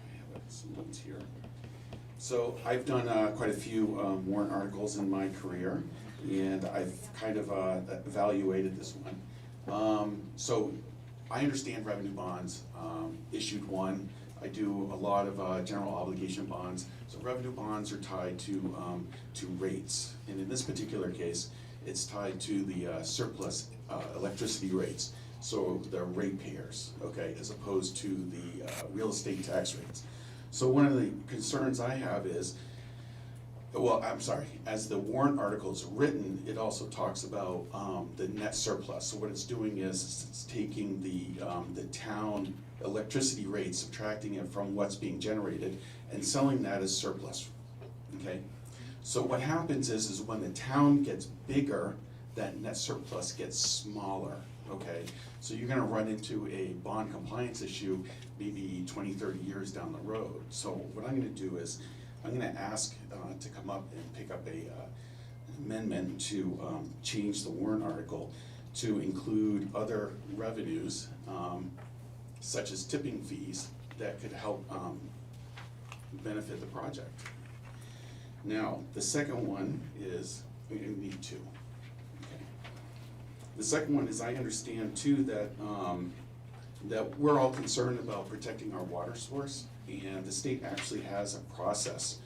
[SPEAKER 11] I have some notes here. So I've done quite a few warrant articles in my career, and I've kind of evaluated this one. So I understand revenue bonds, issued one. I do a lot of general obligation bonds. So revenue bonds are tied to rates, and in this particular case, it's tied to the surplus electricity rates, so the ratepayers, okay, as opposed to the real estate tax rates. So one of the concerns I have is, well, I'm sorry, as the warrant article is written, it also talks about the net surplus. So what it's doing is it's taking the town electricity rates, subtracting it from what's being generated, and selling that as surplus, okay? So what happens is when the town gets bigger, that net surplus gets smaller, okay? So you're gonna run into a bond compliance issue maybe 20, 30 years down the road. So what I'm gonna do is, I'm gonna ask to come up and pick up an amendment to change the warrant article to include other revenues, such as tipping fees, that could help benefit the project. Now, the second one is, we need two. Okay. The second one is I understand too that that we're all concerned about protecting our water source, and the state actually has a process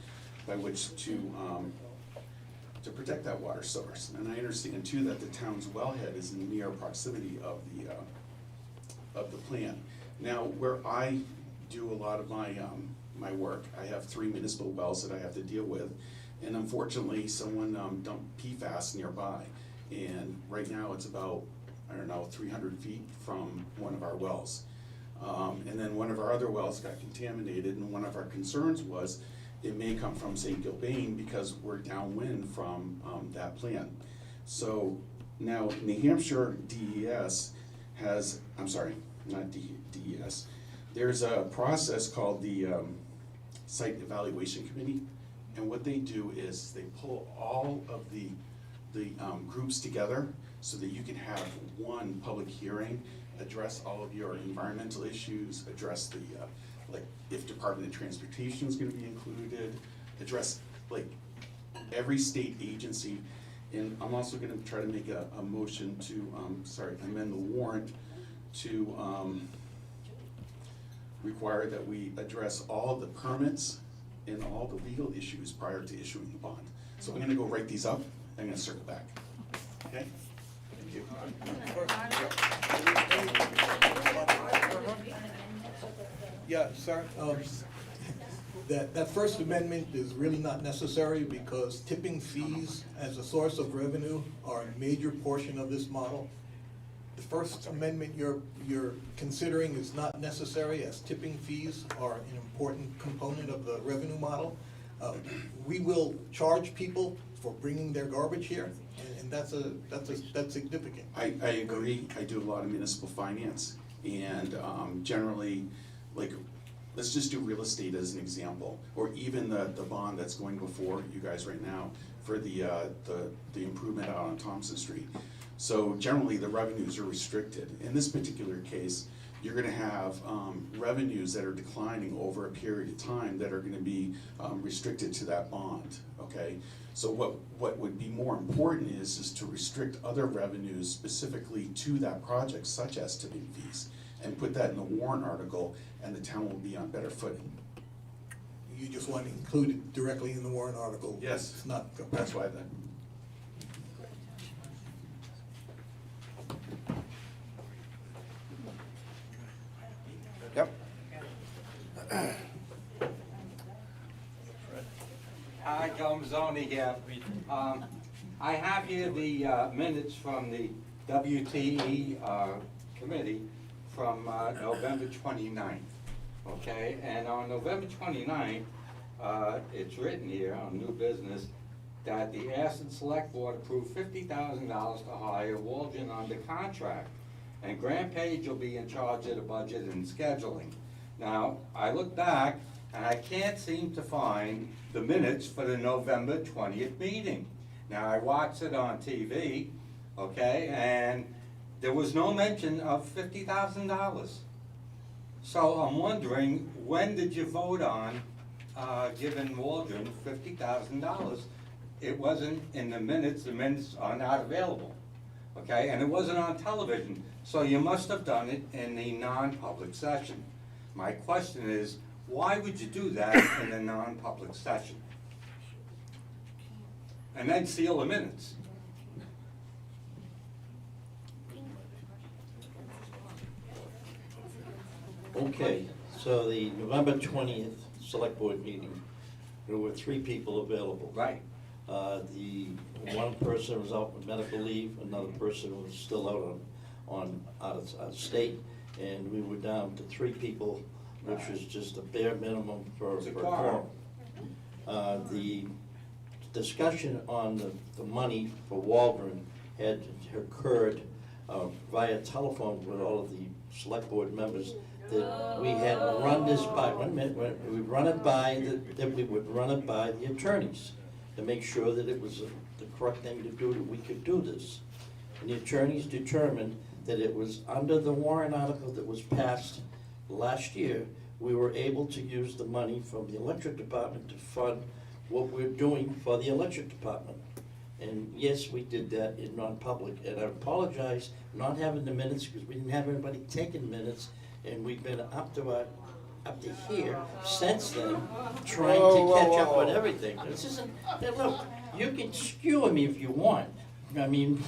[SPEAKER 11] by which to protect that water source. And I understand too that the town's wellhead is in near proximity of the plant. Now, where I do a lot of my work, I have 3 municipal wells that I have to deal with, and unfortunately, someone dumped PFAS nearby, and right now it's about, I don't know, 300 feet from one of our wells. And then one of our other wells got contaminated, and one of our concerns was it may come from St. Gilbane because we're downwind from that plant. So now New Hampshire DES has, I'm sorry, not DES, there's a process called the Site Evaluation Committee, and what they do is they pull all of the groups together so that you can have one public hearing, address all of your environmental issues, address the, like, if Department of Transportation is gonna be included, address, like, every state agency. And I'm also gonna try to make a motion to, amend the warrant to require that we address all the permits and all the legal issues prior to issuing the bond. So I'm gonna go write these up, I'm gonna circle back, okay? Thank you.
[SPEAKER 19] Yeah, sir, that first amendment is really not necessary because tipping fees as a source of revenue are a major portion of this model. The first amendment you're considering is not necessary, as tipping fees are an important component of the revenue model. We will charge people for bringing their garbage here, and that's significant.
[SPEAKER 11] I agree. I do a lot of municipal finance, and generally, like, let's just do real estate as an example, or even the bond that's going before you guys right now for the improvement out on Thompson Street. So generally, the revenues are restricted. In this particular case, you're gonna have revenues that are declining over a period of time that are gonna be restricted to that bond, okay? So what would be more important is to restrict other revenues specifically to that project, such as tipping fees, and put that in the warrant article, and the town will be on better footing.
[SPEAKER 19] You just want to include it directly in the warrant article?
[SPEAKER 11] Yes.
[SPEAKER 19] It's not.
[SPEAKER 11] That's why then.
[SPEAKER 1] Yep.
[SPEAKER 6] Hi, Joe Mazzoni here. I have here the minutes from the WTE committee from November 29th, okay? And on November 29th, it's written here on new business that the Ashland Select Board approved $50,000 to hire Waldron under contract. And Grant Page will be in charge of the budget and scheduling. Now, I look back and I can't seem to find the minutes for the November 20th meeting. Now, I watched it on TV, okay, and there was no mention of $50,000. So I'm wondering, when did you vote on giving Waldron $50,000? It wasn't in the minutes are not available, okay, and it wasn't on television. So you must have done it in the non-public session. My question is, why would you do that in a non-public session? And then seal the minutes.
[SPEAKER 10] Okay, so the November 20th Select Board meeting, there were 3 people available.
[SPEAKER 6] Right.
[SPEAKER 10] The one person was out with medical leave, another person was still out out of state, and we were down to 3 people, which was just a bare minimum for a quorum. The discussion on the money for Waldron had occurred via telephone with all of the select board members, that we had run this by, we run it by, that we would run it by the attorneys to make sure that it was the correct thing to do, that we could do this. And the attorneys determined that it was under the warrant article that was passed last year, we were able to use the money from the electric department to fund what we're doing for the electric department. And yes, we did that in non-public, and I apologize not having the minutes, because we didn't have anybody taking minutes, and we've been up to here since then, trying to catch up with everything. This isn't, look, you can skewer me if you want. I mean,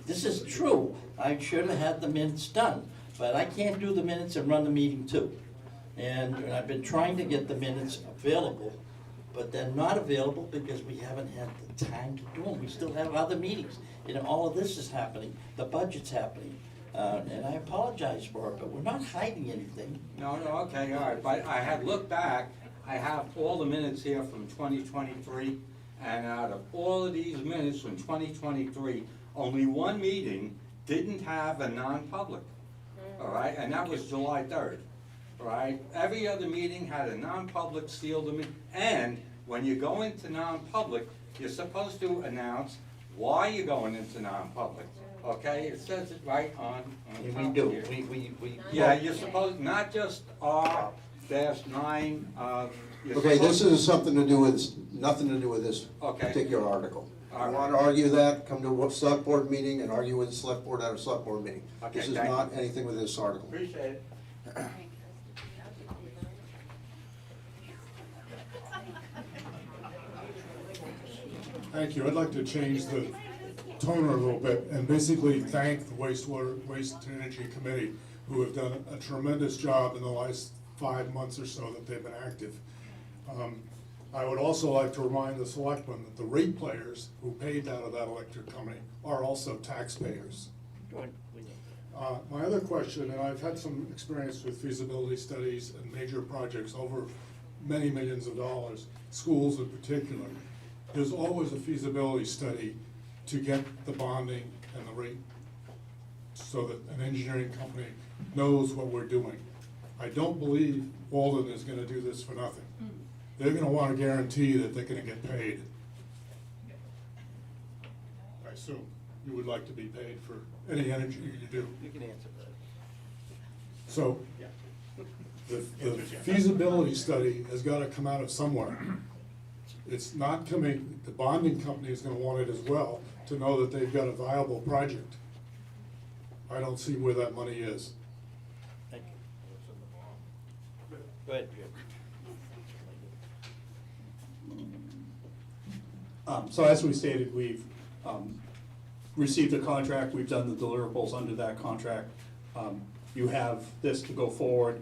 [SPEAKER 10] this is true. I should have had the minutes done, but I can't do the minutes and run the meeting too. And I've been trying to get the minutes available, but they're not available because we haven't had the time to do them. We still have other meetings, and all of this is happening. The budget's happening. And I apologize for it, but we're not hiding anything.
[SPEAKER 6] No, okay, all right, but I had looked back, I have all the minutes here from 2023, and out of all of these minutes from 2023, only one meeting didn't have a non-public, all right, and that was July 3rd, all right? Every other meeting had a non-public sealed, and when you go into non-public, you're supposed to announce why you're going into non-public. Okay, it says it right on
[SPEAKER 10] We
[SPEAKER 6] top
[SPEAKER 10] do,
[SPEAKER 6] here.
[SPEAKER 10] we.
[SPEAKER 6] Yeah, you're supposed, not just R-9,
[SPEAKER 1] Okay, this is something to do with, nothing to do with this
[SPEAKER 6] Okay.
[SPEAKER 1] particular article. If
[SPEAKER 6] All
[SPEAKER 1] you
[SPEAKER 6] right.
[SPEAKER 1] want to argue that, come to a select board meeting and argue with the select board at a select board meeting.
[SPEAKER 6] Okay,
[SPEAKER 1] This is
[SPEAKER 6] thank you.
[SPEAKER 1] not anything with this article.
[SPEAKER 6] Appreciate it.
[SPEAKER 18] Thank you. I'd like to change the tone a little bit and basically thank the Waste and Energy Committee, who have done a tremendous job in the last 5 months or so that they've been active. I would also like to remind the selectmen that the ratepayers who paid out of that electric company are also taxpayers. My other question, and I've had some experience with feasibility studies and major projects over many millions of dollars, schools in particular, there's always a feasibility study to get the bonding and the rate so that an engineering company knows what we're doing. I don't believe Walden is gonna do this for nothing. They're gonna want a guarantee that they're gonna get paid. I assume.
[SPEAKER 3] you would like to be paid for any energy you do.
[SPEAKER 6] You can answer that.
[SPEAKER 3] So, the feasibility study has got to come out of somewhere. It's not coming, the bonding company is going to want it as well, to know that they've got a viable project. I don't see where that money is.
[SPEAKER 10] Thank you. Go ahead, Jim.
[SPEAKER 12] So as we stated, we've received a contract, we've done the deliverables under that contract. You have this to go forward.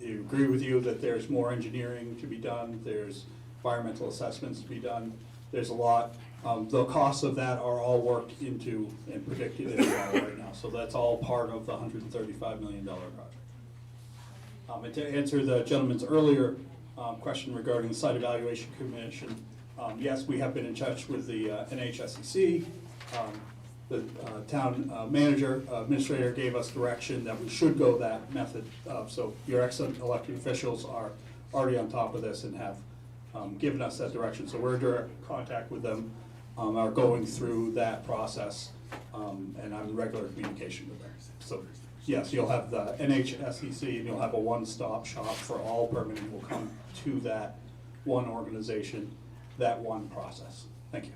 [SPEAKER 12] You agree with you that there's more engineering to be done, there's environmental assessments to be done, there's a lot. The costs of that are all worked into and predicted in the model right now, so that's all part of the $135 million project. And to answer the gentleman's earlier question regarding the Site Evaluation Commission, yes, we have been in touch with the NHSEC. The town manager, administrator gave us direction that we should go that method. So your excellent elected officials are already on top of this and have given us that direction. So we're in direct contact with them, are going through that process, and I'm in regular communication with them. So yes, you'll have the NHSEC and you'll have a one-stop shop for all permitting will come to that one organization, that one process. Thank you.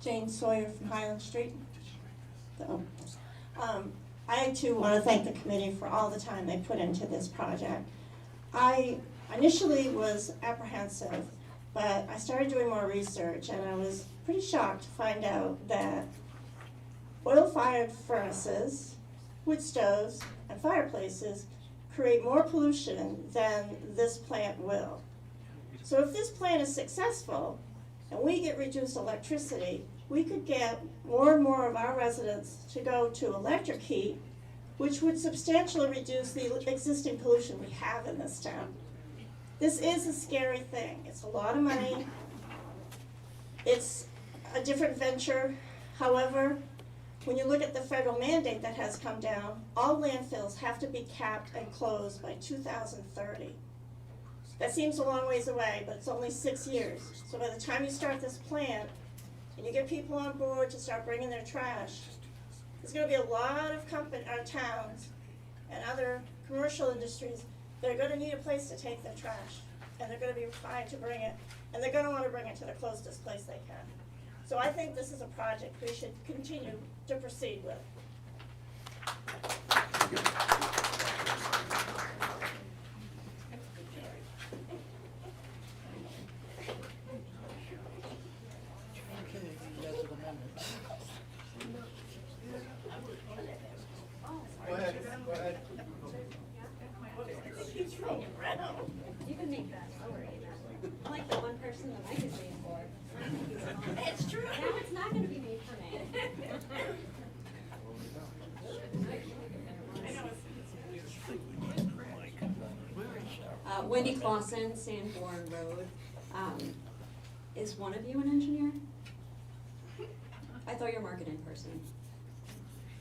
[SPEAKER 13] Jane Sawyer from Highland Street. I too want to thank the committee for all the time they put into this project. I initially was apprehensive, but I started doing more research and I was pretty shocked to find out that oil-fired furnaces, wood stoves, and fireplaces create more pollution than this plant will. So if this plant is successful and we get reduced electricity, we could get more and more of our residents to go to electric heat, which would substantially reduce the existing pollution we have in this town. This is a scary thing. It's a lot of money. It's a different venture. However, when you look at the federal mandate that has come down, all landfills have to be capped and closed by 2030. That seems a long ways away, but it's only 6 years. So by the time you start this plant, and you get people on board to start bringing their trash, there's going to be a lot of towns and other commercial industries that are going to need a place to take their trash, and they're going to be required to bring it, and they're going to want to bring it to the closest place they can. So I think this is a project we should continue to proceed with.
[SPEAKER 2] Go ahead, go ahead.
[SPEAKER 14] You can make that story. I'm like the one person the mic is made for.
[SPEAKER 2] It's true.
[SPEAKER 14] Now it's not gonna be made for me. Wendy Clausen, Sanborn Road. Is one of you an engineer? I thought you were a marketing person.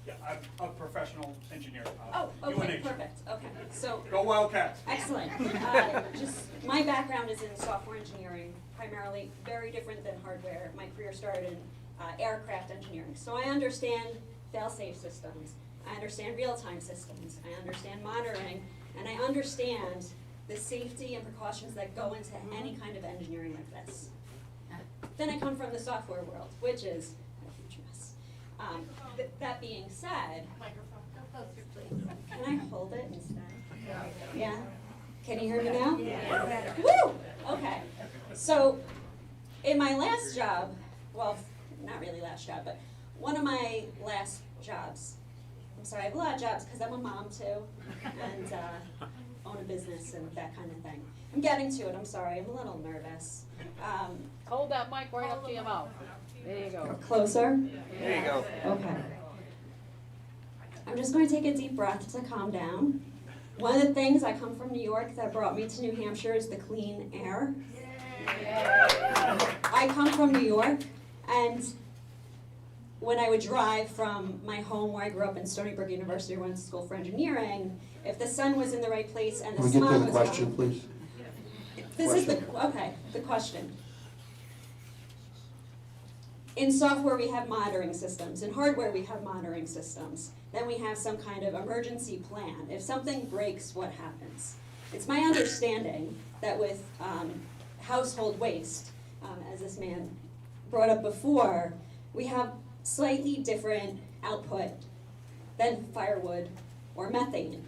[SPEAKER 12] Yeah, I'm a professional engineer.
[SPEAKER 14] Oh, okay,
[SPEAKER 12] UNH.
[SPEAKER 14] perfect, okay, so.
[SPEAKER 12] Go Wildcats.
[SPEAKER 14] Excellent. Just, my background is in software engineering, primarily, very different than hardware. My career started in aircraft engineering. So I understand fail-safe systems, I understand real-time systems, I understand monitoring, and I understand the safety and precautions that go into any kind of engineering like this. Then I come from the software world, which is a huge mess. That being said,
[SPEAKER 2] Microphone, go closer, please.
[SPEAKER 14] can I hold it instead? Yeah? Can you hear me now?
[SPEAKER 2] Yeah, better.
[SPEAKER 14] Woo! Okay. So, in my last job, well, not really last job, but one of my last jobs, I'm sorry, I have a lot of jobs because I'm a mom too, and own a business and that kind of thing. I'm getting to it, I'm sorry, I'm a little nervous.
[SPEAKER 2] Hold that mic right up to your mouth. There you go.
[SPEAKER 14] Closer?
[SPEAKER 2] There you go.
[SPEAKER 14] Okay. I'm just going to take a deep breath to calm down. One of the things, I come from New York, that brought me to New Hampshire is the clean air. I come from New York, and when I would drive from my home where I grew up in Stony Brook University, where I went to school for engineering, if the sun was in the right place and the
[SPEAKER 1] Can we get
[SPEAKER 14] smog
[SPEAKER 1] to
[SPEAKER 14] was
[SPEAKER 1] the question,
[SPEAKER 14] gone.
[SPEAKER 1] please?
[SPEAKER 14] This is the, okay, the question. In software, we have monitoring systems. In hardware, we have monitoring systems. Then we have some kind of emergency plan. If something breaks, what happens? It's my understanding that with household waste, as this man brought up before, we have slightly different output than firewood or methane,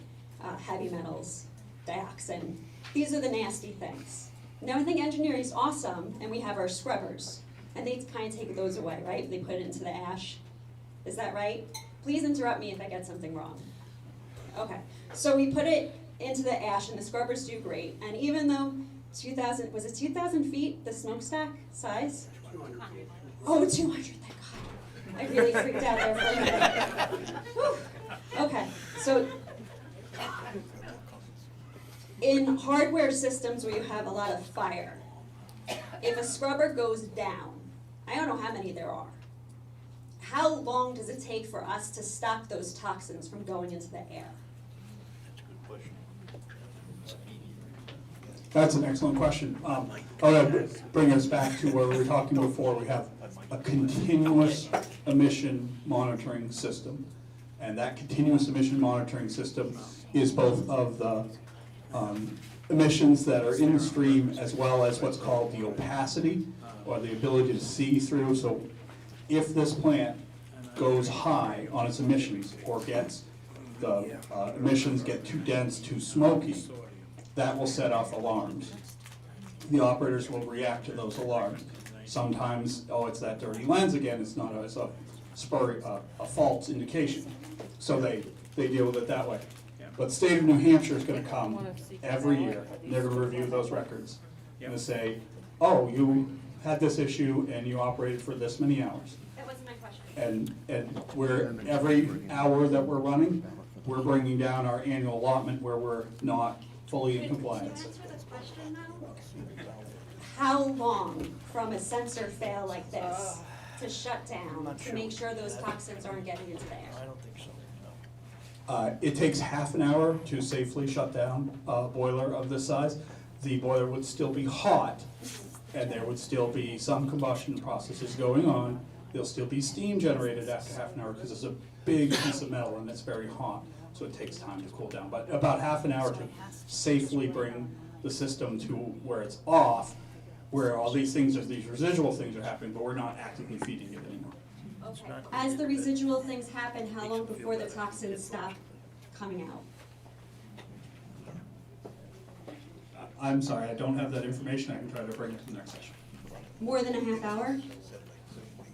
[SPEAKER 14] heavy metals, dioxin. These are the nasty things. Now I think engineering is awesome, and we have our scrubbers, and they kind of take those away, right? They put it into the ash. Is that right? Please interrupt me if I get something wrong. Okay, so we put it into the ash, and the scrubbers do great. And even though 2,000, was it 2,000 feet, the smokestack size? 200 feet. Oh, 200, thank God. I really freaked out there for a minute. Whew. Okay, so in hardware systems where you have a lot of fire, if a scrubber goes down, I don't know how many there are, how long does it take for us to stop those toxins from going into the air?
[SPEAKER 12] That's an excellent question. I want to bring us back to where we were talking before. We have a continuous emission monitoring system. And that continuous emission monitoring system is both of the emissions that are in the stream as well as what's called the opacity, or the ability to see through. So if this plant goes high on its emissions, or gets the emissions get too dense, too smoky, that will set off alarms. The operators will react to those alarms. Sometimes, oh, it's that dirty lens again, it's not it's a false indication. So they deal with it that way. But the state of New Hampshire is going to come every year, and they're going to review those records and say, oh, you had this issue and you operated for this many hours.
[SPEAKER 14] That wasn't my question.
[SPEAKER 12] And we're, every hour that we're running, we're bringing down our annual allotment where we're not fully in compliance.
[SPEAKER 14] Can you answer the question now? How long from a sensor fail like this to shut down to make sure those toxins aren't getting into the air? I don't think so.
[SPEAKER 12] It takes half an hour to safely shut down a boiler of this size. The boiler would still be hot, and there would still be some combustion processes going on. There'll still be steam generated after half an hour because it's a big piece of metal and it's very hot, so it takes time to cool down. But about half an hour to safely bring the system to where it's off, where all these things, these residual things are happening, but we're not actively feeding it anymore.
[SPEAKER 14] Okay. As the residual things happen, how long before the toxins stop coming out?
[SPEAKER 12] I'm sorry, I don't have that information. I can try to bring it to the next session.
[SPEAKER 14] More than a half hour?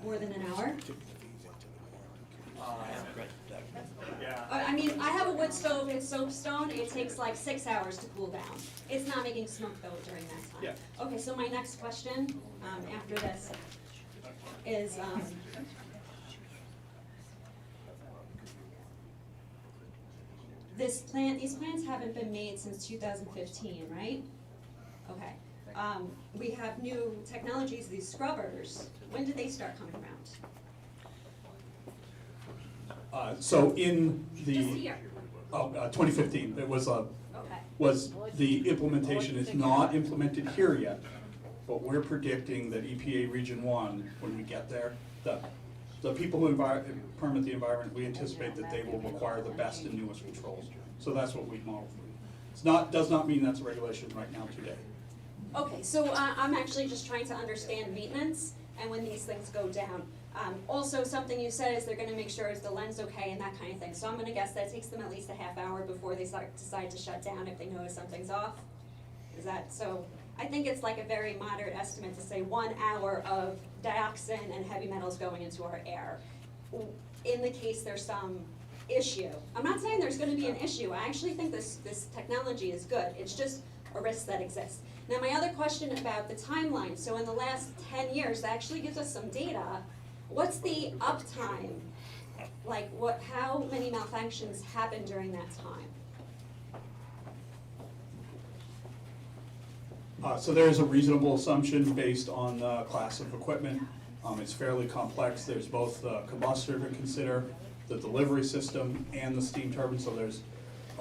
[SPEAKER 14] More than an hour? I mean, I have a wood stove, it's soapstone, it takes like 6 hours to cool down. It's not making smoke though during that time.
[SPEAKER 12] Yeah.
[SPEAKER 14] Okay, so my next question, after this, is, these plants haven't been made since 2015, right? Okay. We have new technologies, these scrubbers. When did they start coming around?
[SPEAKER 12] So in
[SPEAKER 14] Just
[SPEAKER 12] the
[SPEAKER 14] a year.
[SPEAKER 12] 2015, it was
[SPEAKER 14] Okay.
[SPEAKER 12] the implementation is not implemented here yet, but we're predicting that EPA Region 1, when we get there, the people who permit the environment, we anticipate that they will require the best and newest controls. So that's what we model for. It's not, does not mean that's a regulation right now today.
[SPEAKER 14] Okay, so I'm actually just trying to understand maintenance and when these things go down. Also, something you said is they're gonna make sure is the lens okay and that kind of thing. So I'm gonna guess that takes them at least a half hour before they decide to shut down if they notice something's off. Is that so? I think it's like a very moderate estimate to say 1 hour of dioxin and heavy metals going into our air. In the case there's some issue. I'm not saying there's gonna be an issue. I actually think this technology is good. It's just a risk that exists. Now my other question about the timeline, so in the last 10 years, that actually gives us some data. What's the uptime? Like how many malfunctions happen during that time?
[SPEAKER 12] So there is a reasonable assumption based on the class of equipment It's fairly complex. There's both the combustor to consider, the delivery system, and the steam turbine, so there's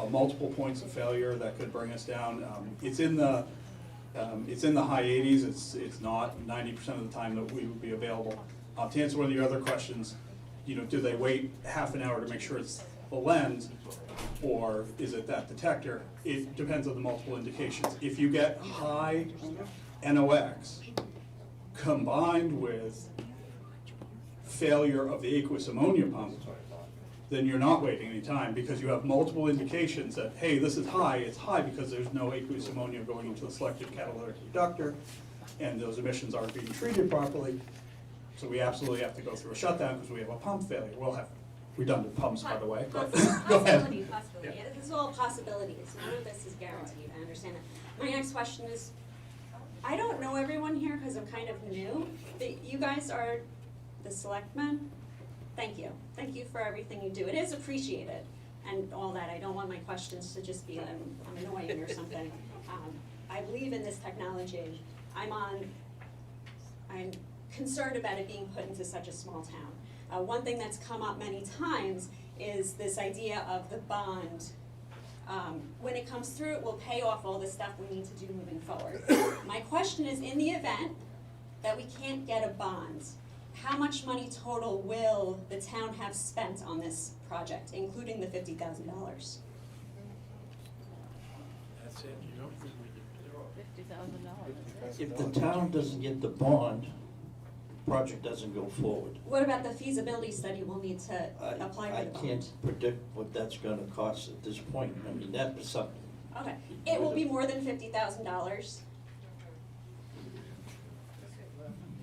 [SPEAKER 12] multiple points of failure that could bring us down. It's in the high 80s. It's not 90% of the time that we would be available. To answer one of your other questions, do they wait half an hour to make sure it's the lens, or is it that detector? It depends on the multiple indications. If you get high NOx combined with failure of the aqueous ammonia pump, then you're not waiting any time, because you have multiple indications that, hey, this is high. It's high because there's no aqueous ammonia going into the selective catalytic reductor, and those emissions aren't being treated properly. So we absolutely have to go through a shutdown because we have a pump failure. We'll have redundant pumps, by the way. But go ahead.
[SPEAKER 14] Possibility. Yeah. This is all possibilities. None of this is guaranteed. I understand that. My next question is, I don't know everyone here because I'm kind of new, but you guys are the selectmen. Thank you. Thank you for everything you do. It is appreciated and all that. I don't want my questions to just be I'm annoying or something. I believe in this technology. I'm concerned about it being put into such a small town. One thing that's come up many times is this idea of the bond. When it comes through, it will pay off all the stuff we need to do moving forward. My question is, in the event that we can't get a bond, how much money total will the town have spent on this project, including the $50,000?
[SPEAKER 2] That's it, $50,000.
[SPEAKER 10] If the town doesn't get the bond, the project doesn't go forward.
[SPEAKER 14] What about the feasibility study we'll need to apply for the bond?
[SPEAKER 10] I can't predict what that's gonna cost at this point. I mean, that was something.
[SPEAKER 14] Okay, it will be more than $50,000.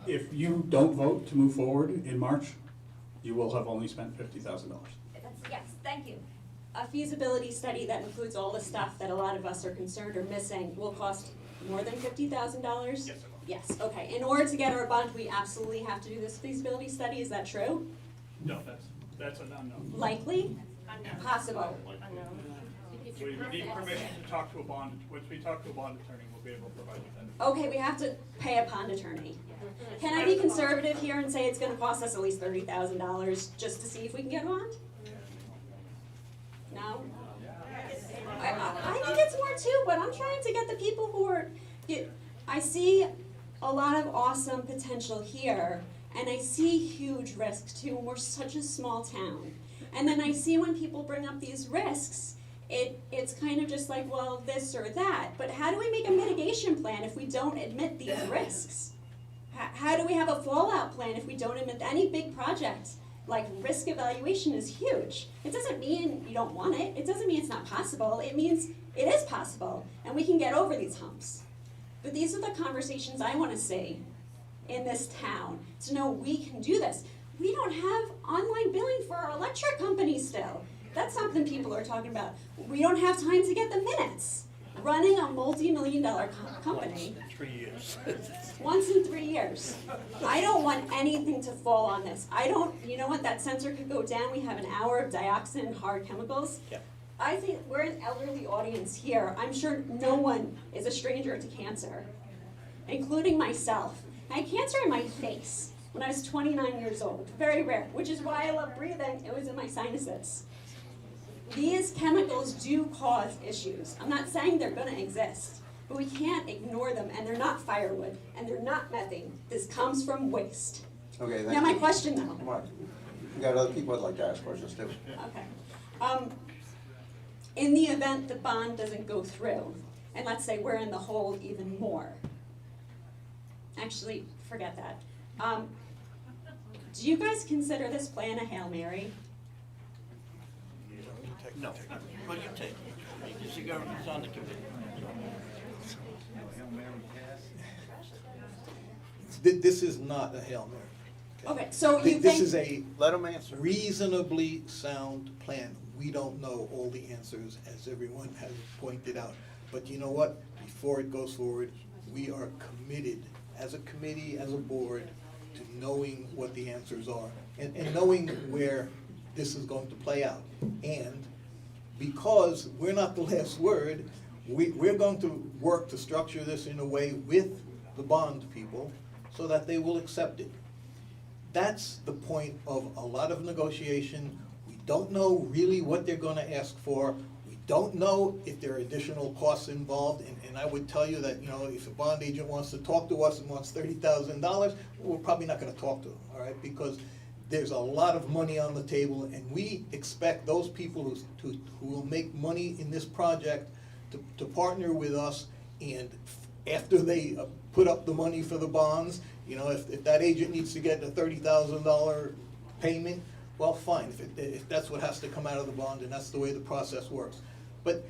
[SPEAKER 12] If you don't vote to move forward in March, you will have only spent $50,000.
[SPEAKER 14] Yes, thank you. A feasibility study that includes all the stuff that a lot of us are concerned are missing will cost more than $50,000? Yes, it will. Yes, okay. In order to get our bond, we absolutely have to do this feasibility study, is that true?
[SPEAKER 12] No, that's a no-no.
[SPEAKER 14] Likely? Possible?
[SPEAKER 12] We need permission to talk to a bond, once we talk to a bond attorney, we'll be able to provide you that.
[SPEAKER 14] Okay, we have to pay a bond attorney. Can I be conservative here and say it's gonna cost us at least $30,000 just to see if we can get a bond? No? I think it's more too, but I'm trying to get the people who are, I see a lot of awesome potential here, and I see huge risks too, and we're such a small town. And then I see when people bring up these risks, it's kind of just like, well, this or that, but how do we make a mitigation plan if we don't admit these risks? How do we have a fallout plan if we don't admit any big project? Like, risk evaluation is huge. It doesn't mean you don't want it. It doesn't mean it's not possible. It means it is possible, and we can get over these humps. But these are the conversations I want to see in this town, to know we can do this. We don't have online billing for our electric company still. That's something people are talking about. We don't have time to get the minutes. Running a multi-million-dollar company.
[SPEAKER 7] Once in 3 years.
[SPEAKER 14] Once in 3 years. I don't want anything to fall on this. You know what, that sensor could go down. We have an hour of dioxin, hard chemicals.
[SPEAKER 7] Yep.
[SPEAKER 14] I think we're an elderly audience here. I'm sure no one is a stranger to cancer, including myself. I had cancer in my face when I was 29 years old. Very rare, which is why I love breathing. It was in my sinuses. These chemicals do cause issues. I'm not saying they're gonna exist, but we can't ignore them, and they're not firewood, and they're not methane. This comes from waste.
[SPEAKER 1] Okay, thank you.
[SPEAKER 14] Now my question though.
[SPEAKER 1] Come on. We got other people that'd like to ask questions too.
[SPEAKER 14] Okay. In the event the bond doesn't go through, and let's say we're in the hole even more. Actually, forget that. Do you guys consider this plan a Hail Mary?
[SPEAKER 10] No. Well, you take it. Because the government's on the committee.
[SPEAKER 19] This is not a Hail Mary.
[SPEAKER 14] Okay, so you think...
[SPEAKER 19] This is a
[SPEAKER 1] Let them answer.
[SPEAKER 19] reasonably sound plan. We don't know all the answers, as everyone has pointed out. But you know what? Before it goes forward, we are committed, as a committee, as a board, to knowing what the answers are and knowing where this is going to play out. And because we're not the last word, we're going to work to structure this in a way with the bond people so that they will accept it. that's the point of a lot of negotiation. We don't know really what they're gonna ask for. We don't know if there are additional costs involved, and I would tell you that, you know, if a bond agent wants to talk to us and wants $30,000, we're probably not gonna talk to them, all right? Because there's a lot of money on the table, and we expect those people who will make money in this project to partner with us, and after they put up the money for the bonds, you know, if that agent needs to get a $30,000 payment, well, fine, if that's what has to come out of the bond, and that's the way the process works. But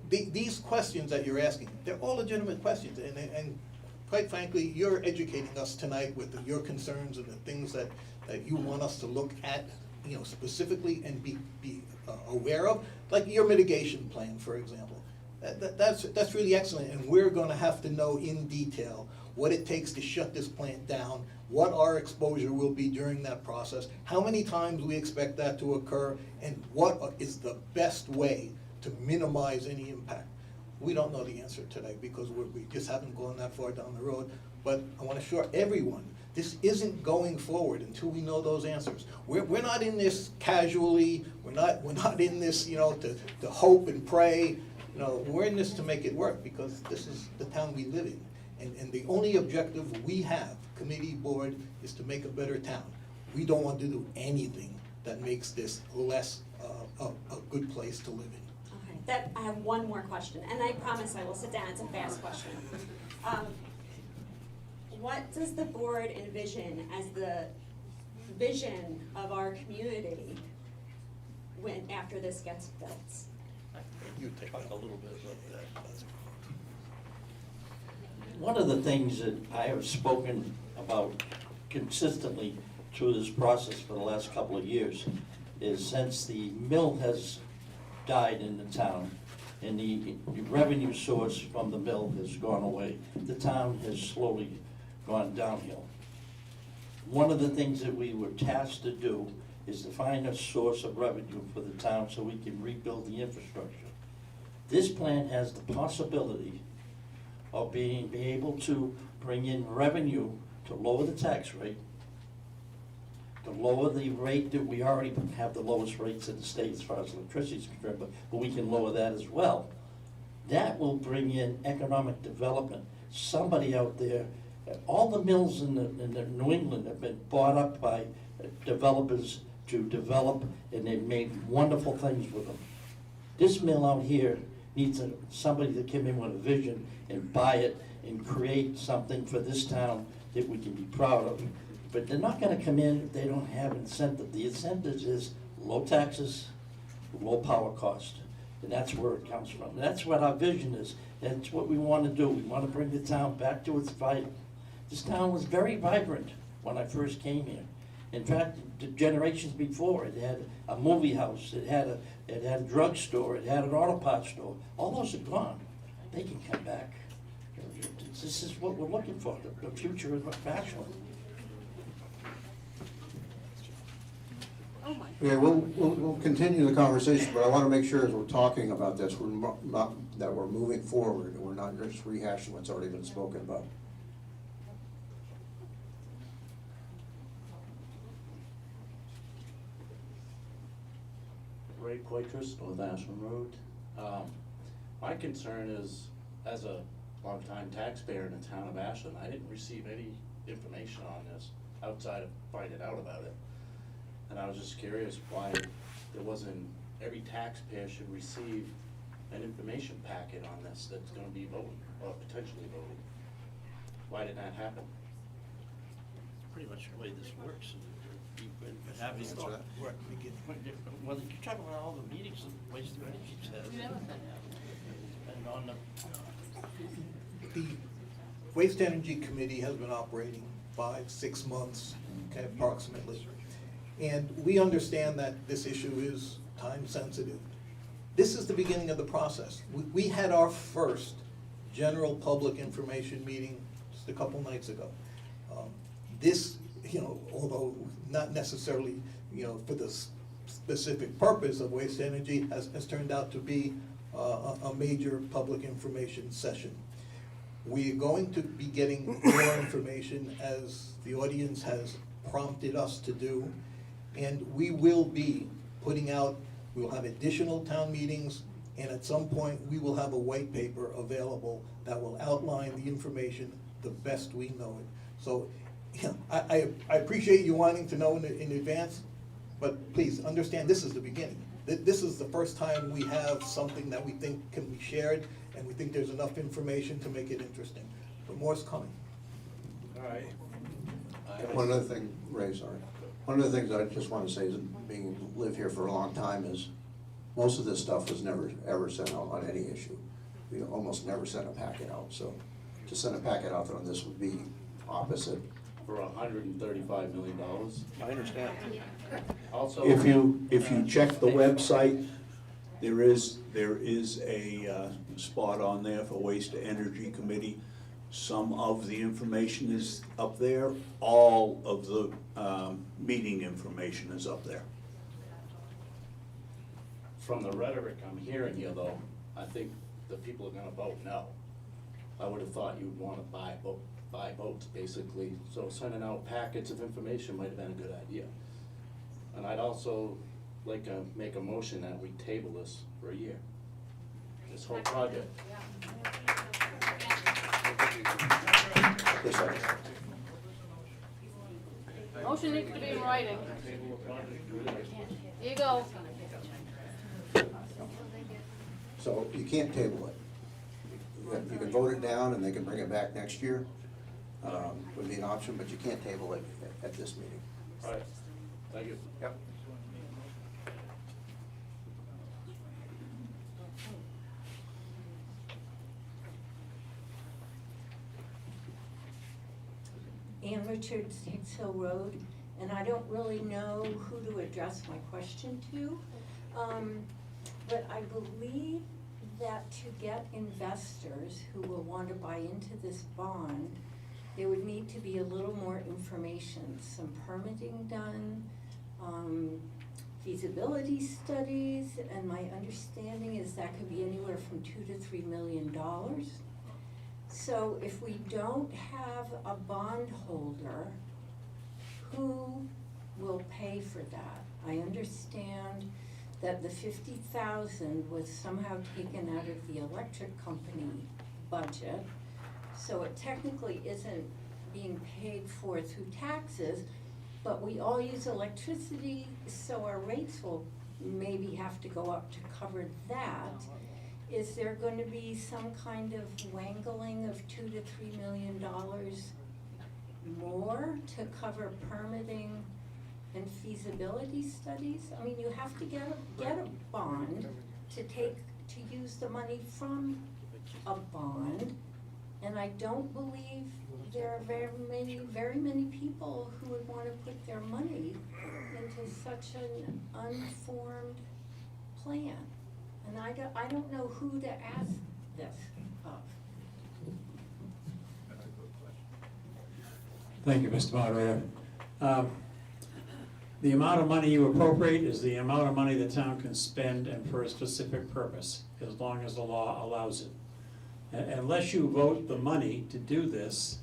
[SPEAKER 19] these questions that you're asking, they're all legitimate questions, and quite frankly, you're educating us tonight with your concerns and the things that you want us to look at, you know, specifically and be aware of, like your mitigation plan, for example. That's really excellent, and we're gonna have to know in detail what it takes to shut this plant down, what our exposure will be during that process, how many times we expect that to occur, and what is the best way to minimize any impact. We don't know the answer today because we just haven't gone that far down the road, but I want to assure everyone, this isn't going forward until we know those answers. We're not in this casually, we're not in this, you know, to hope and pray. You know, we're in this to make it work because this is the town we live in. And the only objective we have, committee, board, is to make a better town. We don't want to do anything that makes this less a good place to live in.
[SPEAKER 14] Okay, I have one more question, and I promise I will sit down. It's a fast question. What does the board envision as the vision of our community after this gets built?
[SPEAKER 10] You talk a little bit about that. One of the things that I have spoken about consistently through this process for the last couple of years is since the mill has died in the town and the revenue source from the mill has gone away, the town has slowly gone downhill. One of the things that we were tasked to do is to find a source of revenue for the town so we can rebuild the infrastructure. This plan has the possibility of being able to bring in revenue to lower the tax rate, to lower the rate that we already have the lowest rates in the state as far as electricity is concerned, but we can lower that as well. That will bring in economic development. Somebody out there, all the mills in the New England have been bought up by developers to develop, and they've made wonderful things with them. This mill out here needs somebody to come in with a vision and buy it and create something for this town that we can be proud of. But they're not gonna come in if they don't have incentive. The incentive is low taxes, low power cost, and that's where it comes from. That's what our vision is. That's what we wanna do. We wanna bring the town back to its vital. This town was very vibrant when I first came here. In fact, the generations before, it had a movie house, it had a drugstore, it had an auto parts store. All those are gone. They can come back. This is what we're looking for, the future of Ashland.
[SPEAKER 1] Yeah, we'll continue the conversation, but I want to make sure as we're talking about this, that we're moving forward, and we're not just rehashing what's already been spoken about.
[SPEAKER 15] Ray Poitras, North Ashland Road. My concern is, as a longtime taxpayer in the town of Ashland, I didn't receive any information on this outside of finding out about it. And I was just curious why there wasn't, every taxpayer should receive an information packet on this that's gonna be voting, or potentially voting. Why did that happen?
[SPEAKER 10] Pretty much the way this works. Well, you talk about all the meetings that Waste Energy's had. And on
[SPEAKER 19] The Waste Energy Committee has been operating 5-6 months, okay, approximately. And we understand that this issue is time sensitive. This is the beginning of the process. We had our first general public information meeting just a couple nights ago. This, you know, although not necessarily, you know, for the specific purpose of waste energy, has turned out to be a major public information session. We are going to be getting more information as the audience has prompted us to do. And we will be putting out, we will have additional town meetings, and at some point, we will have a white paper available that will outline the information the best we know it. So, yeah, I appreciate you wanting to know in advance, but please understand, this is the beginning. This is the first time we have something that we think can be shared, and we think there's enough information to make it interesting. But more's coming.
[SPEAKER 7] All right.
[SPEAKER 1] One other thing, Ray, sorry. One of the things I just want to say is, being live here for a long time, is most of this stuff was never, ever sent out on any issue. We almost never sent a packet out, so to send a packet out on this would be opposite.
[SPEAKER 15] For $135 million.
[SPEAKER 1] I understand.
[SPEAKER 15] Also.
[SPEAKER 7] If you check the website, there is a spot on there for Waste to Energy Committee. Some of the information is up there. All of the meeting information is up there.
[SPEAKER 15] From the rhetoric I'm hearing here, though, I think the people are gonna vote no. I would have thought you'd wanna buy votes, basically, so sending out packets of information might have been a good idea. And I'd also like to make a motion that we table this for a year, this whole project.
[SPEAKER 1] Yes, sir.
[SPEAKER 2] Motion needs to be in writing. Here you go.
[SPEAKER 1] So you can't table it. You can vote it down and they can bring it back next year, would be an option, but you can't table it at this meeting.
[SPEAKER 15] All right, thank you.
[SPEAKER 1] Yep.
[SPEAKER 16] Ann Richards, Hicks Hill Road, and I don't really know who to address my question to. But I believe that to get investors who will want to buy into this bond, there would need to be a little more information, some permitting done, feasibility studies, and my understanding is that could be anywhere from $2 to $3 million. So if we don't have a bondholder, who will pay for that? I understand that the $50,000 was somehow taken out of the electric company budget, so it technically isn't being paid for through taxes, but we all use electricity, so our rates will maybe have to go up to cover that. Is there going to be some kind of wangling of $2 to $3 million more to cover permitting and feasibility studies? I mean, you have to get a bond to use the money from a bond, and I don't believe there are very many people who would want to put their money into such an unformed plan. And I don't know who to ask this of.
[SPEAKER 23] Thank you, Mr. Moderator. The amount of money you appropriate is the amount of money the town can spend and for a specific purpose, as long as the law allows it. Unless you vote the money to do this,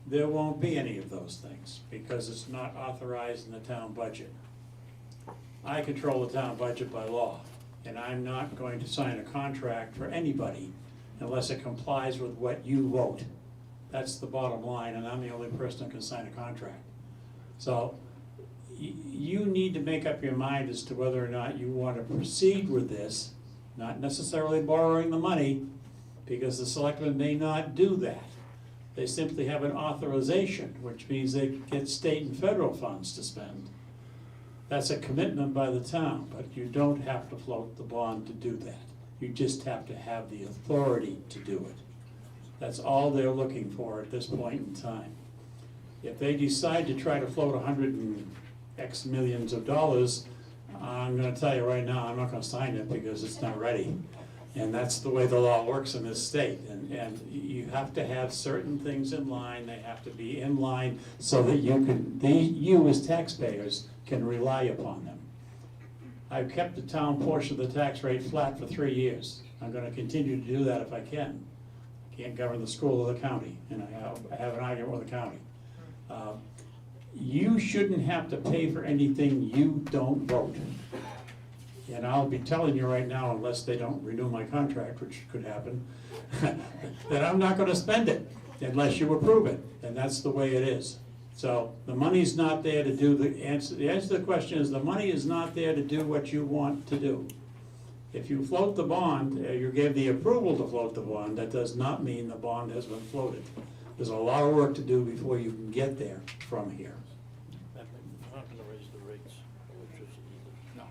[SPEAKER 23] there won't be any of those things, because it's not authorized in the town budget. I control the town budget by law, and I'm not going to sign a contract for anybody unless it complies with what you vote. That's the bottom line, and I'm the only person who can sign a contract. So you need to make up your mind as to whether or not you want to proceed with this, not necessarily borrowing the money, because the selectmen may not do that. They simply have an authorization, which means they get state and federal funds to spend. That's a commitment by the town, but you don't have to float the bond to do that. You just have to have the authority to do it. That's all they're looking for at this point in time. If they decide to try to float $100 and X millions of dollars, I'm gonna tell you right now, I'm not gonna sign it because it's not ready. And that's the way the law works in this state. And you have to have certain things in line, they have to be in line so that you as taxpayers can rely upon them. I've kept the town portion of the tax rate flat for 3 years. I'm gonna continue to do that if I can. I can't govern the school or the county, and I have an argument with the county. you shouldn't have to pay for anything you don't vote. And I'll be telling you right now, unless they don't renew my contract, which could happen, that I'm not gonna spend it unless you approve it, and that's the way it is. So the money's not there to do the answer to the question is the money is not there to do what you want to do. If you float the bond, you gave the approval to float the bond, that does not mean the bond has been floated. There's a lot of work to do before you can get there from here.
[SPEAKER 10] We're not gonna raise the rates of electricity either.
[SPEAKER 23] No.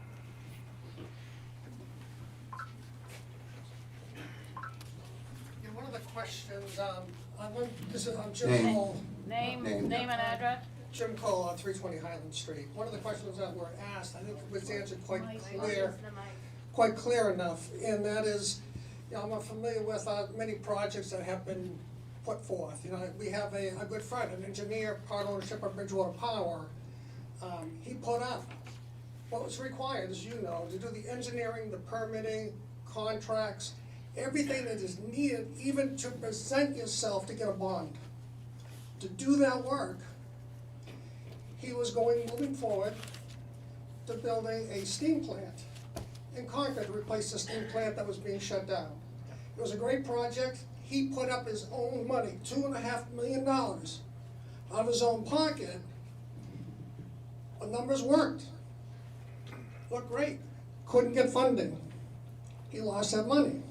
[SPEAKER 17] Yeah, one of the questions, I'm Jim
[SPEAKER 1] Name.
[SPEAKER 17] Cole.
[SPEAKER 2] Name
[SPEAKER 1] Name.
[SPEAKER 2] and address?
[SPEAKER 17] Jim Cole on 320 Highland Street. One of the questions that were asked, I think was answered quite clear enough, and that is, you know, I'm familiar with many projects that have been put forth. You know, we have a good friend, an engineer, part ownership of Bridgewater Power. He put up what was required, as you know, to do the engineering, the permitting, contracts, everything that is needed, even to present yourself to get a bond. To do that work, he was moving forward to building a steam plant in Concord to replace the steam plant that was being shut down. It was a great project. He put up his own money, $2.5 million out of his own pocket. The numbers worked. Looked great. Couldn't get funding. He lost that money.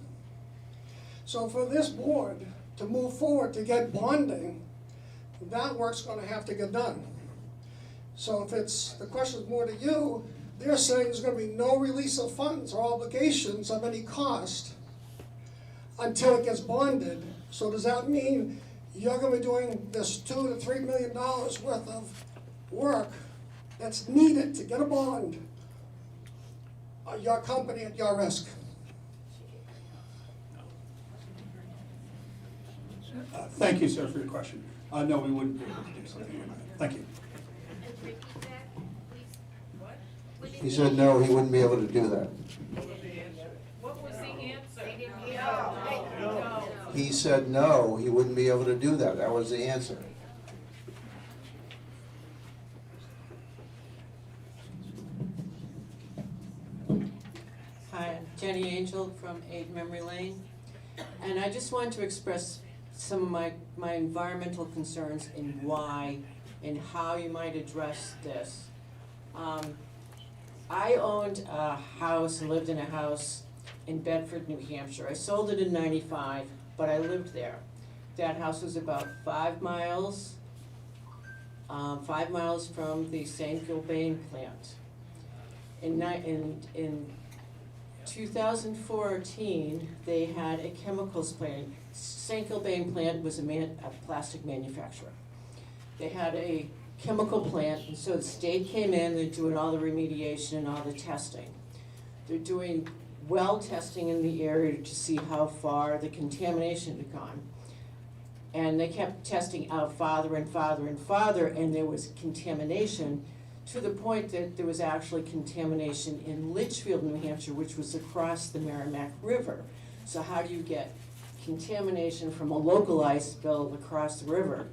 [SPEAKER 17] So for this board to move forward to get bonding, that work's gonna have to get done. So if it's, the question is more to you, they're saying there's gonna be no release of funds or obligations of any cost until it gets bonded. So does that mean you're gonna be doing this $2 to $3 million worth of work that's needed to get a bond? Your company at your risk?
[SPEAKER 12] Thank you, sir, for your question. No, we wouldn't be able to do something like that. Thank you.
[SPEAKER 1] He said no, he wouldn't be able to do that.
[SPEAKER 2] What was the answer?
[SPEAKER 1] He said no, he wouldn't be able to do that. That was the answer.
[SPEAKER 20] Hi, I'm Jenny Angel from 8 Memory Lane. And I just wanted to express some of my environmental concerns and why and how you might address this. I owned a house and lived in a house in Bedford, New Hampshire. I sold it in '95, but I lived there. That house was about 5 miles from the St. Gilbane plant. In 2014, they had a chemicals plant. St. Gilbane plant was a plastic manufacturer. They had a chemical plant, and so the state came in, they're doing all the remediation and all the testing. They're doing well testing in the area to see how far the contamination had gone. And they kept testing out farther and farther and farther, and there was contamination to the point that there was actually contamination in Litchfield, New Hampshire, which was across the Merrimack River. So how do you get contamination from a localized spill across the river?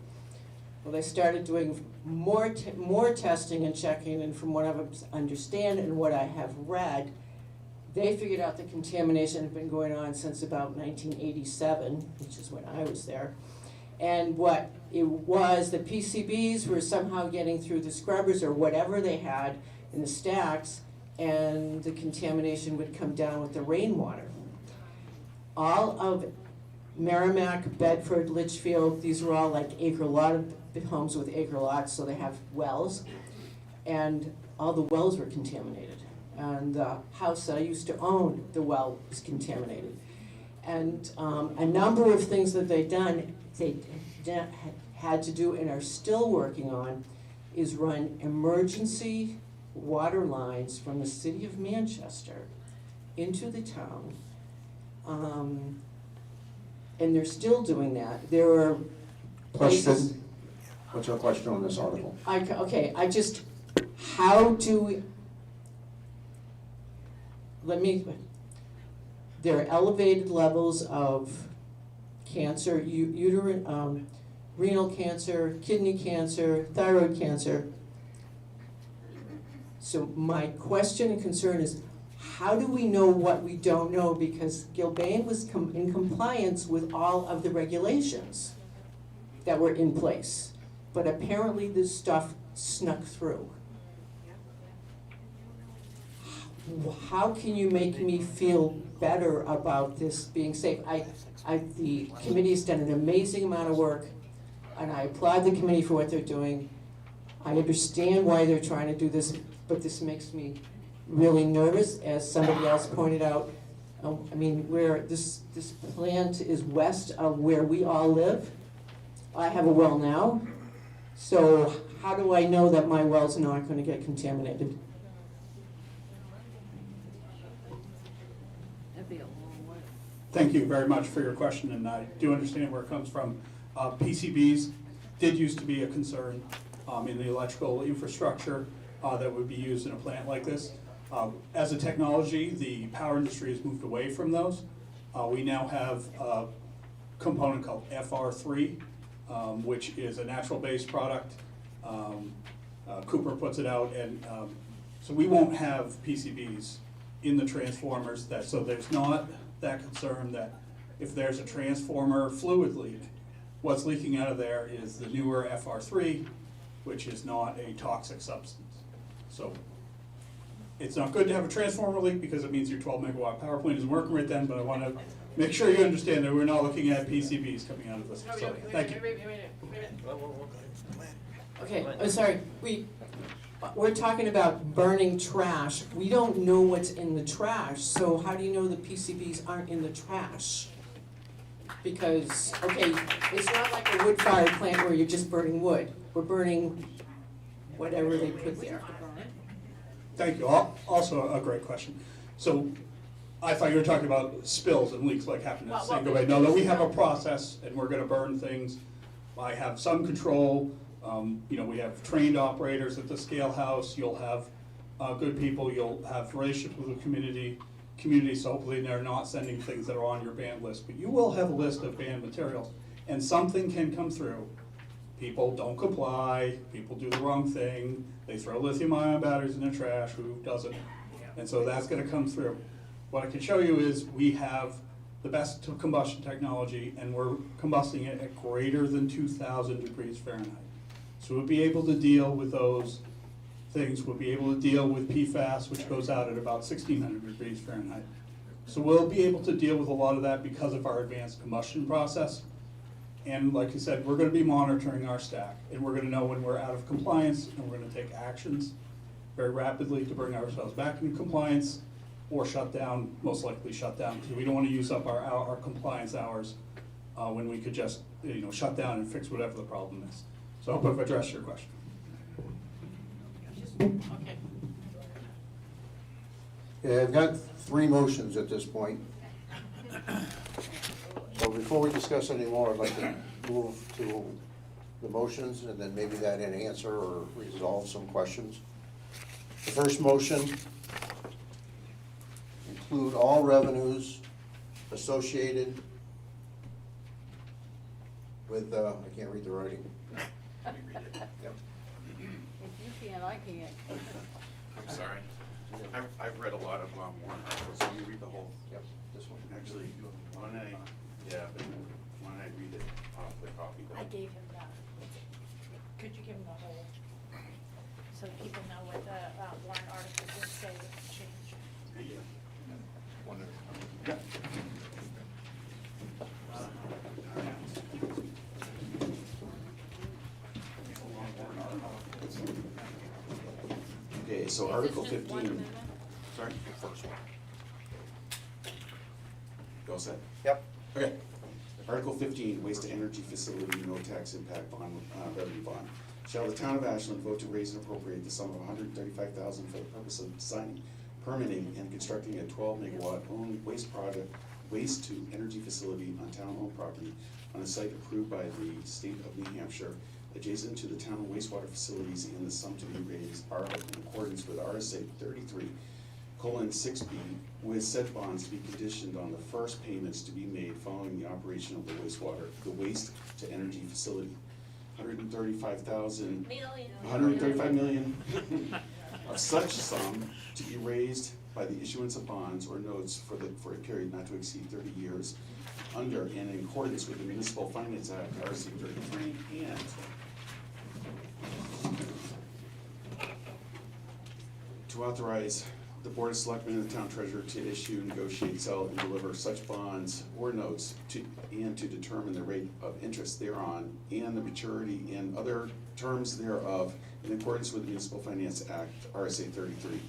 [SPEAKER 20] Well, they started doing more testing and checking, and from what I understand and what I have read, they figured out the contamination had been going on since about 1987, which is when I was there. And what it was, the PCBs were somehow getting through the scrubbers or whatever they had in the stacks, and the contamination would come down with the rainwater. All of Merrimack, Bedford, Litchfield, these were all like acre lot homes with acre lots, so they have wells, and all the wells were contaminated. And the house that I used to own, the well was contaminated. And a number of things that they had to do and are still working on is run emergency water lines from the city of Manchester into the town. And they're still doing that. There are places.
[SPEAKER 1] Question? What's your question on this article?
[SPEAKER 20] How do we, there are elevated levels of cancer, uterine, renal cancer, kidney cancer, thyroid cancer. So my question and concern is, how do we know what we don't know? Because Gilbane was in compliance with all of the regulations that were in place. But apparently this stuff snuck through. How can you make me feel better about this being safe? The committee's done an amazing amount of work, and I applaud the committee for what they're doing. I understand why they're trying to do this, but this makes me really nervous, as somebody else pointed out. I mean, where this plant is west of where we all live. I have a well now, so how do I know that my well's not going to get contaminated?
[SPEAKER 12] Thank you very much for your question, and I do understand where it comes from. PCBs did used to be a concern in the electrical infrastructure that would be used in a plant like this. As a technology, the power industry has moved away from those. We now have a component called FR3, which is a natural-based product. Cooper puts it out, and so we won't have PCBs in the transformers. So there's not that concern that if there's a transformer fluid leak, what's leaking out of there is the newer FR3, which is not a toxic substance. So it's not good to have a transformer leak because it means your 12 megawatt power plant isn't working right then, but I want to make sure you understand that we're not looking at PCBs coming out of this facility. Thank you.
[SPEAKER 20] Okay, I'm sorry, we're talking about burning trash. We don't know what's in the trash, so how do you know the PCBs aren't in the trash? Because, okay, it's not like a wood-fired plant where you're just burning wood. We're burning whatever they put there.
[SPEAKER 12] Thank you. Also a great question. So I thought you were talking about spills and leaks like happened at St. Gobain. No, we have a process, and we're going to burn things. I have some control. We have trained operators at the scale house. You'll have good people. You'll have relationships with the community, so hopefully they're not sending things that are on your banned list. But you will have a list of banned materials, and something can come through. People don't comply. People do the wrong thing. They throw lithium-ion batteries in the trash. Who doesn't? And so that's going to come through. What I can show you is we have the best combustion technology, and we're combusting it at greater than 2,000 degrees Fahrenheit. So we'll be able to deal with those things. We'll be able to deal with PFAS, which goes out at about 1,600 degrees Fahrenheit. So we'll be able to deal with a lot of that because of our advanced combustion process. And like I said, we're going to be monitoring our stack, and we're going to know when we're out of compliance, and we're going to take actions very rapidly to bring ourselves back into compliance, or shut down, most likely shut down, because we don't want to use up our compliance hours when we could just shut down and fix whatever the problem is. So I hope I've addressed your question.
[SPEAKER 1] Yeah, I've got 3 motions at this point. So before we discuss any more, I'd like to move to the motions, and then maybe that can answer or resolve some questions. The first motion: include all revenues associated with, I can't read the writing. Yep.
[SPEAKER 2] If you can't, I can't.
[SPEAKER 11] I'm sorry. I've read a lot of warrant articles, so you read the whole.
[SPEAKER 1] Yep, this one.
[SPEAKER 11] Actually, why don't I read it off the copy?
[SPEAKER 2] I gave him that. Could you give him the whole, so people know what the warrant articles would say with the change?
[SPEAKER 11] Yeah. Okay, so Article 15. Sorry? The first one. You all set?
[SPEAKER 1] Yep.
[SPEAKER 11] Okay. Article 15, Waste to Energy Facility, No Tax Impact Bond, Revenue Bond. Shall the Town of Ashland vote to raise and appropriate the sum of $135,000 for the purpose of designing, permitting, and constructing a 12 megawatt owned waste to energy facility on town-owned property on a site approved by the state of New Hampshire, adjacent to the town wastewater facilities, and the sum to be raised are in accordance with RSA 33:6B, with said bonds to be conditioned on the first payments to be made following the operation of the waste to energy facility. 135 million of such sum to be raised by the issuance of bonds or notes for a period not to exceed 30 years under and in accordance with the Municipal Finance Act, RC 33, and to authorize the Board of Selectmen and the Town Treasurer to issue, negotiate, sell, and deliver such bonds or notes and to determine the rate of interest thereon and the maturity and other terms thereof in accordance with the Municipal Finance Act, RSA 33,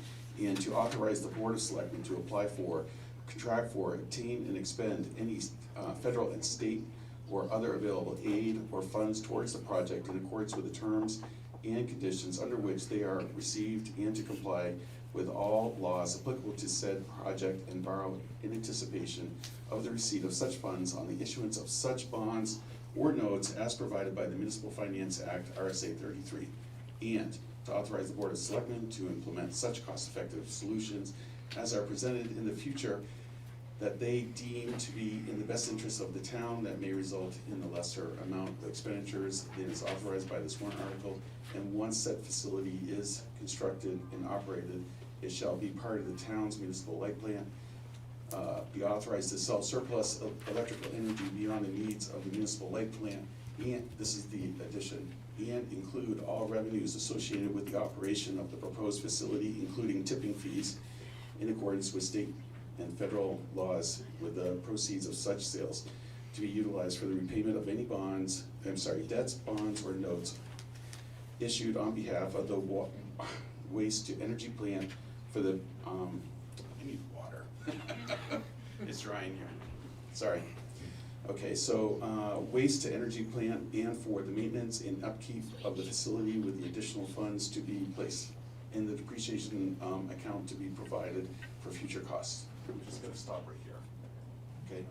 [SPEAKER 11] and to authorize the Board of Selectmen to apply for, contract for, obtain, and expend any federal and state or other available aid or funds towards the project in accordance with the terms and conditions under which they are received, and to comply with all laws applicable to said project and borrow in anticipation of the receipt of such funds on the issuance of such bonds or notes as provided by the Municipal Finance Act, RSA 33, and to authorize the Board of Selectmen to implement such cost-effective solutions as are presented in the future that they deem to be in the best interest of the town that may result in the lesser amount of expenditures that is authorized by this warrant article. And once said facility is constructed and operated, it shall be part of the town's municipal light plant, be authorized to sell surplus of electrical energy beyond the needs of the municipal light plant, and this is the addition, and include all revenues associated with the operation of the proposed facility, including tipping fees, in accordance with state and federal laws, with the proceeds of such sales to be utilized for the repayment of any debts, bonds, or notes issued on behalf of the waste to energy plant for the, I need water. It's drying here, sorry. Okay, so waste to energy plant and for the maintenance and upkeep of the facility with the additional funds to be placed in the depreciation account to be provided for future costs. We're just gonna stop right here, okay?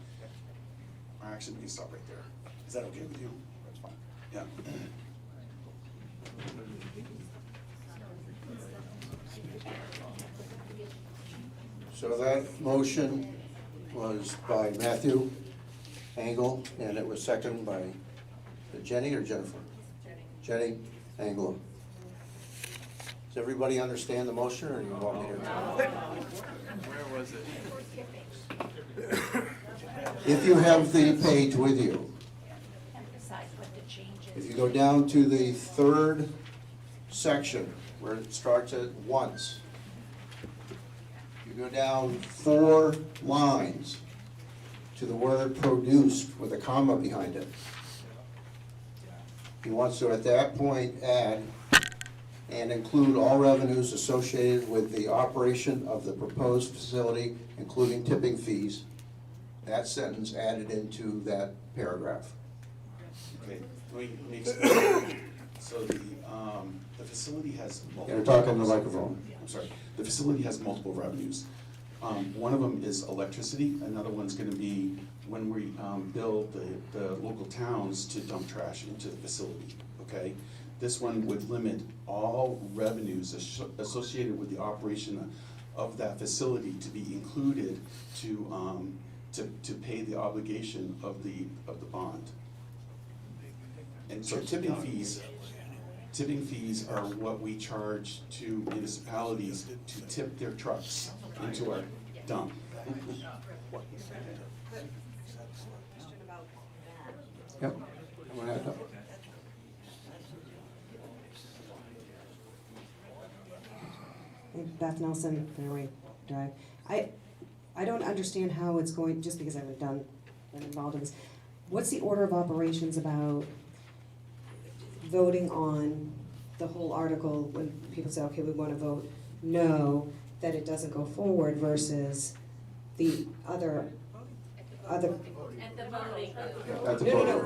[SPEAKER 11] Or actually, we can stop right there. Is that okay with you? That's fine. Yeah.
[SPEAKER 1] So that motion was by Matthew Engel, and it was seconded by Jenny or Jennifer? Jenny Engel. Does everybody understand the motion, or do you want me to?
[SPEAKER 9] Where was it?
[SPEAKER 1] If you have the page with you, if you go down to the third section where it starts at once, you go down 4 lines to the word produced with a comma behind it. He wants to at that point add and include all revenues associated with the operation of the proposed facility, including tipping fees. That sentence added into that paragraph.
[SPEAKER 11] Okay, let me explain. So the facility has multiple.
[SPEAKER 1] You're talking to the microphone.
[SPEAKER 11] I'm sorry. The facility has multiple revenues. One of them is electricity. Another one's gonna be when we build the local towns to dump trash into the facility, okay? This one would limit all revenues associated with the operation of that facility to be included to pay the obligation of the bond. And so tipping fees are what we charge to municipalities to tip their trucks into our dump.
[SPEAKER 1] Yep.
[SPEAKER 21] Beth Nelson, Fairway Drive. I don't understand how it's going, just because I've been involved in this. What's the order of operations about voting on the whole article when people say, okay, we want to vote no, that it doesn't go forward versus the other?
[SPEAKER 8] At the voting.
[SPEAKER 21] No,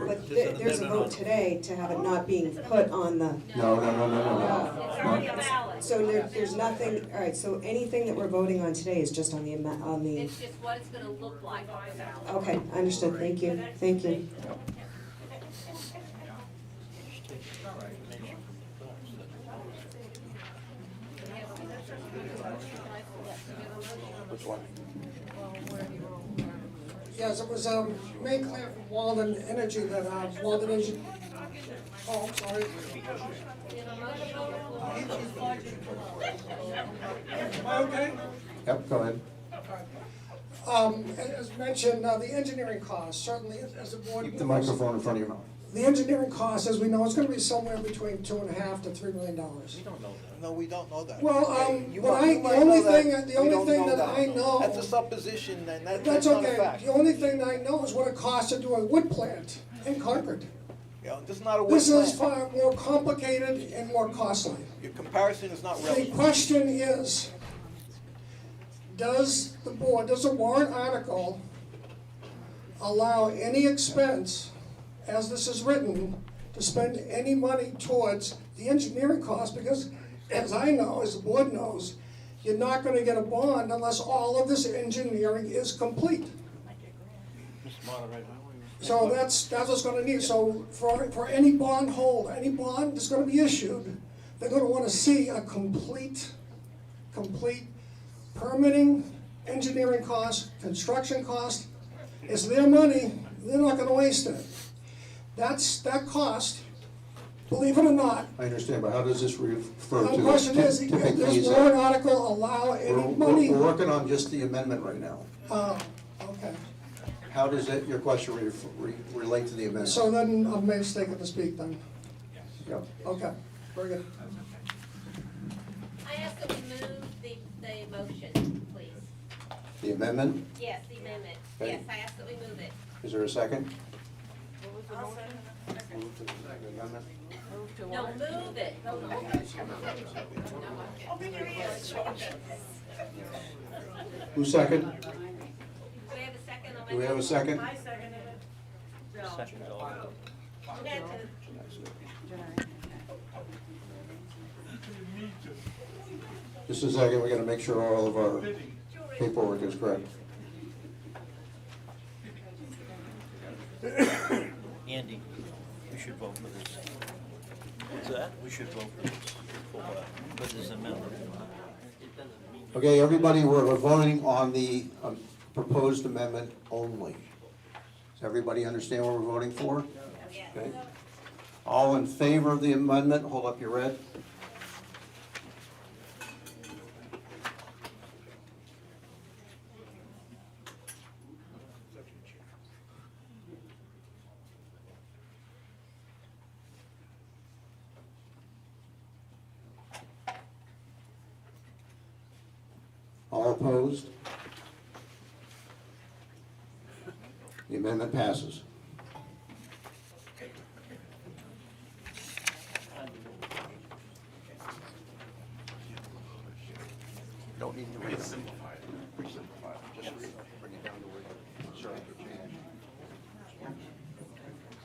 [SPEAKER 21] but there's a vote today to have it not being put on the.
[SPEAKER 1] No.
[SPEAKER 8] It's already a ballot.
[SPEAKER 21] So there's nothing, all right, so anything that we're voting on today is just on the.
[SPEAKER 8] It's just what it's gonna look like on the ballot.
[SPEAKER 21] Okay, understood, thank you, thank you.
[SPEAKER 1] Which one?
[SPEAKER 17] Yes, it was made clear from Walden Energy that Walden Oh, I'm sorry. Am I okay?
[SPEAKER 1] Yep, go ahead.
[SPEAKER 17] As mentioned, the engineering costs, certainly as a board.
[SPEAKER 1] Keep the microphone in front of your mouth.
[SPEAKER 17] The engineering cost, as we know, is gonna be somewhere between $2.5 to $3 million.
[SPEAKER 19] We don't know that. No, we don't know that.
[SPEAKER 17] Well,
[SPEAKER 19] Okay, you
[SPEAKER 17] but
[SPEAKER 19] might- you might know that.
[SPEAKER 17] the
[SPEAKER 19] We
[SPEAKER 17] only
[SPEAKER 19] don't
[SPEAKER 17] thing
[SPEAKER 19] know
[SPEAKER 17] that I know.
[SPEAKER 19] That's a supposition, and that's
[SPEAKER 17] That's
[SPEAKER 19] not a
[SPEAKER 17] okay,
[SPEAKER 19] fact.
[SPEAKER 17] the only thing that I know is what it costs to do a wood plant in Concord.
[SPEAKER 19] Yeah, this is not a wood
[SPEAKER 17] This is
[SPEAKER 19] plant.
[SPEAKER 17] far more complicated and more costly.
[SPEAKER 19] Your comparison is not
[SPEAKER 17] The
[SPEAKER 19] relevant.
[SPEAKER 17] question is, does the board, does a warrant article allow any expense, as this is written, to spend any money towards the engineering cost? Because as I know, as the board knows, you're not gonna get a bond unless all of this engineering is complete. So that's what's gonna need, so for any bond holder, any bond that's gonna be issued, they're gonna wanna see a complete permitting, engineering cost, construction cost. It's their money, they're not gonna waste it. That cost, believe it or not,
[SPEAKER 1] I understand, but how does this refer to?
[SPEAKER 17] the question is, does
[SPEAKER 1] typically
[SPEAKER 17] this
[SPEAKER 1] that-
[SPEAKER 17] warrant article allow any money?
[SPEAKER 1] We're working on just the amendment right now.
[SPEAKER 17] Okay,
[SPEAKER 1] How does it, your question relate to the amendment?
[SPEAKER 17] so then I'm mistaken to speak then.
[SPEAKER 1] Yep.
[SPEAKER 17] Okay, very good.
[SPEAKER 8] I ask that we move the motion, please.
[SPEAKER 1] The amendment,
[SPEAKER 8] Yes, the amendment.
[SPEAKER 1] Okay.
[SPEAKER 8] Yes, I ask that we move it.
[SPEAKER 1] is there a second?
[SPEAKER 8] No, move it.
[SPEAKER 1] Who second?
[SPEAKER 8] Do we have a second on my?
[SPEAKER 1] Do we have a second?
[SPEAKER 8] I seconded it. No. We had to.
[SPEAKER 1] Just a second, we gotta make sure all of our paperwork is correct.
[SPEAKER 10] Andy, we should vote for this. What's that? We should vote for this amendment.
[SPEAKER 1] Okay, everybody, we're voting on the proposed amendment only. Does everybody understand what we're voting for? Okay. All in favor of the amendment, hold up your red. All opposed? The amendment passes. Don't need to read it.
[SPEAKER 11] Simplify it. Simplify it. Just
[SPEAKER 1] Bring it down to where it's starting to change.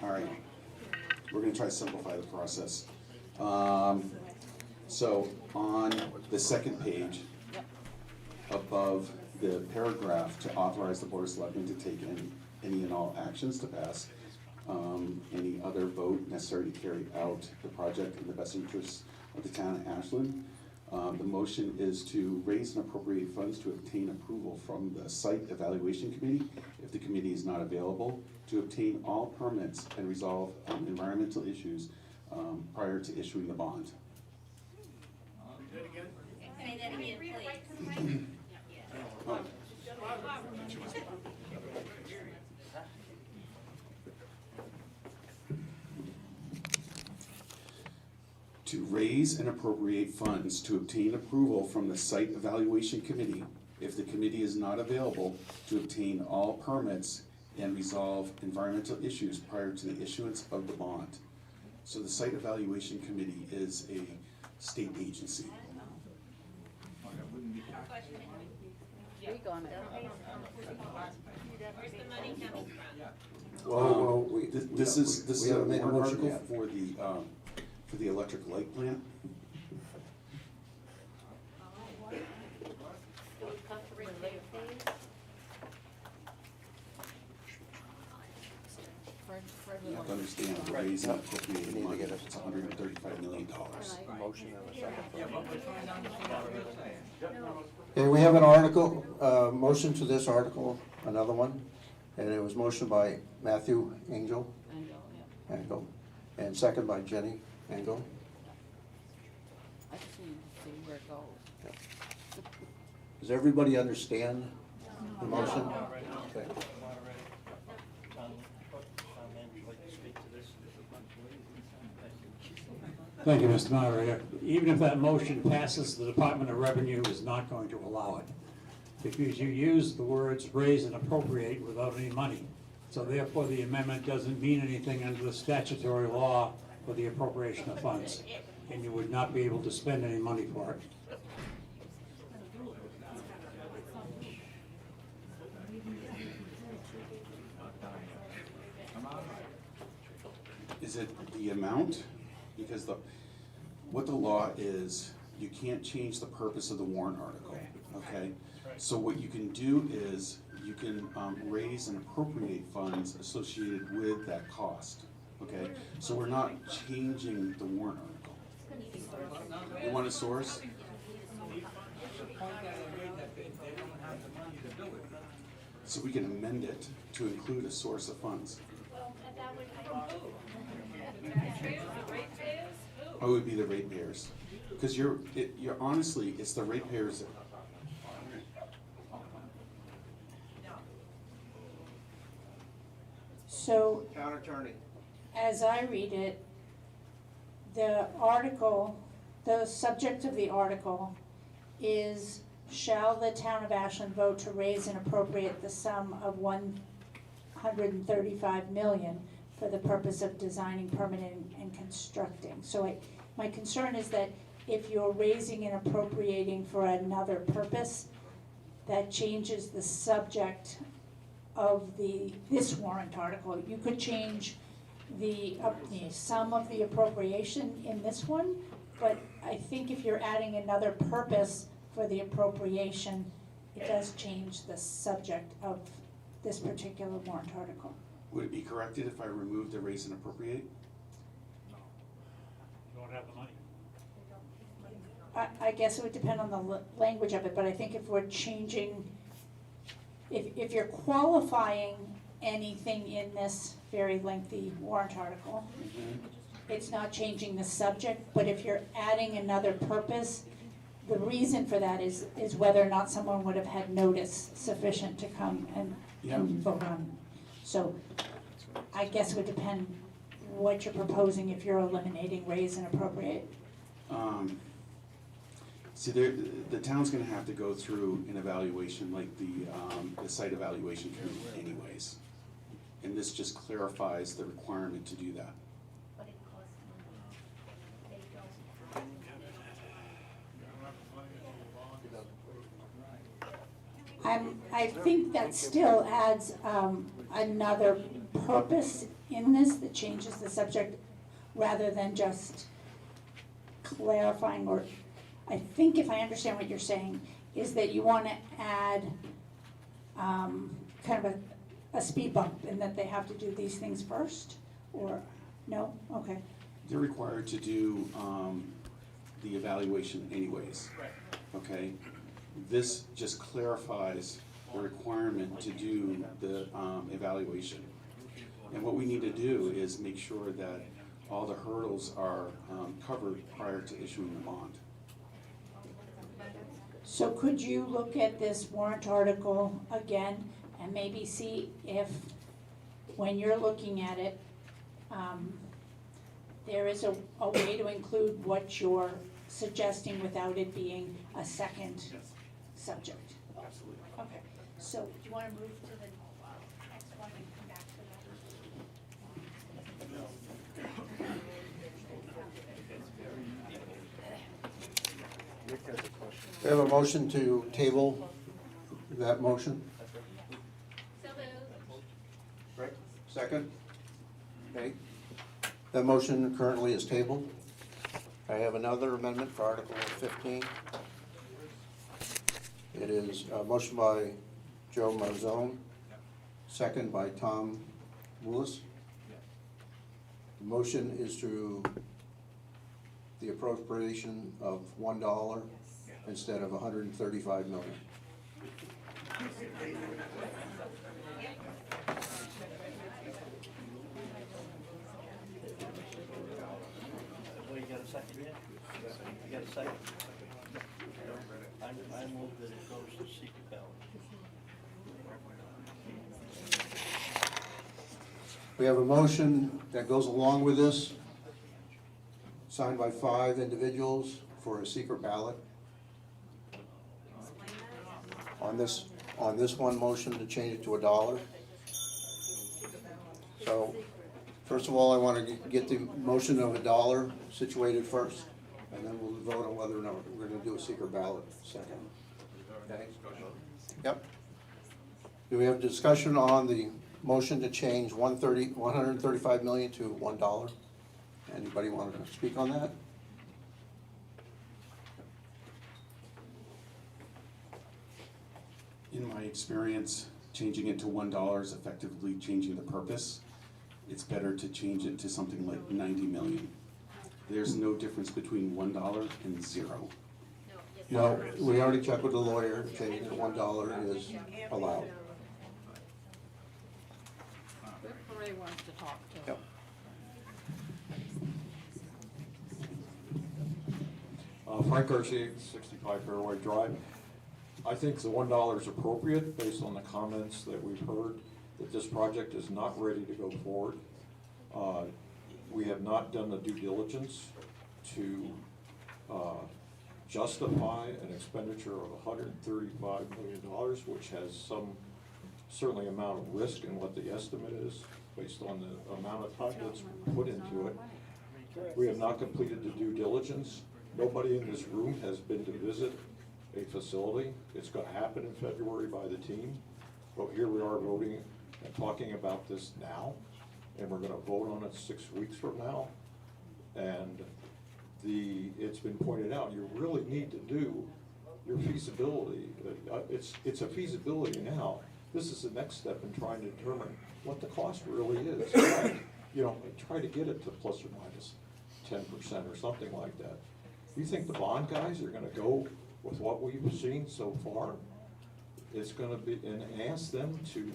[SPEAKER 11] All right, we're gonna try to simplify the process. So on the second page, above the paragraph to authorize the Board of Selectmen to take any and all actions to pass any other vote necessary to carry out the project in the best interests of the town of Ashland. The motion is to raise and appropriate funds to obtain approval from the Site Evaluation Committee, if the committee is not available, to obtain all permits and resolve environmental issues prior to issuing the bond.
[SPEAKER 8] Say that again, please.
[SPEAKER 11] To raise and appropriate funds to obtain approval from the Site Evaluation Committee, if the committee is not available, to obtain all permits and resolve environmental issues prior to the issuance of the bond. So the Site Evaluation Committee is a state agency.
[SPEAKER 8] Where's the money coming from?
[SPEAKER 1] Well,
[SPEAKER 11] This is
[SPEAKER 1] we
[SPEAKER 11] a
[SPEAKER 1] haven't made a
[SPEAKER 11] warrant
[SPEAKER 1] motion
[SPEAKER 11] article
[SPEAKER 1] yet.
[SPEAKER 11] for the electric light plant.
[SPEAKER 8] Do we come to read the fees?
[SPEAKER 11] You have to understand, the raise and appropriate money, it's $135 million.
[SPEAKER 1] Motion and a second. Okay, we have an article, motion to this article, another one, and it was motioned by Matthew Angel. Angel. and second by Jenny Engel.
[SPEAKER 2] I just need to see where it goes.
[SPEAKER 1] Does everybody understand the motion? Okay.
[SPEAKER 23] Thank you, Mr. Moderator. Even if that motion passes, the Department of Revenue is not going to allow it, because you use the words raise and appropriate without any money. So therefore, the amendment doesn't mean anything under the statutory law for the appropriation of funds, and you would not be able to spend any money for it.
[SPEAKER 11] Is it the amount? Because what the law is, you can't change the purpose of the warrant article, okay? So what you can do is, you can raise and appropriate funds associated with that cost, okay? So we're not changing the warrant article. You want a source? So we can amend it to include a source of funds. Oh, it would be the ratepayers, because you're honestly, it's the ratepayers that.
[SPEAKER 21] So,
[SPEAKER 1] Town attorney.
[SPEAKER 21] as I read it, the article, the subject of the article is, shall the town of Ashland vote to raise and appropriate the sum of $135 million for the purpose of designing, permitting, and constructing. So my concern is that if you're raising and appropriating for another purpose, that changes the subject of this warrant article. You could change the sum of the appropriation in this one, but I think if you're adding another purpose for the appropriation, it does change the subject of this particular warrant article.
[SPEAKER 11] Would it be corrected if I removed the raise and appropriate?
[SPEAKER 23] You don't have the money.
[SPEAKER 21] I guess it would depend on the language of it, but I think if we're changing, if you're qualifying anything in this very lengthy warrant article, it's not changing the subject, but if you're adding another purpose, the reason for that is whether or not someone would have had notice sufficient to come and vote on it. So I guess it would depend what you're proposing if you're eliminating raise and appropriate.
[SPEAKER 11] See, the town's gonna have to go through an evaluation, like the site evaluation committee anyways. And this just clarifies the requirement to do that.
[SPEAKER 21] I think that still adds another purpose in this that changes the subject rather than just clarifying, or I think if I understand what you're saying, is that you want to add kind of a speed bump in that they have to do these things first, or no? Okay.
[SPEAKER 11] They're required to do the evaluation anyways, okay? This just clarifies the requirement to do the evaluation. And what we need to do is make sure that all the hurdles are covered prior to issuing the bond.
[SPEAKER 21] So could you look at this warrant article again and maybe see if, when you're looking at it, there is a way to include what you're suggesting without it being a second subject?
[SPEAKER 11] Absolutely.
[SPEAKER 21] Okay, so do you want to move to the next one and come back to that?
[SPEAKER 1] We have a motion to table that motion.
[SPEAKER 8] So moved.
[SPEAKER 1] Right. Second? Okay. That motion currently is tabled. I have another amendment for Article 15. It is a motion by Joe Marzone, second by Tom Willis. The motion is to the appropriation of $1 instead of $135 million.
[SPEAKER 10] second yet? You got a second? I move that it goes to secret ballot.
[SPEAKER 1] We have a motion that goes along with this, signed by 5 individuals for a secret ballot. On this one motion to change it to $1. So, first of all, I want to get the motion of $1 situated first, and then we'll vote on whether or not we're going to do a secret ballot second. Okay? Yep. Do we have discussion on the motion to change 135 million to $1? Anybody want to speak on that?
[SPEAKER 11] In my experience, changing it to $1 is effectively changing the purpose. It's better to change it to something like 90 million. There's no difference between $1 and 0.
[SPEAKER 1] No, we already checked with the lawyer, changing it to $1 is allowed.
[SPEAKER 2] Ray wants to talk too.
[SPEAKER 1] Yep.
[SPEAKER 4] Frank Garcia, 65 Fairway Drive. I think the $1 is appropriate based on the comments that we've heard that this project is not ready to go forward. We have not done the due diligence to justify an expenditure of $135 million, which has some certainly amount of risk in what the estimate is based on the amount of time that's put into it. We have not completed the due diligence. Nobody in this room has been to visit a facility. It's going to happen in February by the team, but here we are voting and talking about this now, and we're going to vote on it 6 weeks from now. And it's been pointed out, you really need to do your feasibility. It's a feasibility now. This is the next step in trying to determine what the cost really is. Try to get it to plus or minus 10% or something like that. You think the bond guys are gonna go with what we've seen so far? It's gonna be, and ask them to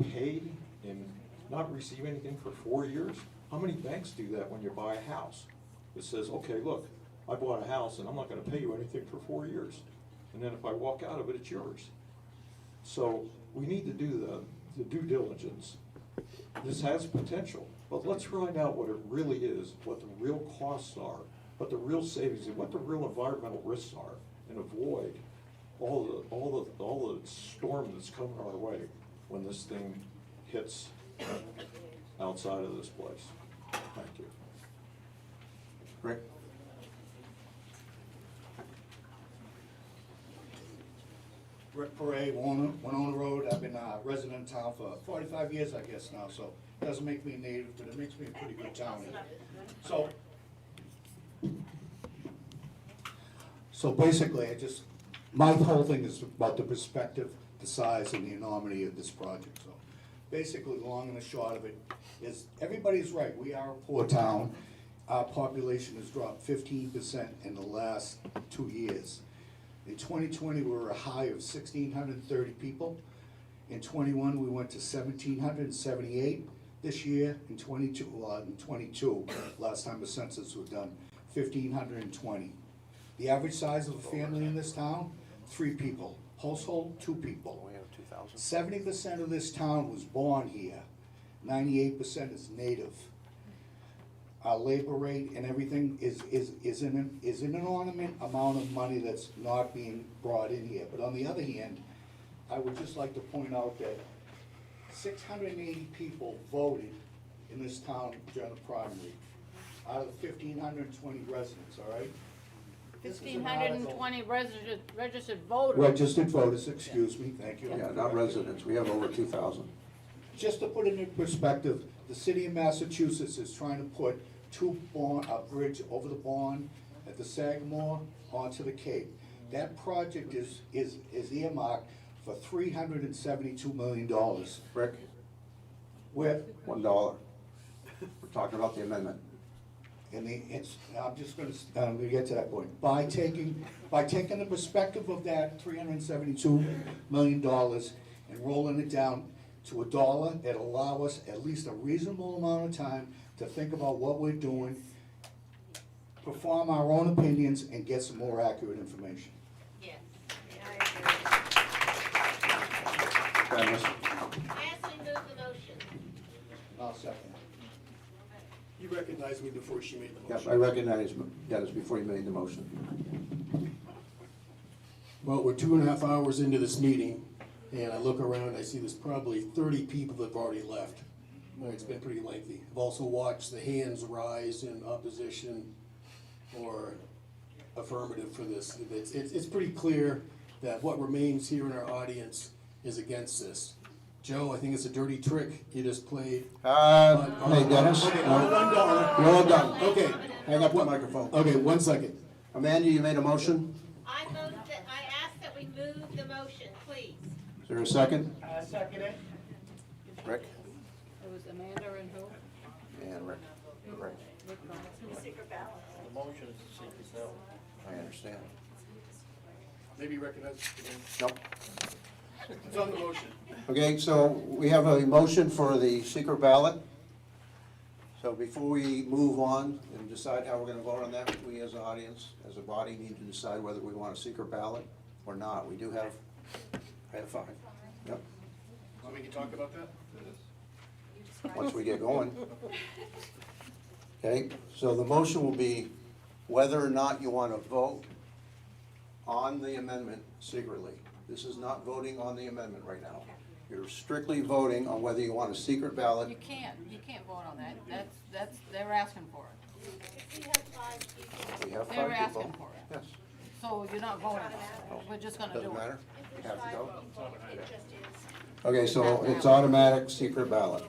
[SPEAKER 4] pay and not receive anything for 4 years? How many banks do that when you buy a house? It says, okay, look, I bought a house and I'm not gonna pay you anything for 4 years. And then if I walk out of it, it's yours. So we need to do the due diligence. This has potential, but let's find out what it really is, what the real costs are, what the real savings, and what the real environmental risks are, and avoid all the storm that's coming our way when this thing hits outside of this place. Thank you.
[SPEAKER 1] Rick?
[SPEAKER 5] Rick Parade, Winona Road. I've been a resident in town for 45 years, I guess now, so it doesn't make me a native, but it makes me a pretty good townie. So basically, my whole thing is about the perspective, the size, and the enormity of this project. So basically, the long and the short of it is, everybody's right, we are a poor town. Our population has dropped 15% in the last 2 years. In 2020, we were a high of 1,630 people. In 21, we went to 1,778. This year, in 22, last time the census was done, 1,520. The average size of a family in this town, 3 people. Household, 2 people. 70% of this town was born here. 98% is native. Our labor rate and everything is an ornament amount of money that's not being brought in here. But on the other hand, I would just like to point out that 680 people voted in this town during the primary, out of the 1,520 residents, all right?
[SPEAKER 2] 1,520 registered voters.
[SPEAKER 5] Registered voters, excuse me, thank you.
[SPEAKER 1] Yeah, not residents, we have over 2,000.
[SPEAKER 5] Just to put it in perspective, the city of Massachusetts is trying to put a bridge over the Bourne at the Sagamore onto the Cape. That project is earmarked for $372 million.
[SPEAKER 1] Rick?
[SPEAKER 5] With
[SPEAKER 1] $1. We're talking about the amendment.
[SPEAKER 5] I'm just gonna get to that point. By taking the perspective of that $372 million and rolling it down to $1, it'll allow us at least a reasonable amount of time to think about what we're doing perform our own opinions and get some more accurate information.
[SPEAKER 8] Yes.
[SPEAKER 1] Dennis?
[SPEAKER 8] Ashley moved the motion.
[SPEAKER 5] I'll second.
[SPEAKER 6] You recognized me before she made the
[SPEAKER 1] Yep,
[SPEAKER 6] motion.
[SPEAKER 1] I recognize Dennis before you made the motion.
[SPEAKER 6] Well, we're 2.5 hours into this meeting, and I look around, I see there's probably 30 people that have already left. It's been pretty lengthy. I've also watched the hands rise in opposition or affirmative for this. It's pretty clear that what remains here in our audience is against this. Joe, I think it's a dirty trick you just played.
[SPEAKER 1] Hey, Dennis?
[SPEAKER 6] Okay, all done.
[SPEAKER 1] You're all done.
[SPEAKER 6] Okay.
[SPEAKER 1] Hang up the microphone.
[SPEAKER 6] Okay, 1 second.
[SPEAKER 1] Amanda, you made a motion?
[SPEAKER 8] I asked that we move the motion, please.
[SPEAKER 1] Is there a second?
[SPEAKER 6] Second it.
[SPEAKER 1] Rick?
[SPEAKER 2] It was Amanda and who?
[SPEAKER 1] And Rick. Rick.
[SPEAKER 14] Secret ballot.
[SPEAKER 9] The motion is a secret ballot.
[SPEAKER 1] I understand.
[SPEAKER 6] Maybe you recognize it again.
[SPEAKER 1] Nope.
[SPEAKER 6] It's on the motion.
[SPEAKER 1] Okay, so we have a motion for the secret ballot. So before we move on and decide how we're gonna vote on that, we as an audience, as a body, need to decide whether we want a secret ballot or not. We do have, I have 5. Yep,
[SPEAKER 6] Want me to talk about that?
[SPEAKER 1] once we get going. Okay, so the motion will be whether or not you want to vote on the amendment secretly. This is not voting on the amendment right now. You're strictly voting on whether you want a secret ballot.
[SPEAKER 2] You can't vote on that. They're asking for it.
[SPEAKER 1] We have 5
[SPEAKER 2] They're
[SPEAKER 1] people.
[SPEAKER 2] asking for it.
[SPEAKER 1] Yes,
[SPEAKER 2] So you're not voting on it. We're just gonna do it.
[SPEAKER 1] doesn't matter. You have to go. Okay, so it's automatic secret ballot.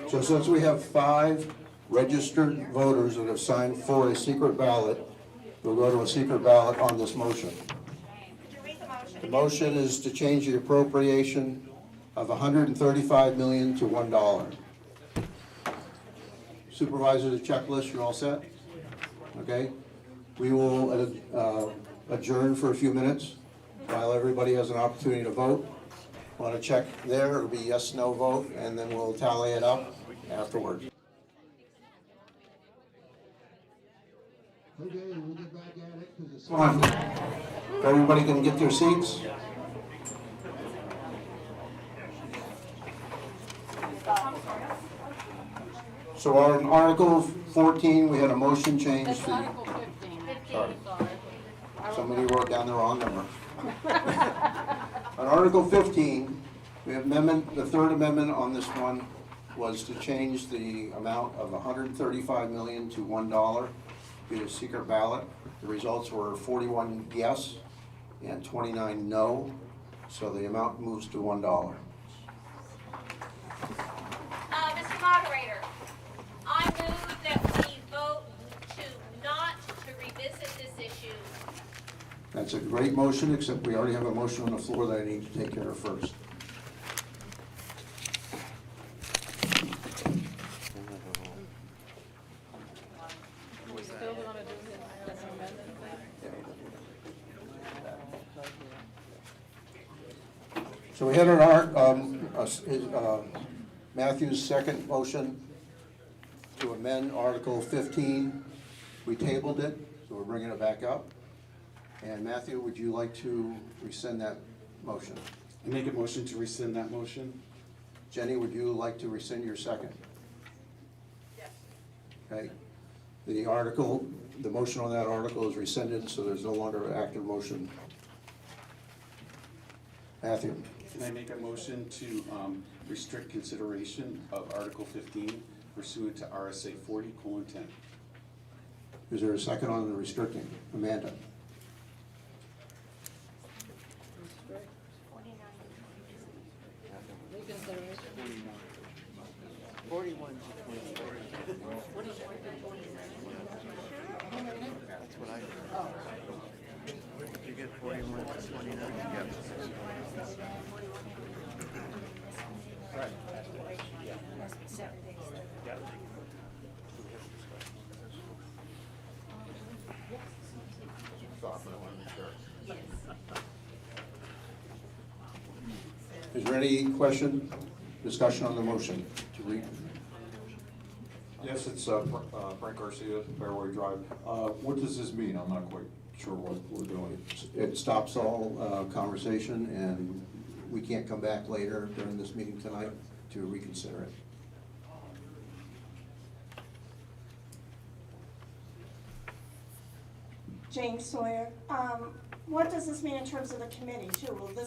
[SPEAKER 1] So since we have 5 registered voters that have signed for a secret ballot, we'll go to a secret ballot on this motion. The motion is to change the appropriation of $135 million to $1. Supervisor, the checklist, you're all set? Okay? We will adjourn for a few minutes while everybody has an opportunity to vote. Want to check there, it'll be yes, no vote, and then we'll tally it up afterwards. Okay, we'll get back at it because it's fun. Everybody can get their seats. So on Article 14, we had a motion change
[SPEAKER 2] That's
[SPEAKER 1] to.
[SPEAKER 2] Article 15.
[SPEAKER 1] Sorry.
[SPEAKER 2] Sorry.
[SPEAKER 1] Somebody wrote down the wrong number. On Article 15, we have amendment, the third amendment on this one was to change the amount of $135 million to $1 due to secret ballot. The results were 41 yes and 29 no, so the amount moves to $1.
[SPEAKER 8] Mr. Moderator, I move that we vote not to revisit this issue.
[SPEAKER 1] That's a great motion, except we already have a motion on the floor that I need to take care of first.
[SPEAKER 2] We still wanna do this amendment thing?
[SPEAKER 1] So we had Matthew's second motion to amend Article 15. We tabled it, so we're bringing it back up. And Matthew, would you like to rescind that motion?
[SPEAKER 11] I make a motion to rescind that motion.
[SPEAKER 1] Jenny, would you like to rescind your second?
[SPEAKER 14] Yes.
[SPEAKER 1] Okay. The motion on that article is rescinded, so there's no longer an active motion. Matthew?
[SPEAKER 11] Can I make a motion to restrict consideration of Article 15 pursuant to RSA 40:10?
[SPEAKER 1] Is there a second on the restricting? Amanda?
[SPEAKER 2] Reconsideration.
[SPEAKER 9] 41 to 24. That's what I heard. Did you get 41 to 29? Yep.
[SPEAKER 1] Is there any question, discussion on the motion to read?
[SPEAKER 4] Yes, it's Frank Garcia, Fairway Drive. What does this mean? I'm not quite sure what we're doing.
[SPEAKER 1] It stops all conversation, and we can't come back later during this meeting tonight to reconsider it.
[SPEAKER 13] Jane Sawyer, what does this mean in terms of the committee too? Will the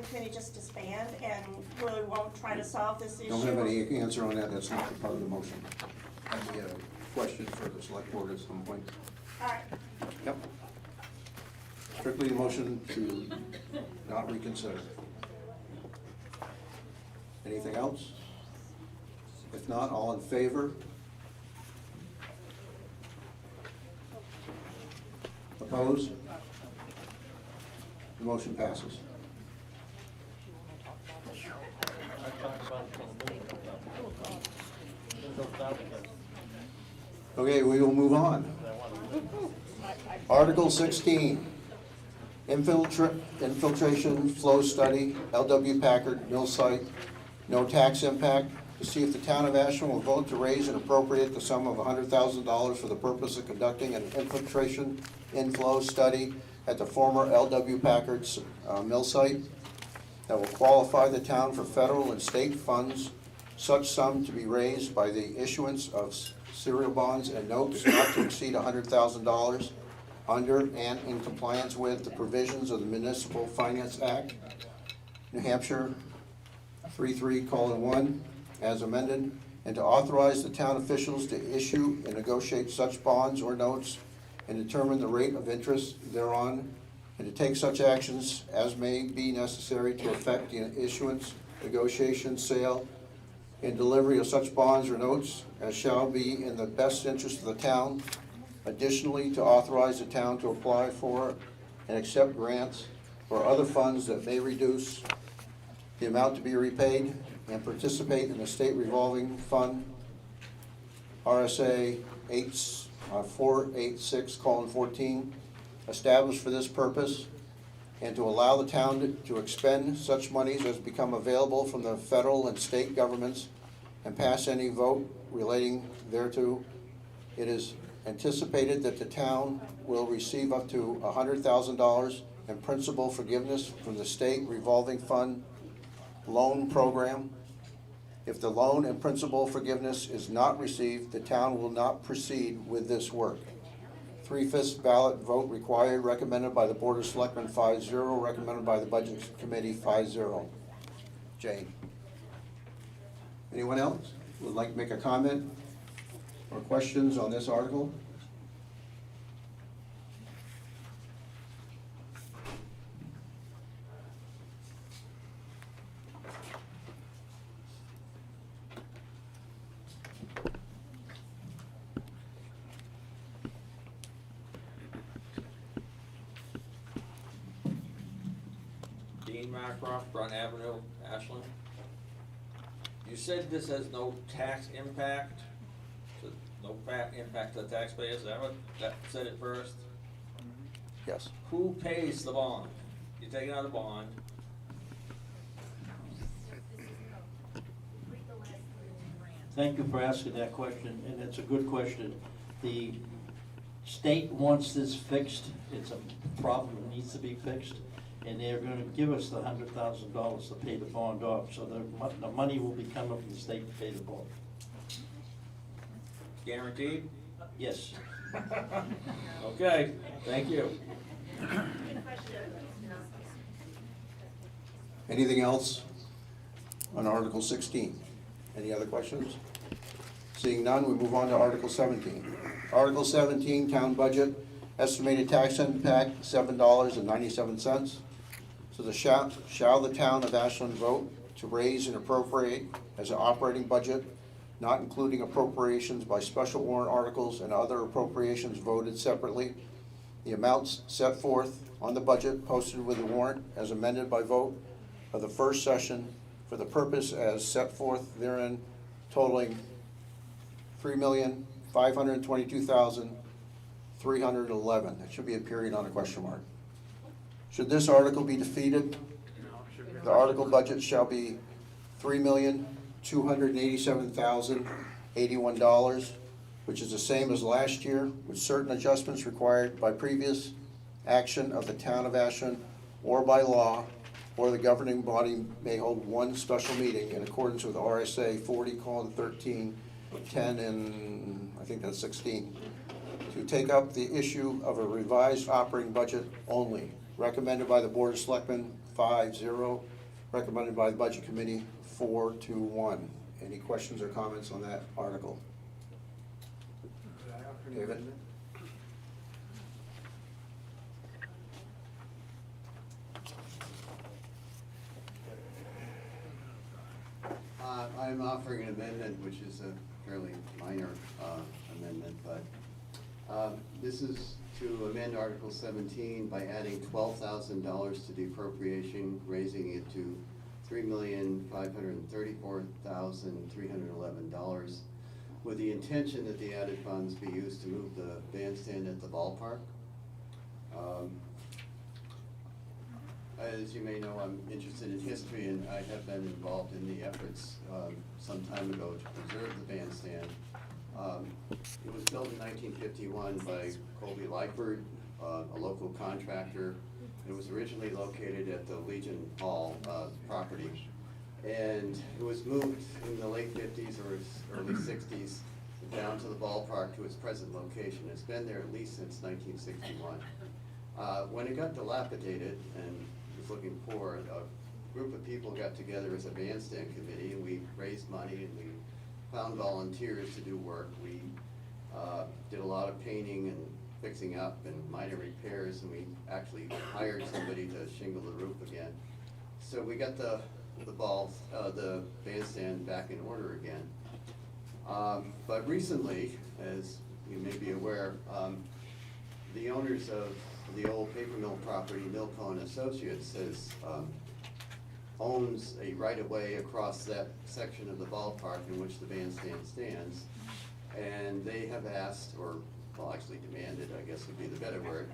[SPEAKER 13] committee just disband and really won't try to solve this issue?
[SPEAKER 1] Don't have any answer on that, that's not part of the motion. That'd be a question for the select board at some point.
[SPEAKER 13] All right.
[SPEAKER 1] Yep. Strictly the motion to not reconsider. Anything else? If not, all in favor? Opposed? The motion passes. Okay, we will move on. Article 16, infiltration flow study, LW Packard mill site, no tax impact. To see if the town of Ashland will vote to raise and appropriate the sum of $100,000 for the purpose of conducting an infiltration inflow study at the former LW Packard's mill site that will qualify the town for federal and state funds, such sum to be raised by the issuance of serial bonds and notes not to exceed $100,000 under and in compliance with the provisions of the Municipal Finance Act, New Hampshire 33:1, as amended, and to authorize the town officials to issue and negotiate such bonds or notes and determine the rate of interest thereon, and to take such actions as may be necessary to effect the issuance, negotiation, sale, and delivery of such bonds or notes as shall be in the best interest of the town. Additionally, to authorize the town to apply for and accept grants or other funds that may reduce the amount to be repaid and participate in the state revolving fund, RSA 486:14, established for this purpose, and to allow the town to expend such monies as become available from the federal and state governments and pass any vote relating thereto. It is anticipated that the town will receive up to $100,000 in principal forgiveness from the state revolving fund loan program. If the loan and principal forgiveness is not received, the town will not proceed with this work. 3/5 ballot vote required, recommended by the Board of Selectmen 5-0, recommended by the Budget Committee 5-0. Jane. Anyone else would like to make a comment or questions on this article?
[SPEAKER 3] Dean Marcroft, Brunt Avenue, Ashland. You said this has no tax impact, so no impact to the taxpayers, is that what, that said it first?
[SPEAKER 1] Yes.
[SPEAKER 3] Who pays the bond? You're taking out a bond.
[SPEAKER 10] Thank you for asking that question, and it's a good question. The state wants this fixed. It's a problem that needs to be fixed, and they're gonna give us the $100,000 to pay the bond off, so the money will be coming from the state to pay the bond.
[SPEAKER 3] Guaranteed?
[SPEAKER 10] Yes.
[SPEAKER 3] Okay, thank you.
[SPEAKER 1] Anything else on Article 16? Any other questions? Seeing none, we move on to Article 17. Article 17, Town Budget, estimated tax impact $7.97. So shall the town of Ashland vote to raise and appropriate as an operating budget, not including appropriations by special warrant articles and other appropriations voted separately, the amounts set forth on the budget posted with the warrant as amended by vote of the first session for the purpose as set forth therein, totaling $3,522,311. That should be a period on a question mark. Should this article be defeated? The article budget shall be $3,287,081, which is the same as last year, with certain adjustments required by previous action of the town of Ashland or by law, or the governing body may hold one special meeting in accordance with RSA 40:13, 10, and I think that's 16, to take up the issue of a revised operating budget only, recommended by the Board of Selectmen 5-0, recommended by the Budget Committee 4-1. Any questions or comments on that article? David?
[SPEAKER 9] I'm offering an amendment, which is a fairly minor amendment, but this is to amend Article 17 by adding $12,000 to the appropriation, raising it to $3,534,311, with the intention that the added funds be used to move the bandstand at the ballpark. As you may know, I'm interested in history, and I have been involved in the efforts some time ago to preserve the bandstand. It was built in 1951 by Colby Lightford, a local contractor. It was originally located at the Legion Hall property, and it was moved in the late 50s or early 60s down to the ballpark to its present location. It's been there at least since 1961. When it got dilapidated and was looking poor, a group of people got together as a bandstand committee, and we raised money and we found volunteers to do work. We did a lot of painting and fixing up and minor repairs, and we actually hired somebody to shingle the roof again. So we got the bandstand back in order again. But recently, as you may be aware, the owners of the old paper mill property, Milco and Associates, owns a right-of-way across that section of the ballpark in which the bandstand stands. And they have asked, or well, actually demanded, I guess would be the better word,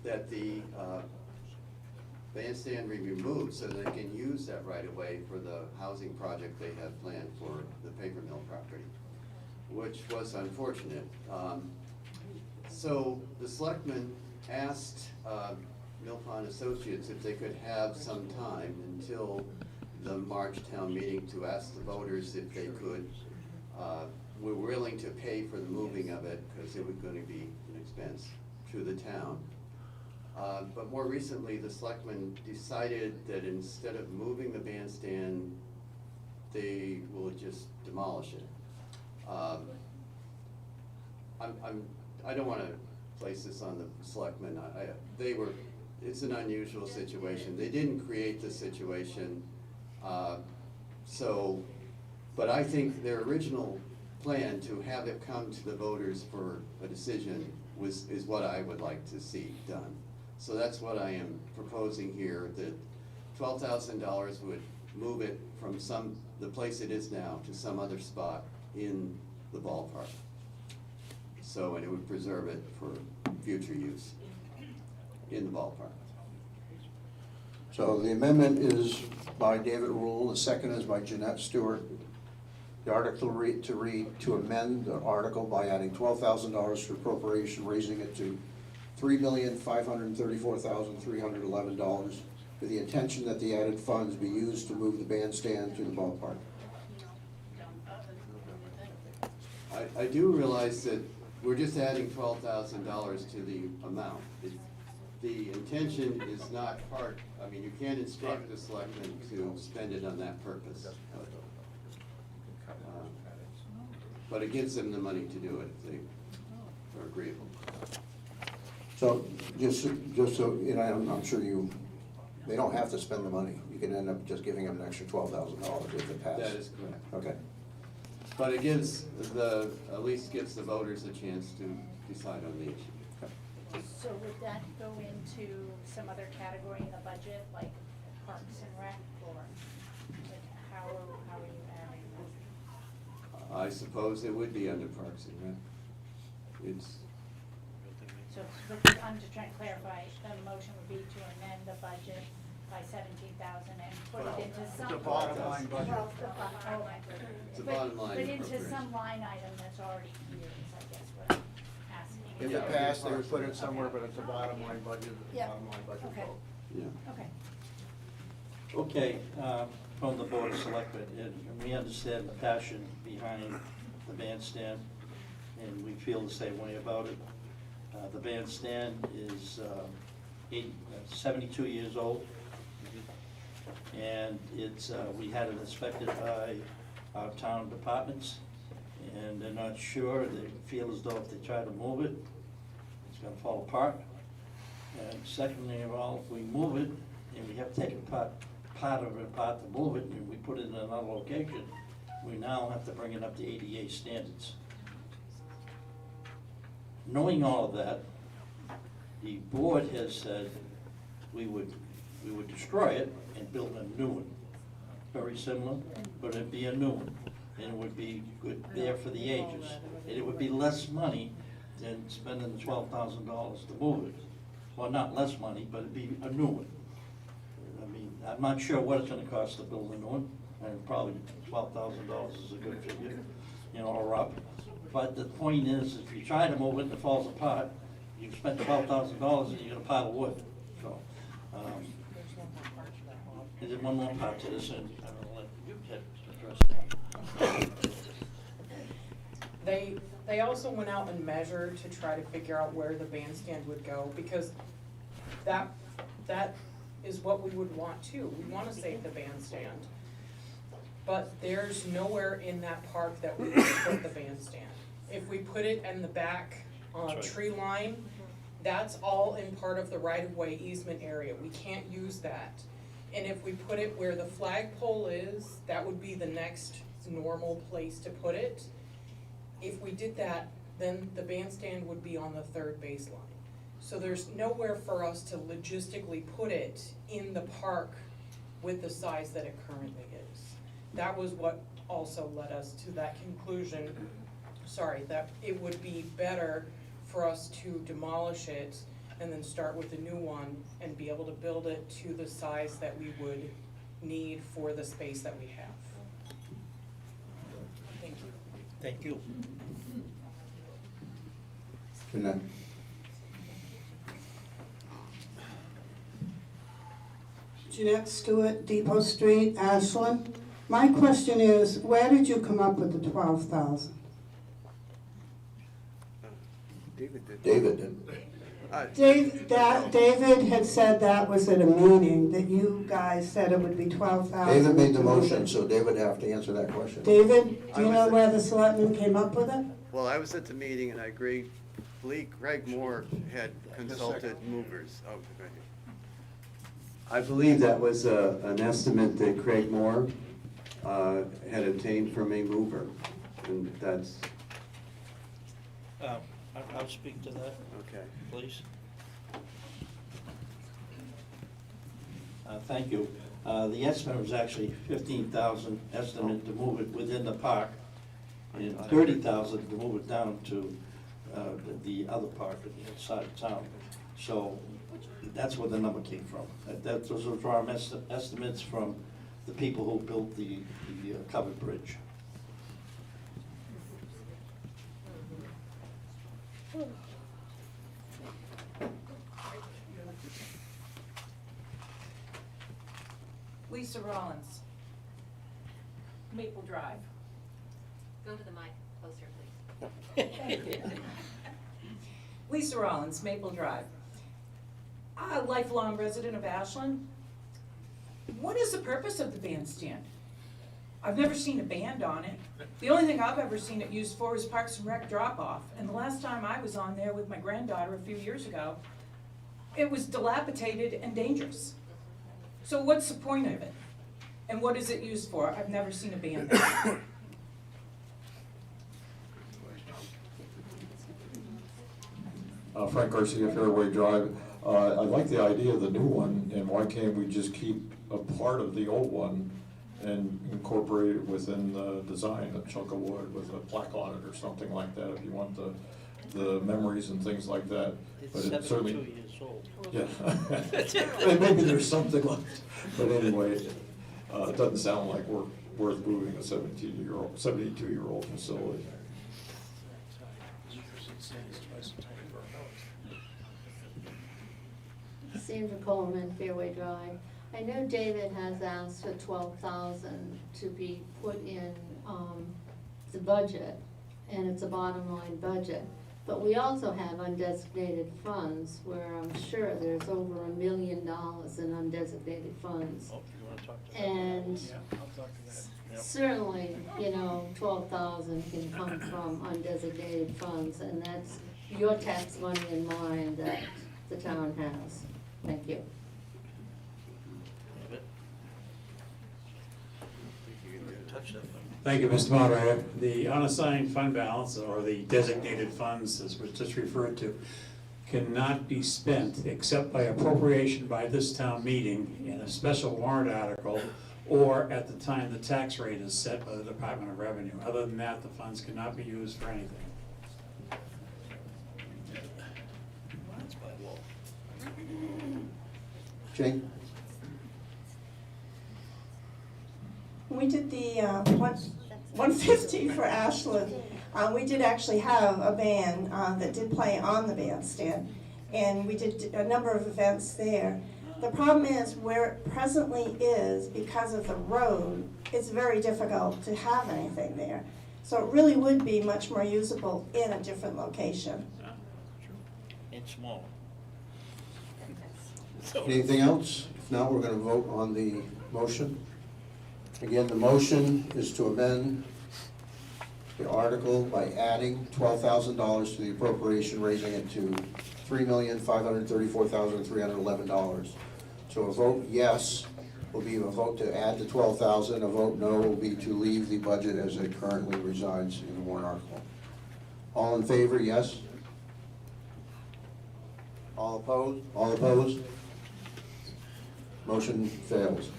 [SPEAKER 9] that the bandstand be removed so they can use that right-of-way for the housing project they have planned for the paper mill property, which was unfortunate. So the selectmen asked Milpon Associates if they could have some time until the March town meeting to ask the voters if they could, were willing to pay for the moving of it, because it was going to be an expense to the town. But more recently, the selectmen decided that instead of moving the bandstand, they will just demolish it. I don't want to place this on the selectmen. It's an unusual situation. They didn't create the situation. But I think their original plan to have it come to the voters for a decision is what I would like to see done. So that's what I am proposing here, that $12,000 would move it from the place it is now to some other spot in the ballpark. So, and it would preserve it for future use in the ballpark.
[SPEAKER 1] So the amendment is by David Rule, the second is by Jeanette Stewart. The article to amend the article by adding $12,000 to appropriation, raising it to $3,534,311, with the intention that the added funds be used to move the bandstand to the ballpark.
[SPEAKER 9] I do realize that we're just adding $12,000 to the amount. The intention is not part, I mean, you can't instruct the selectmen to spend it on that purpose. But it gives them the money to do it if they are agreeable.
[SPEAKER 1] So just so, you know, I'm sure they don't have to spend the money. You can end up just giving them an extra $12,000 if it passes.
[SPEAKER 9] That is correct.
[SPEAKER 1] Okay.
[SPEAKER 9] But it at least gives the voters a chance to decide on the issue.
[SPEAKER 21] So would that go into some other category in the budget, like Parks and Rec, or like how are you adding that?
[SPEAKER 9] I suppose it would be under Parks and Rec.
[SPEAKER 21] So I'm just trying to clarify, the motion would be to amend the budget by 17,000 and put it into some.
[SPEAKER 17] the bottom line budget.
[SPEAKER 21] Well,
[SPEAKER 9] It's a bottom line
[SPEAKER 21] But into
[SPEAKER 9] appropriation.
[SPEAKER 21] some line item that's already here, is I guess what I'm asking.
[SPEAKER 1] In the past, they would put it somewhere, but it's a bottom line budget,
[SPEAKER 21] Yeah.
[SPEAKER 1] bottom line budget
[SPEAKER 21] Okay.
[SPEAKER 1] vote.
[SPEAKER 9] Yeah.
[SPEAKER 21] Okay.
[SPEAKER 10] Okay, from the Board of Selectmen, and we understand the passion behind the bandstand, and we feel the same way about it. The bandstand is 72 years old, and it's, we had it inspected by our town departments, and they're not sure. They feel as though if they try to move it, it's gonna fall apart. And secondly of all, if we move it, and we have to take part of it apart to move it, and we put it in another location, we now have to bring it up to ADA standards. Knowing all of that, the board has said we would destroy it and build a new one. Very similar, but it'd be a new one, and it would be good there for the ages. And it would be less money than spending the $12,000 to move it. Well, not less money, but it'd be a new one. I mean, I'm not sure what it's gonna cost to build a new one, and probably $12,000 is a good figure, you know, or up. But the point is, if you try to move it and it falls apart, you've spent $12,000 and you get a pile of wood, so. And there's one more part to this, and I'll let you address that.
[SPEAKER 7] They also went out and measured to try to figure out where the bandstand would go, because that is what we would want too. We wanna save the bandstand. But there's nowhere in that park that we can put the bandstand. If we put it in the back tree line, that's all in part of the right-of-way easement area. We can't use that. And if we put it where the flagpole is, that would be the next normal place to put it. If we did that, then the bandstand would be on the third baseline. So there's nowhere for us to logistically put it in the park with the size that it currently is. That was what also led us to that conclusion, that it would be better for us to demolish it and then start with a new one and be able to build it to the size that we would need for the space that we have. Thank you.
[SPEAKER 19] Thank you.
[SPEAKER 1] Jeanette?
[SPEAKER 18] Jeanette Stewart, Depot Street, Ashland. My question is, where did you come up with the 12,000?
[SPEAKER 1] David did.
[SPEAKER 18] David had said that was at a meeting, that you guys said it would be 12,000.
[SPEAKER 1] David made the motion, so David would have to answer that question.
[SPEAKER 18] David, do you know where the selectmen came up with it?
[SPEAKER 9] Well, I was at the meeting and I agree, Greg Moore had consulted movers. Oh, go ahead.
[SPEAKER 22] I believe that was an estimate that Craig Moore had obtained from a mover, and that's.
[SPEAKER 10] I'll speak to that.
[SPEAKER 9] Okay.
[SPEAKER 10] Please. Thank you. The estimate was actually 15,000 estimate to move it within the park, and 30,000 to move it down to the other park at the other side of town. So that's where the number came from. Those were our estimates from the people who built the covered bridge.
[SPEAKER 7] Lisa Rollins, Maple Drive.
[SPEAKER 8] Go to the mic closer, please.
[SPEAKER 7] Lisa Rollins, Maple Drive. A lifelong resident of Ashland. What is the purpose of the bandstand? I've never seen a band on it. The only thing I've ever seen it used for is Parks and Rec drop-off. And the last time I was on there with my granddaughter a few years ago, it was dilapidated and dangerous. So what's the point of it? And what is it used for? I've never seen a band.
[SPEAKER 4] Frank Garcia, Fairway Drive. I like the idea of the new one, and why can't we just keep a part of the old one and incorporate it within the design, a chunk of wood with a plaque on it or something like that, if you want the the memories and things like that. But it certainly,
[SPEAKER 10] years old.
[SPEAKER 4] yeah. And maybe there's something left, but anyway, it doesn't sound like we're worth moving a 72-year-old facility.
[SPEAKER 15] Sandra Coleman, Fairway Drive. I know David has asked for $12,000 to be put in the budget, and it's a bottom line budget. But we also have undesignated funds where I'm sure there's over $1 million in undesignated funds. And certainly, you know, 12,000 can come from undesignated funds, and that's your tax money and mine that the town has. Thank you.
[SPEAKER 23] Thank you, Mr. Moderator. The unassigned fund balance, or the designated funds, as was just referred to, cannot be spent except by appropriation by this town meeting in a special warrant article or at the time the tax rate is set by the Department of Revenue. Other than that, the funds cannot be used for anything.
[SPEAKER 1] Jane?
[SPEAKER 13] We did the 150 for Ashland. We did actually have a band that did play on the bandstand, and we did a number of events there. The problem is where it presently is, because of the road, it's very difficult to have anything there. So it really would be much more usable in a different location.
[SPEAKER 10] And small.
[SPEAKER 1] Anything else? If not, we're going to vote on the motion. Again, the motion is to amend the article by adding $12,000 to the appropriation, raising it to $3,534,311. So a vote yes will be a vote to add the $12,000. A vote no will be to leave the budget as it currently resides in the warrant article. All in favor, yes? All opposed? All opposed? Motion fails.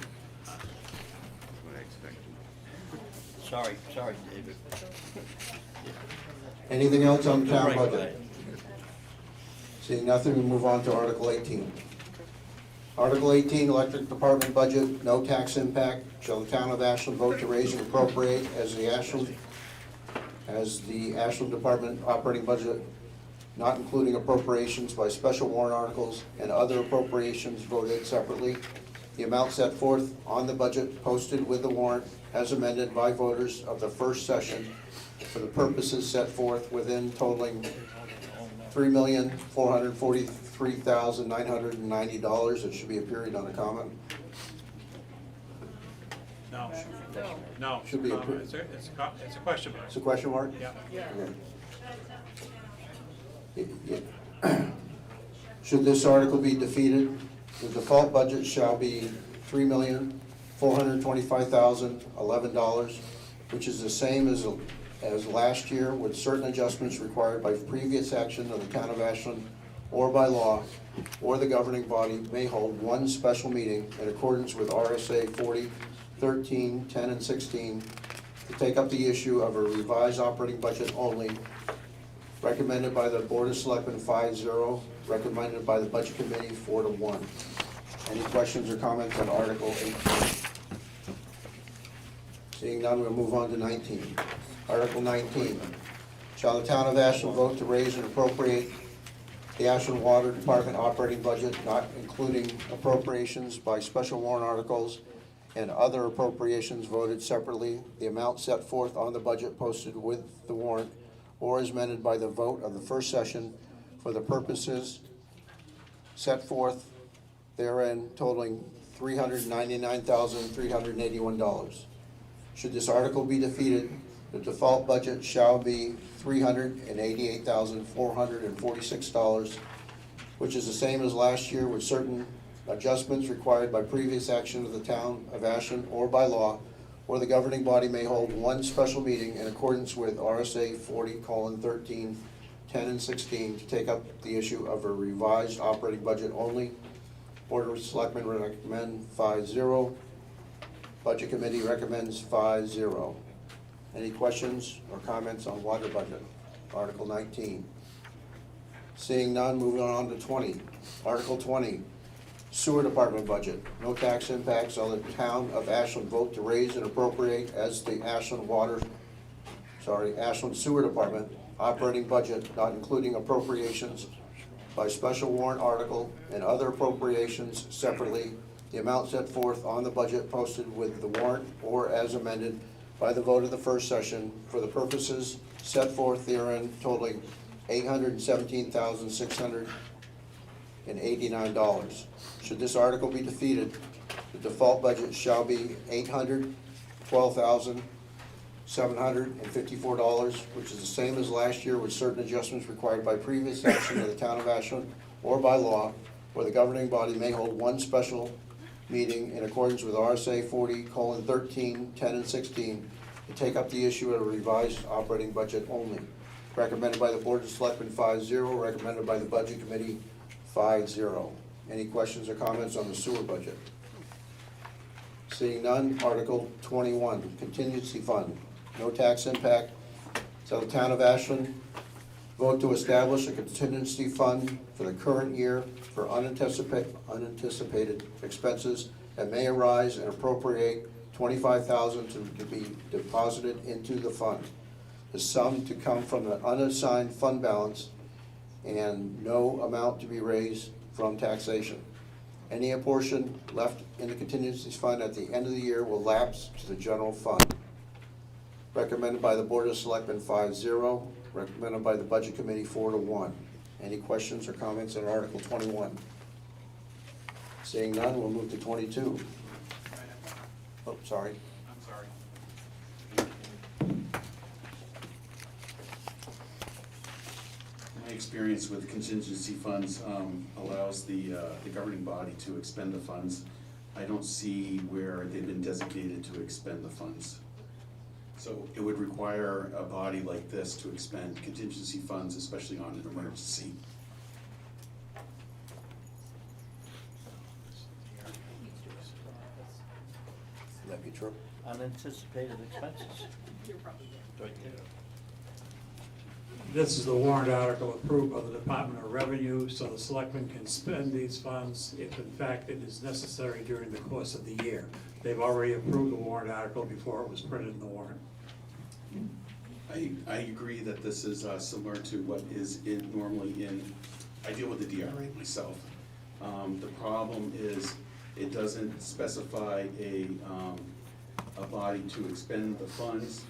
[SPEAKER 10] Sorry, David.
[SPEAKER 1] Anything else on the town
[SPEAKER 10] Right,
[SPEAKER 1] budget?
[SPEAKER 10] right.
[SPEAKER 1] Seeing nothing, we move on to Article 18. Article 18, Electric Department Budget, no tax impact. Shall the town of Ashland vote to raise and appropriate as the Ashland Department operating budget, not including appropriations by special warrant articles and other appropriations voted separately. The amount set forth on the budget posted with the warrant as amended by voters of the first session for the purposes set forth within, totaling $3,443,990. It should be a period on the comment.
[SPEAKER 12] No.
[SPEAKER 2] No.
[SPEAKER 1] Should be a period.
[SPEAKER 12] It's a question mark.
[SPEAKER 1] It's a question mark?
[SPEAKER 12] Yeah.
[SPEAKER 1] Okay. Should this article be defeated, the default budget shall be $3,425,011, which is the same as last year, with certain adjustments required by previous action of the town of Ashland or by law, or the governing body may hold one special meeting in accordance with RSA 40, 13, 10, and 16 to take up the issue of a revised operating budget only, recommended by the Board of Selectmen 5-0, recommended by the Budget Committee 4-1. Any questions or comments on Article 18? Seeing none, we'll move on to 19. Article 19. Shall the town of Ashland vote to raise and appropriate the Ashland Water Department operating budget, not including appropriations by special warrant articles and other appropriations voted separately, the amount set forth on the budget posted with the warrant or as amended by the vote of the first session for the purposes set forth therein, totaling $399,381. Should this article be defeated, the default budget shall be $388,446, which is the same as last year, with certain adjustments required by previous action of the town of Ashland or by law, or the governing body may hold one special meeting in accordance with RSA 40:13, 10, and 16 to take up the issue of a revised operating budget only. Board of Selectmen recommend 5-0. Budget Committee recommends 5-0. Any questions or comments on water budget? Article 19. Seeing none, moving on to 20. Article 20, Sewer Department Budget. No tax impacts on the town of Ashland. Vote to raise and appropriate as the Ashland Sewer Department operating budget, not including appropriations by special warrant article and other appropriations separately, the amount set forth on the budget posted with the warrant or as amended by the vote of the first session for the purposes set forth therein totaling $817,689. Should this article be defeated, the default budget shall be $812,754, which is the same as last year with certain adjustments required by previous action of the town of Ashland or by law, where the governing body may hold one special meeting in accordance with RSA 40:13, 10, and 16 to take up the issue of a revised operating budget only. Recommended by the Board of Selectmen 5-0, recommended by the Budget Committee 5-0. Any questions or comments on the sewer budget? Seeing none, Article 21, Contingency Fund. No tax impact. So the town of Ashland vote to establish a contingency fund for the current year for unanticipated expenses that may arise and appropriate $25,000 to be deposited into the fund. The sum to come from the unassigned fund balance and no amount to be raised from taxation. Any portion left in the contingency fund at the end of the year will lapse to the general fund. Recommended by the Board of Selectmen 5-0, recommended by the Budget Committee 4-1. Any questions or comments on Article 21? Seeing none, we'll move to 22. Oh, sorry.
[SPEAKER 12] I'm sorry.
[SPEAKER 11] My experience with contingency funds allows the governing body to expend the funds. I don't see where they've been designated to expend the funds. So it would require a body like this to expend contingency funds, especially on an emergency.
[SPEAKER 1] Would that be true?
[SPEAKER 10] Unanticipated expenses. Right there.
[SPEAKER 23] This is the warrant article approved by the Department of Revenue, so the selectmen can spend these funds if in fact it is necessary during the course of the year. They've already approved the warrant article before it was printed in the warrant.
[SPEAKER 11] I agree that this is similar to what is normally in, I deal with the DRA myself. The problem is it doesn't specify a body to expend the funds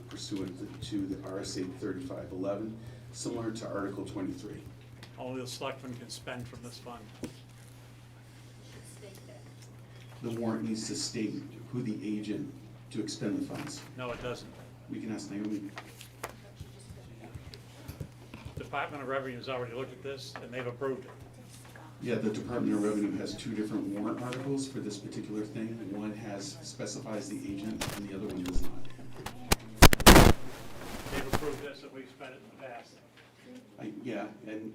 [SPEAKER 11] pursuant to the RSA 3511, similar to Article 23.
[SPEAKER 23] Only the selectmen can spend from this fund.
[SPEAKER 11] The warrant needs to state who the agent to expend the funds.
[SPEAKER 23] No, it doesn't.
[SPEAKER 11] We can ask Naomi.
[SPEAKER 23] Department of Revenue has already looked at this and they've approved it.
[SPEAKER 11] Yeah, the Department of Revenue has two different warrant articles for this particular thing. One specifies the agent and the other one does not.
[SPEAKER 23] They've approved this and we've spent it in the past.
[SPEAKER 11] Yeah, and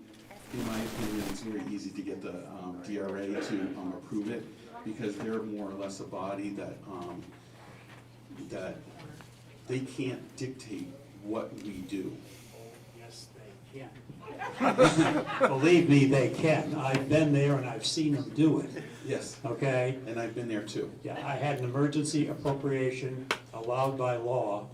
[SPEAKER 11] in my opinion, it's very easy to get the DRA to approve it because they're more or less a body that they can't dictate what we do.
[SPEAKER 23] Yes, they can. Believe me, they can. I've been there and I've seen them do it.
[SPEAKER 11] Yes.
[SPEAKER 23] Okay?
[SPEAKER 11] And I've been there too.
[SPEAKER 23] Yeah, I had an emergency appropriation allowed by law,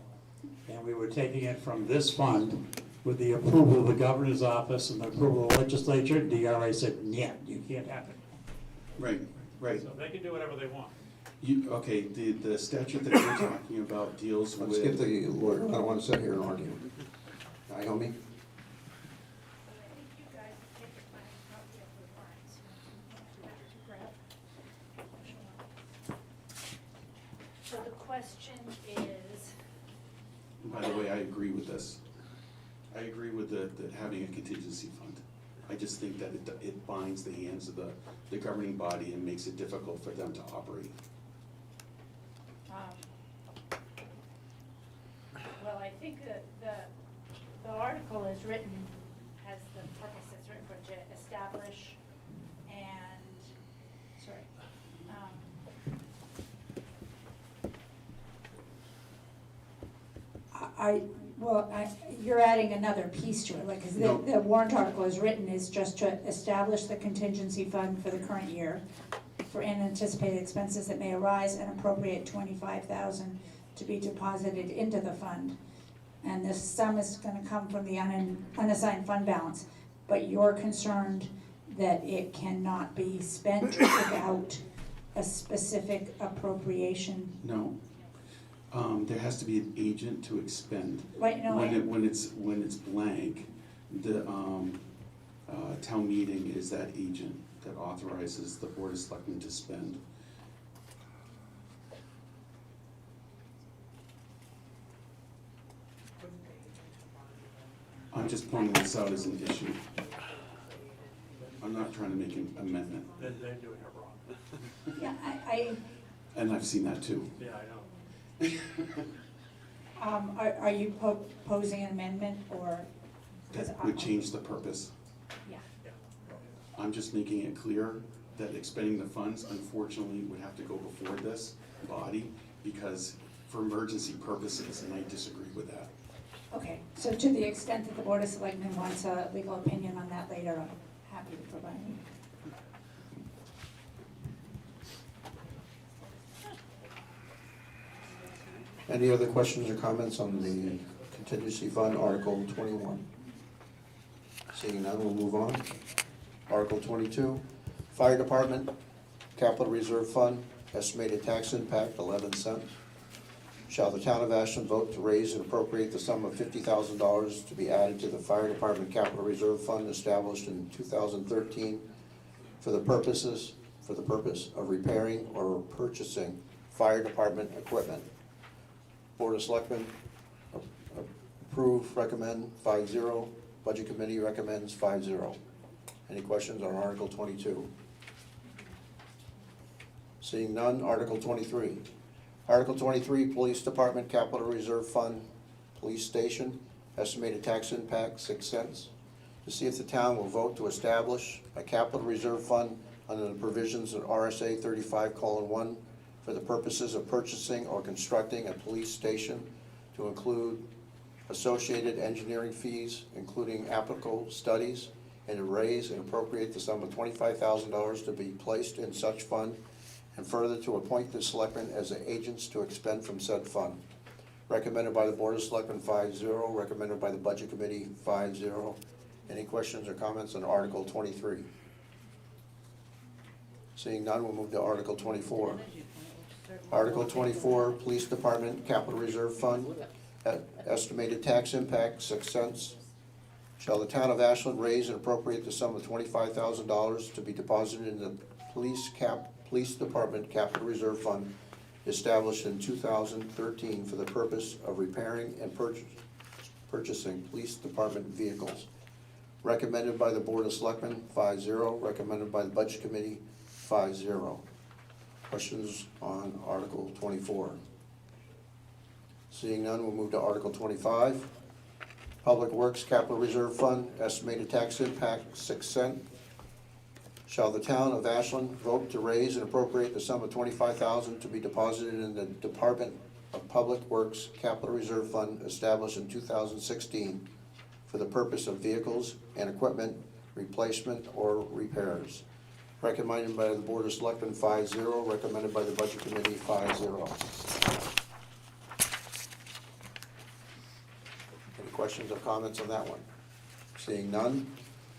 [SPEAKER 23] and we were taking it from this fund with the approval of the governor's office and the approval of the legislature. DRA said, yeah, you can't have it.
[SPEAKER 11] Right, right.
[SPEAKER 23] So they can do whatever they want.
[SPEAKER 11] Okay, the statute that you're talking about deals with.
[SPEAKER 1] Let's get the lawyer. I don't want to sit here and argue. Naomi?
[SPEAKER 21] So the question is,
[SPEAKER 11] By the way, I agree with this. I agree with the having a contingency fund. I just think that it binds the hands of the governing body and makes it difficult for them to operate.
[SPEAKER 21] well, I think that the article is written, has the purpose it's written for, to establish and, sorry, Well, you're adding another piece to it, like, 'cause
[SPEAKER 11] No.
[SPEAKER 21] the warrant article is written is just to establish the contingency fund for the current year for unanticipated expenses that may arise and appropriate 25,000 to be deposited into the fund. And this sum is gonna come from the unassigned fund balance, but you're concerned that it cannot be spent without a specific appropriation.
[SPEAKER 11] No. There has to be an agent to expend.
[SPEAKER 21] Right, no,
[SPEAKER 11] When it's blank, the town meeting is that agent that authorizes the Board of Selectmen to spend. I'm just pointing this out as an issue. I'm not trying to make an amendment,
[SPEAKER 23] They're doing it wrong.
[SPEAKER 21] yeah, I
[SPEAKER 11] and I've seen that too.
[SPEAKER 23] Yeah, I know.
[SPEAKER 21] are you proposing an amendment, or? 'Cause
[SPEAKER 11] That would change the purpose.
[SPEAKER 21] Yeah.
[SPEAKER 11] I'm just making it clear that expending the funds unfortunately would have to go before this body because for emergency purposes, and I disagree with that.
[SPEAKER 21] Okay, so to the extent that the Board of Selectmen wants a legal opinion on that later, I'm happy to provide it.
[SPEAKER 1] Any other questions or comments on the contingency fund, Article 21? Seeing none, we'll move on. Article 22, Fire Department, Capital Reserve Fund, estimated tax impact 11 cents. Shall the town of Ashland vote to raise and appropriate the sum of $50,000 to be added to the Fire Department Capital Reserve Fund established in 2013 for the purpose of repairing or purchasing fire department equipment? Board of Selectmen approve, recommend 5-0. Budget Committee recommends 5-0. Any questions on Article 22? Seeing none, Article 23. Article 23, Police Department Capital Reserve Fund, Police Station, estimated tax impact 6 cents. To see if the town will vote to establish a capital reserve fund under the provisions of RSA 35:1 for the purposes of purchasing or constructing a police station to include associated engineering fees, including applicable studies, and to raise and appropriate the sum of $25,000 to be placed in such fund, and further to appoint the selectmen as the agents to expend from said fund. Recommended by the Board of Selectmen 5-0, recommended by the Budget Committee 5-0. Any questions or comments on Article 23? Seeing none, we'll move to Article 24. Article 24, Police Department Capital Reserve Fund, estimated tax impact 6 cents. Shall the town of Ashland raise and appropriate the sum of $25,000 to be deposited in the Police Department Capital Reserve Fund established in 2013 for the purpose of repairing and purchasing police department vehicles? Recommended by the Board of Selectmen 5-0, recommended by the Budget Committee 5-0. Questions on Article 24? Seeing none, we'll move to Article 25. Public Works Capital Reserve Fund, estimated tax impact 6 cents. Shall the town of Ashland vote to raise and appropriate the sum of $25,000 to be deposited in the Department of Public Works Capital Reserve Fund established in 2016 for the purpose of vehicles and equipment replacement or repairs? Recommended by the Board of Selectmen 5-0, recommended by the Budget Committee 5-0. Any questions or comments on that one? Seeing none,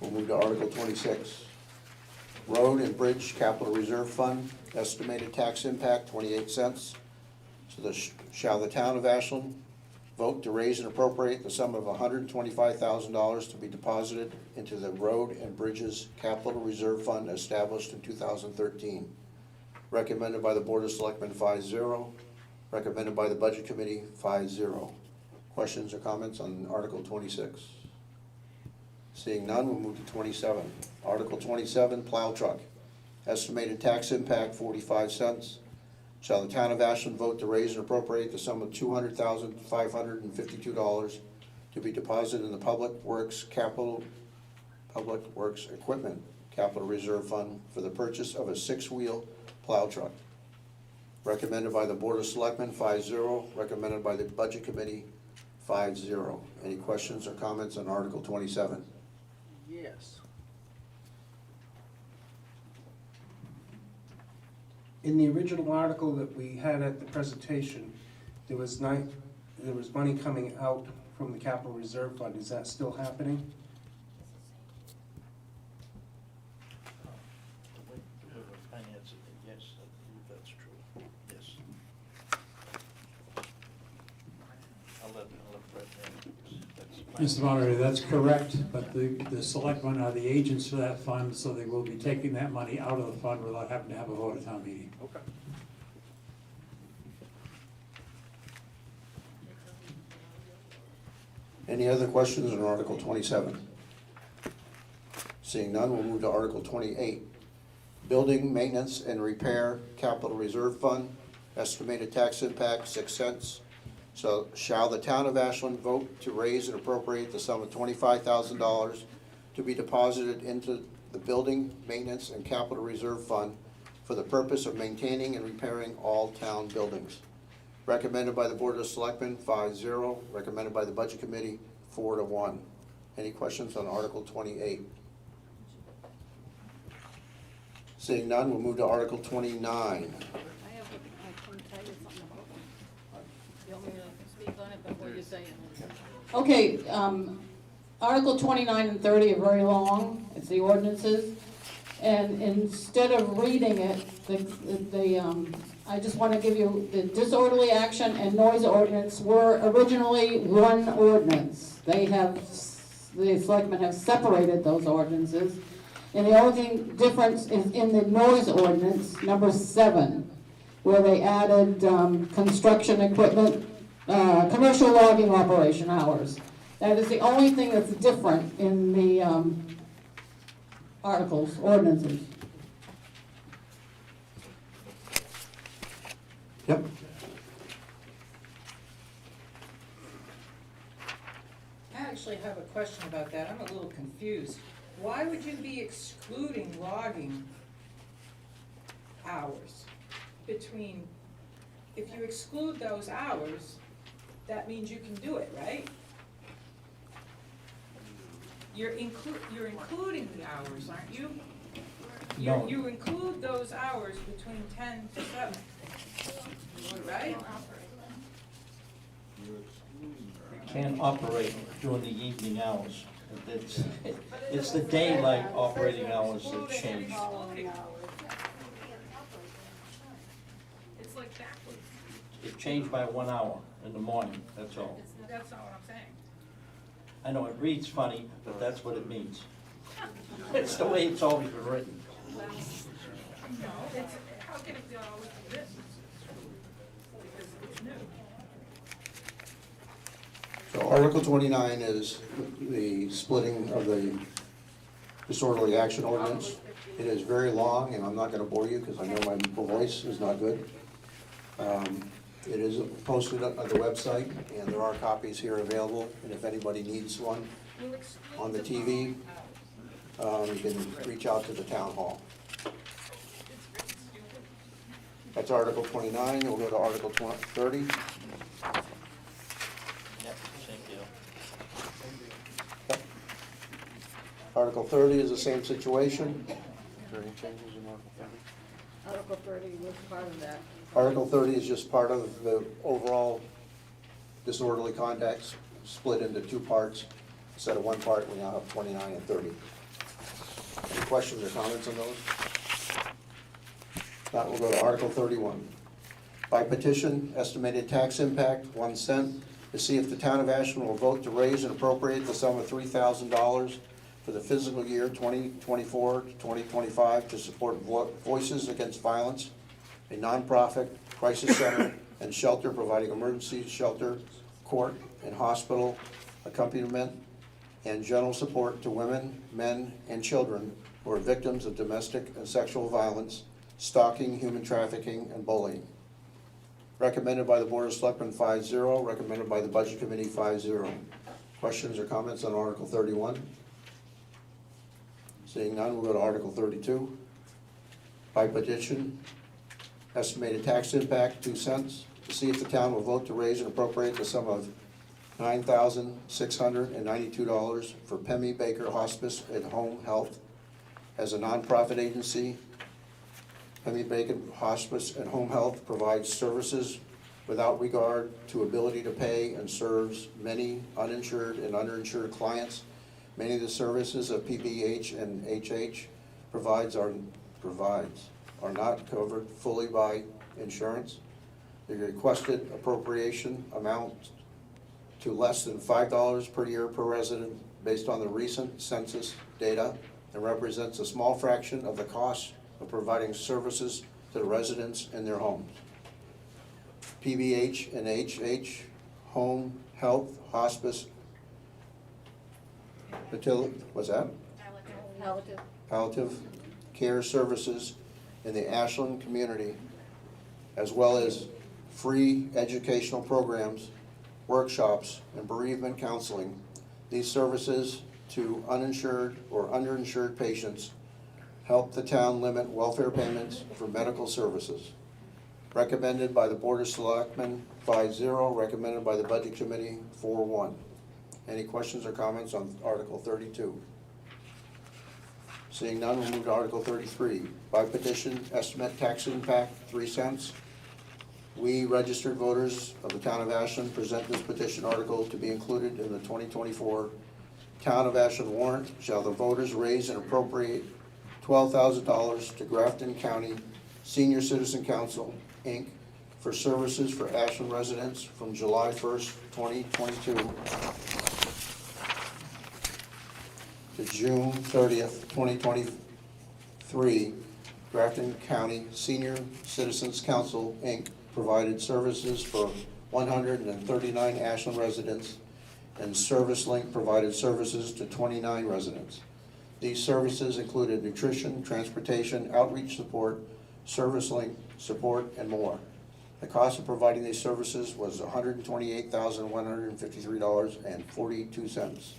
[SPEAKER 1] we'll move to Article 26. Road and Bridge Capital Reserve Fund, estimated tax impact 28 cents. So shall the town of Ashland vote to raise and appropriate the sum of $125,000 to be deposited into the Road and Bridges Capital Reserve Fund established in 2013. Recommended by the Board of Selectmen 5-0, recommended by the Budget Committee 5-0. Questions or comments on Article 26? Seeing none, we'll move to 27. Article 27, Plow Truck. Estimated tax impact 45 cents. Shall the town of Ashland vote to raise and appropriate the sum of $200,552 to be deposited in the Public Works Equipment Capital Reserve Fund for the purchase of a 6-wheel plow truck? Recommended by the Board of Selectmen 5-0, recommended by the Budget Committee 5-0. Any questions or comments on Article 27?
[SPEAKER 19] Yes.
[SPEAKER 5] In the original article that we had at the presentation, there was money coming out from the capital reserve fund. Is that still happening?
[SPEAKER 10] Finance, yes, I believe that's true, yes. I'll let Brett know.
[SPEAKER 23] Mr. Moderator, that's correct, but the selectmen are the agents for that fund, so they will be taking that money out of the fund without having to have a vote at town meeting.
[SPEAKER 19] Okay.
[SPEAKER 1] Any other questions on Article 27? Seeing none, we'll move to Article 28. Building Maintenance and Repair Capital Reserve Fund, estimated tax impact 6 cents. So shall the town of Ashland vote to raise and appropriate the sum of $25,000 to be deposited into the Building Maintenance and Capital Reserve Fund for the purpose of maintaining and repairing all town buildings. Recommended by the Board of Selectmen, 5-0. Recommended by the Budget Committee, 4-1. Any questions on Article 28? Seeing none, we'll move to Article 29.
[SPEAKER 2] I couldn't tell you something about one. You want me to speak on it before you say it?
[SPEAKER 16] Okay, Article 29 and 30 are very long, it's the ordinances, and instead of reading it, I just want to give you, the disorderly action and noise ordinance were originally one ordinance. The selectmen have separated those ordinances, and the only difference is in the noise ordinance, number 7, where they added construction equipment, commercial logging operation hours. That is the only thing that's different in the articles, ordinances.
[SPEAKER 1] Yep.
[SPEAKER 20] I actually have a question about that. I'm a little confused. Why would you be excluding logging hours between, if you exclude those hours, that means you can do it, right? You're including the hours, aren't you?
[SPEAKER 10] No.
[SPEAKER 20] You include those hours between 10 to 7, right?
[SPEAKER 10] Can't operate during the evening hours. It's the daylight operating hours that change.
[SPEAKER 20] It's like backwards.
[SPEAKER 10] It changed by 1 hour in the morning, that's all.
[SPEAKER 20] That's not what I'm saying.
[SPEAKER 10] I know it reads funny, but that's what it means. It's the way it's always been written.
[SPEAKER 20] No, it's, how can it be always this? Because it's new.
[SPEAKER 1] So Article 29 is the splitting of the disorderly action ordinance. It is very long, and I'm not going to bore you because I know my voice is not good. It is posted on the website, and there are copies here available, and if anybody needs one on the TV, you can reach out to the town hall. That's Article 29. We'll go to Article 30.
[SPEAKER 10] Yep, same deal.
[SPEAKER 1] Article 30 is the same situation. Is there any changes in Article 30?
[SPEAKER 2] Article 30 was part of that.
[SPEAKER 1] Article 30 is just part of the overall disorderly conduct, split into 2 parts. Instead of 1 part, we now have 29 and 30. Any questions or comments on those? That will go to Article 31. By petition, estimated tax impact, 1 cent, to see if the town of Ashland will vote to raise and appropriate the sum of $3,000 for the fiscal year 2024 to 2025 to support Voices Against Violence, a nonprofit crisis center and shelter providing emergency shelter, court, and hospital accompaniment and general support to women, men, and children who are victims of domestic and sexual violence, stalking, human trafficking, and bullying. Recommended by the Board of Selectmen 5-0, recommended by the Budget Committee 5-0. Questions or comments on Article 31? Seeing none, we'll go to Article 32. By petition, estimated tax impact, 2 cents, to see if the town will vote to raise and appropriate the sum of $9,692 for Pemmy Baker Hospice at Home Health. As a nonprofit agency, Pemmy Baker Hospice at Home Health provides services without regard to ability to pay and serves many uninsured and underinsured clients. Many of the services of PBH and HH provides are not covered fully by insurance. The requested appropriation amounts to less than $5 per year per resident based on the recent census data and represents a small fraction of the cost of providing services to the residents in their homes. PBH and HH Home Health Hospice palliative care services in the Ashland community, as well as free educational programs, workshops, and bereavement counseling. These services to uninsured or underinsured patients help the town limit welfare payments for medical services. Recommended by the Board of Selectmen 5-0, recommended by the Budget Committee 4-1. Any questions or comments on Article 32? Seeing none, we'll move to Article 33. By petition, estimate tax impact 3 cents. We, registered voters of the town of Ashland, present this petition article to be included in the 2024 Town of Ashland warrant. Shall the voters raise and appropriate $12,000 to Grafton County Senior Citizen Council, Inc., for services for Ashland residents from July 1st, 2022 to June 30th, 2023. Grafton County Senior Citizens Council, Inc. provided services for 139 Ashland residents, and Service Link provided services to 29 residents. These services included nutrition, transportation, outreach support, Service Link support, and more. The cost of providing these services was $128,153.42.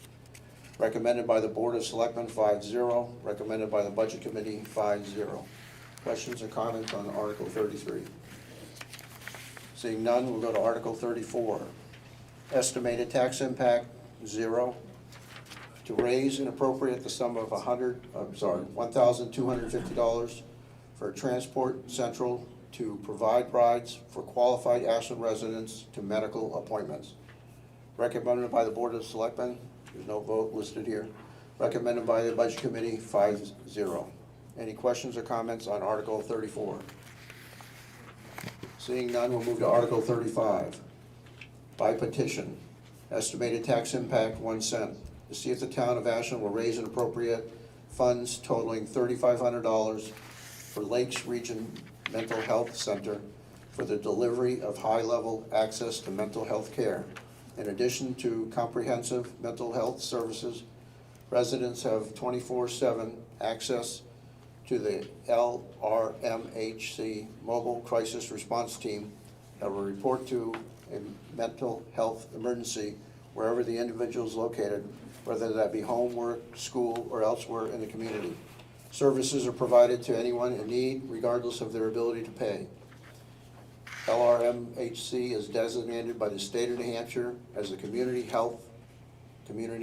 [SPEAKER 1] Recommended by the Board of Selectmen 5-0, recommended by the Budget Committee 5-0. Questions or comments on Article 33? Seeing none, we'll go to Article 34. Estimated tax impact 0. To raise and appropriate the sum of $1,250 for Transport Central to provide rides for qualified Ashland residents to medical appointments. Recommended by the Board of Selectmen. There's no vote listed here. Recommended by the Budget Committee 5-0. Any questions or comments on Article 34? Seeing none, we'll move to Article 35. By petition, estimated tax impact 1 cent. To see if the town of Ashland will raise and appropriate funds totaling $3,500 for Lakes Region Mental Health Center for the delivery of high-level access to mental health care. In addition to comprehensive mental health services, residents have 24/7 access to the LRMHC Mobile Crisis Response Team that will report to a mental health emergency wherever the individual is located, whether that be home, work, school, or elsewhere in the community. Services are provided to anyone in need, regardless of their ability to pay. LRMHC is designated by the state of New Hampshire as a community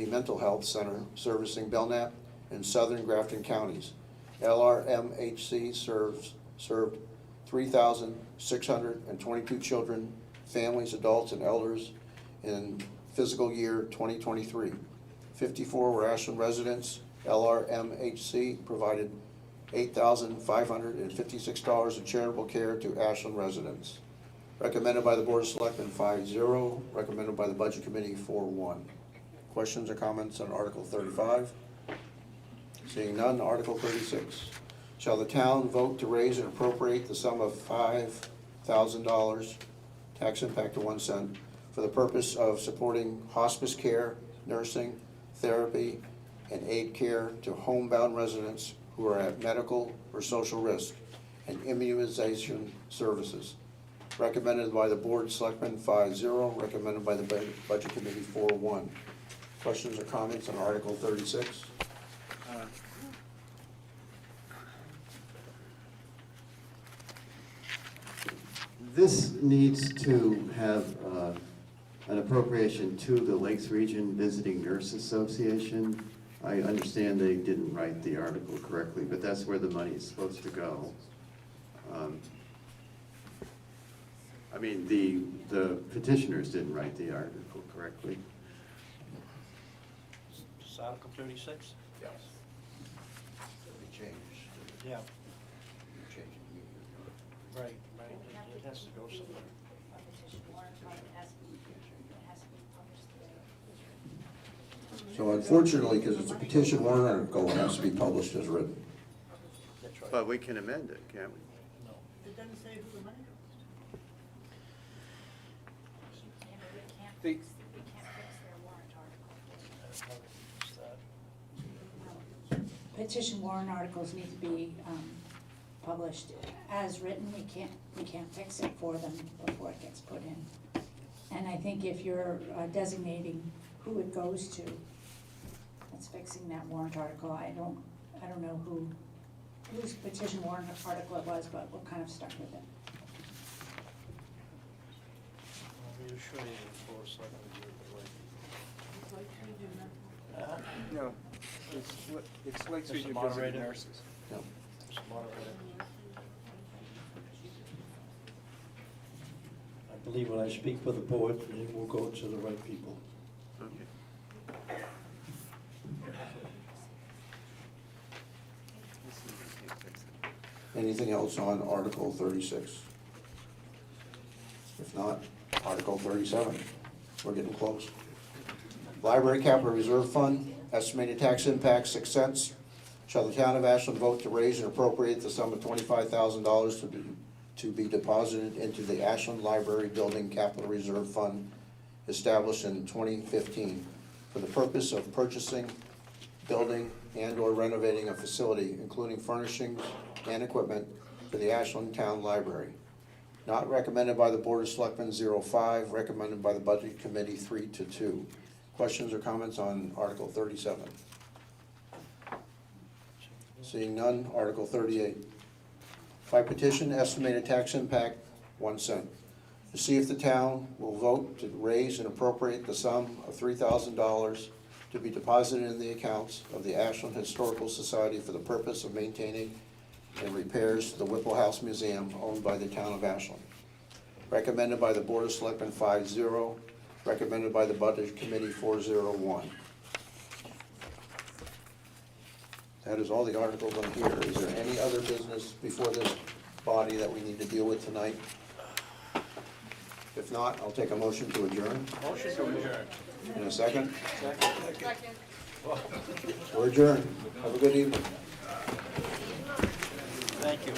[SPEAKER 1] mental health center servicing Belknap and southern Grafton counties. LRMHC served 3,622 children, families, adults, and elders in fiscal year 2023. 54 were Ashland residents. LRMHC provided $8,556 of charitable care to Ashland residents. Recommended by the Board of Selectmen 5-0, recommended by the Budget Committee 4-1. Questions or comments on Article 35? Seeing none, Article 36. Shall the town vote to raise and appropriate the sum of $5,000, tax impact of 1 cent, for the purpose of supporting hospice care, nursing, therapy, and aid care to homebound residents who are at medical or social risk, and immunization services. Recommended by the Board of Selectmen 5-0, recommended by the Budget Committee 4-1. Questions or comments on Article 36?
[SPEAKER 22] This needs to have an appropriation to the Lakes Region Visiting Nurse Association. I understand they didn't write the article correctly, but that's where the money is supposed to go. I mean, the petitioners didn't write the article correctly.
[SPEAKER 10] Is Article 36?
[SPEAKER 1] Yes. They changed.
[SPEAKER 10] Yeah,
[SPEAKER 1] Changed.
[SPEAKER 10] right, right, it has to go somewhere.
[SPEAKER 1] So unfortunately, because it's a petition warrant article, it has to be published as written.
[SPEAKER 10] That's right.
[SPEAKER 22] But we can amend it, can't we?
[SPEAKER 10] No.
[SPEAKER 18] It doesn't say who the money goes
[SPEAKER 21] We
[SPEAKER 18] to.
[SPEAKER 21] can't fix their warrant article. Petition warrant articles need to be published as written. We can't fix it for them before it gets put in. And I think if you're designating who it goes to, that's fixing that warrant article. I don't know whose petition warrant article it was, but we're kind of stuck with it.
[SPEAKER 10] I'll be sure you enforce like we do the right.
[SPEAKER 5] No, it's Lakes
[SPEAKER 10] Mr.
[SPEAKER 5] Region
[SPEAKER 10] Moderator.
[SPEAKER 5] Visiting Nurses.
[SPEAKER 1] Yep.
[SPEAKER 10] Mr. Moderator. I believe when I speak for the board, it will go to the right people.
[SPEAKER 22] Okay.
[SPEAKER 1] Anything else on Article 36? If not, Article 37. We're getting close. Library Capital Reserve Fund, estimated tax impact 6 cents. Shall the town of Ashland vote to raise and appropriate the sum of $25,000 to be deposited into the Ashland Library Building Capital Reserve Fund established in 2015 for the purpose of purchasing, building, and/or renovating a facility, including furnishings and equipment for the Ashland Town Library. Not recommended by the Board of Selectmen 05, recommended by the Budget Committee 3-2. Questions or comments on Article 37? Seeing none, Article 38. By petition, estimated tax impact 1 cent. To see if the town will vote to raise and appropriate the sum of $3,000 to be deposited in the accounts of the Ashland Historical Society for the purpose of maintaining and repairs to the Whipple House Museum owned by the town of Ashland. Recommended by the Board of Selectmen 5-0, recommended by the Budget Committee 401. That is all the articles on here. Is there any other business before this body that we need to deal with tonight? If not, I'll take a motion to adjourn.
[SPEAKER 10] Motion to adjourn.
[SPEAKER 1] In a second?
[SPEAKER 2] Second.
[SPEAKER 1] We're adjourned. Have a good evening.
[SPEAKER 10] Thank you.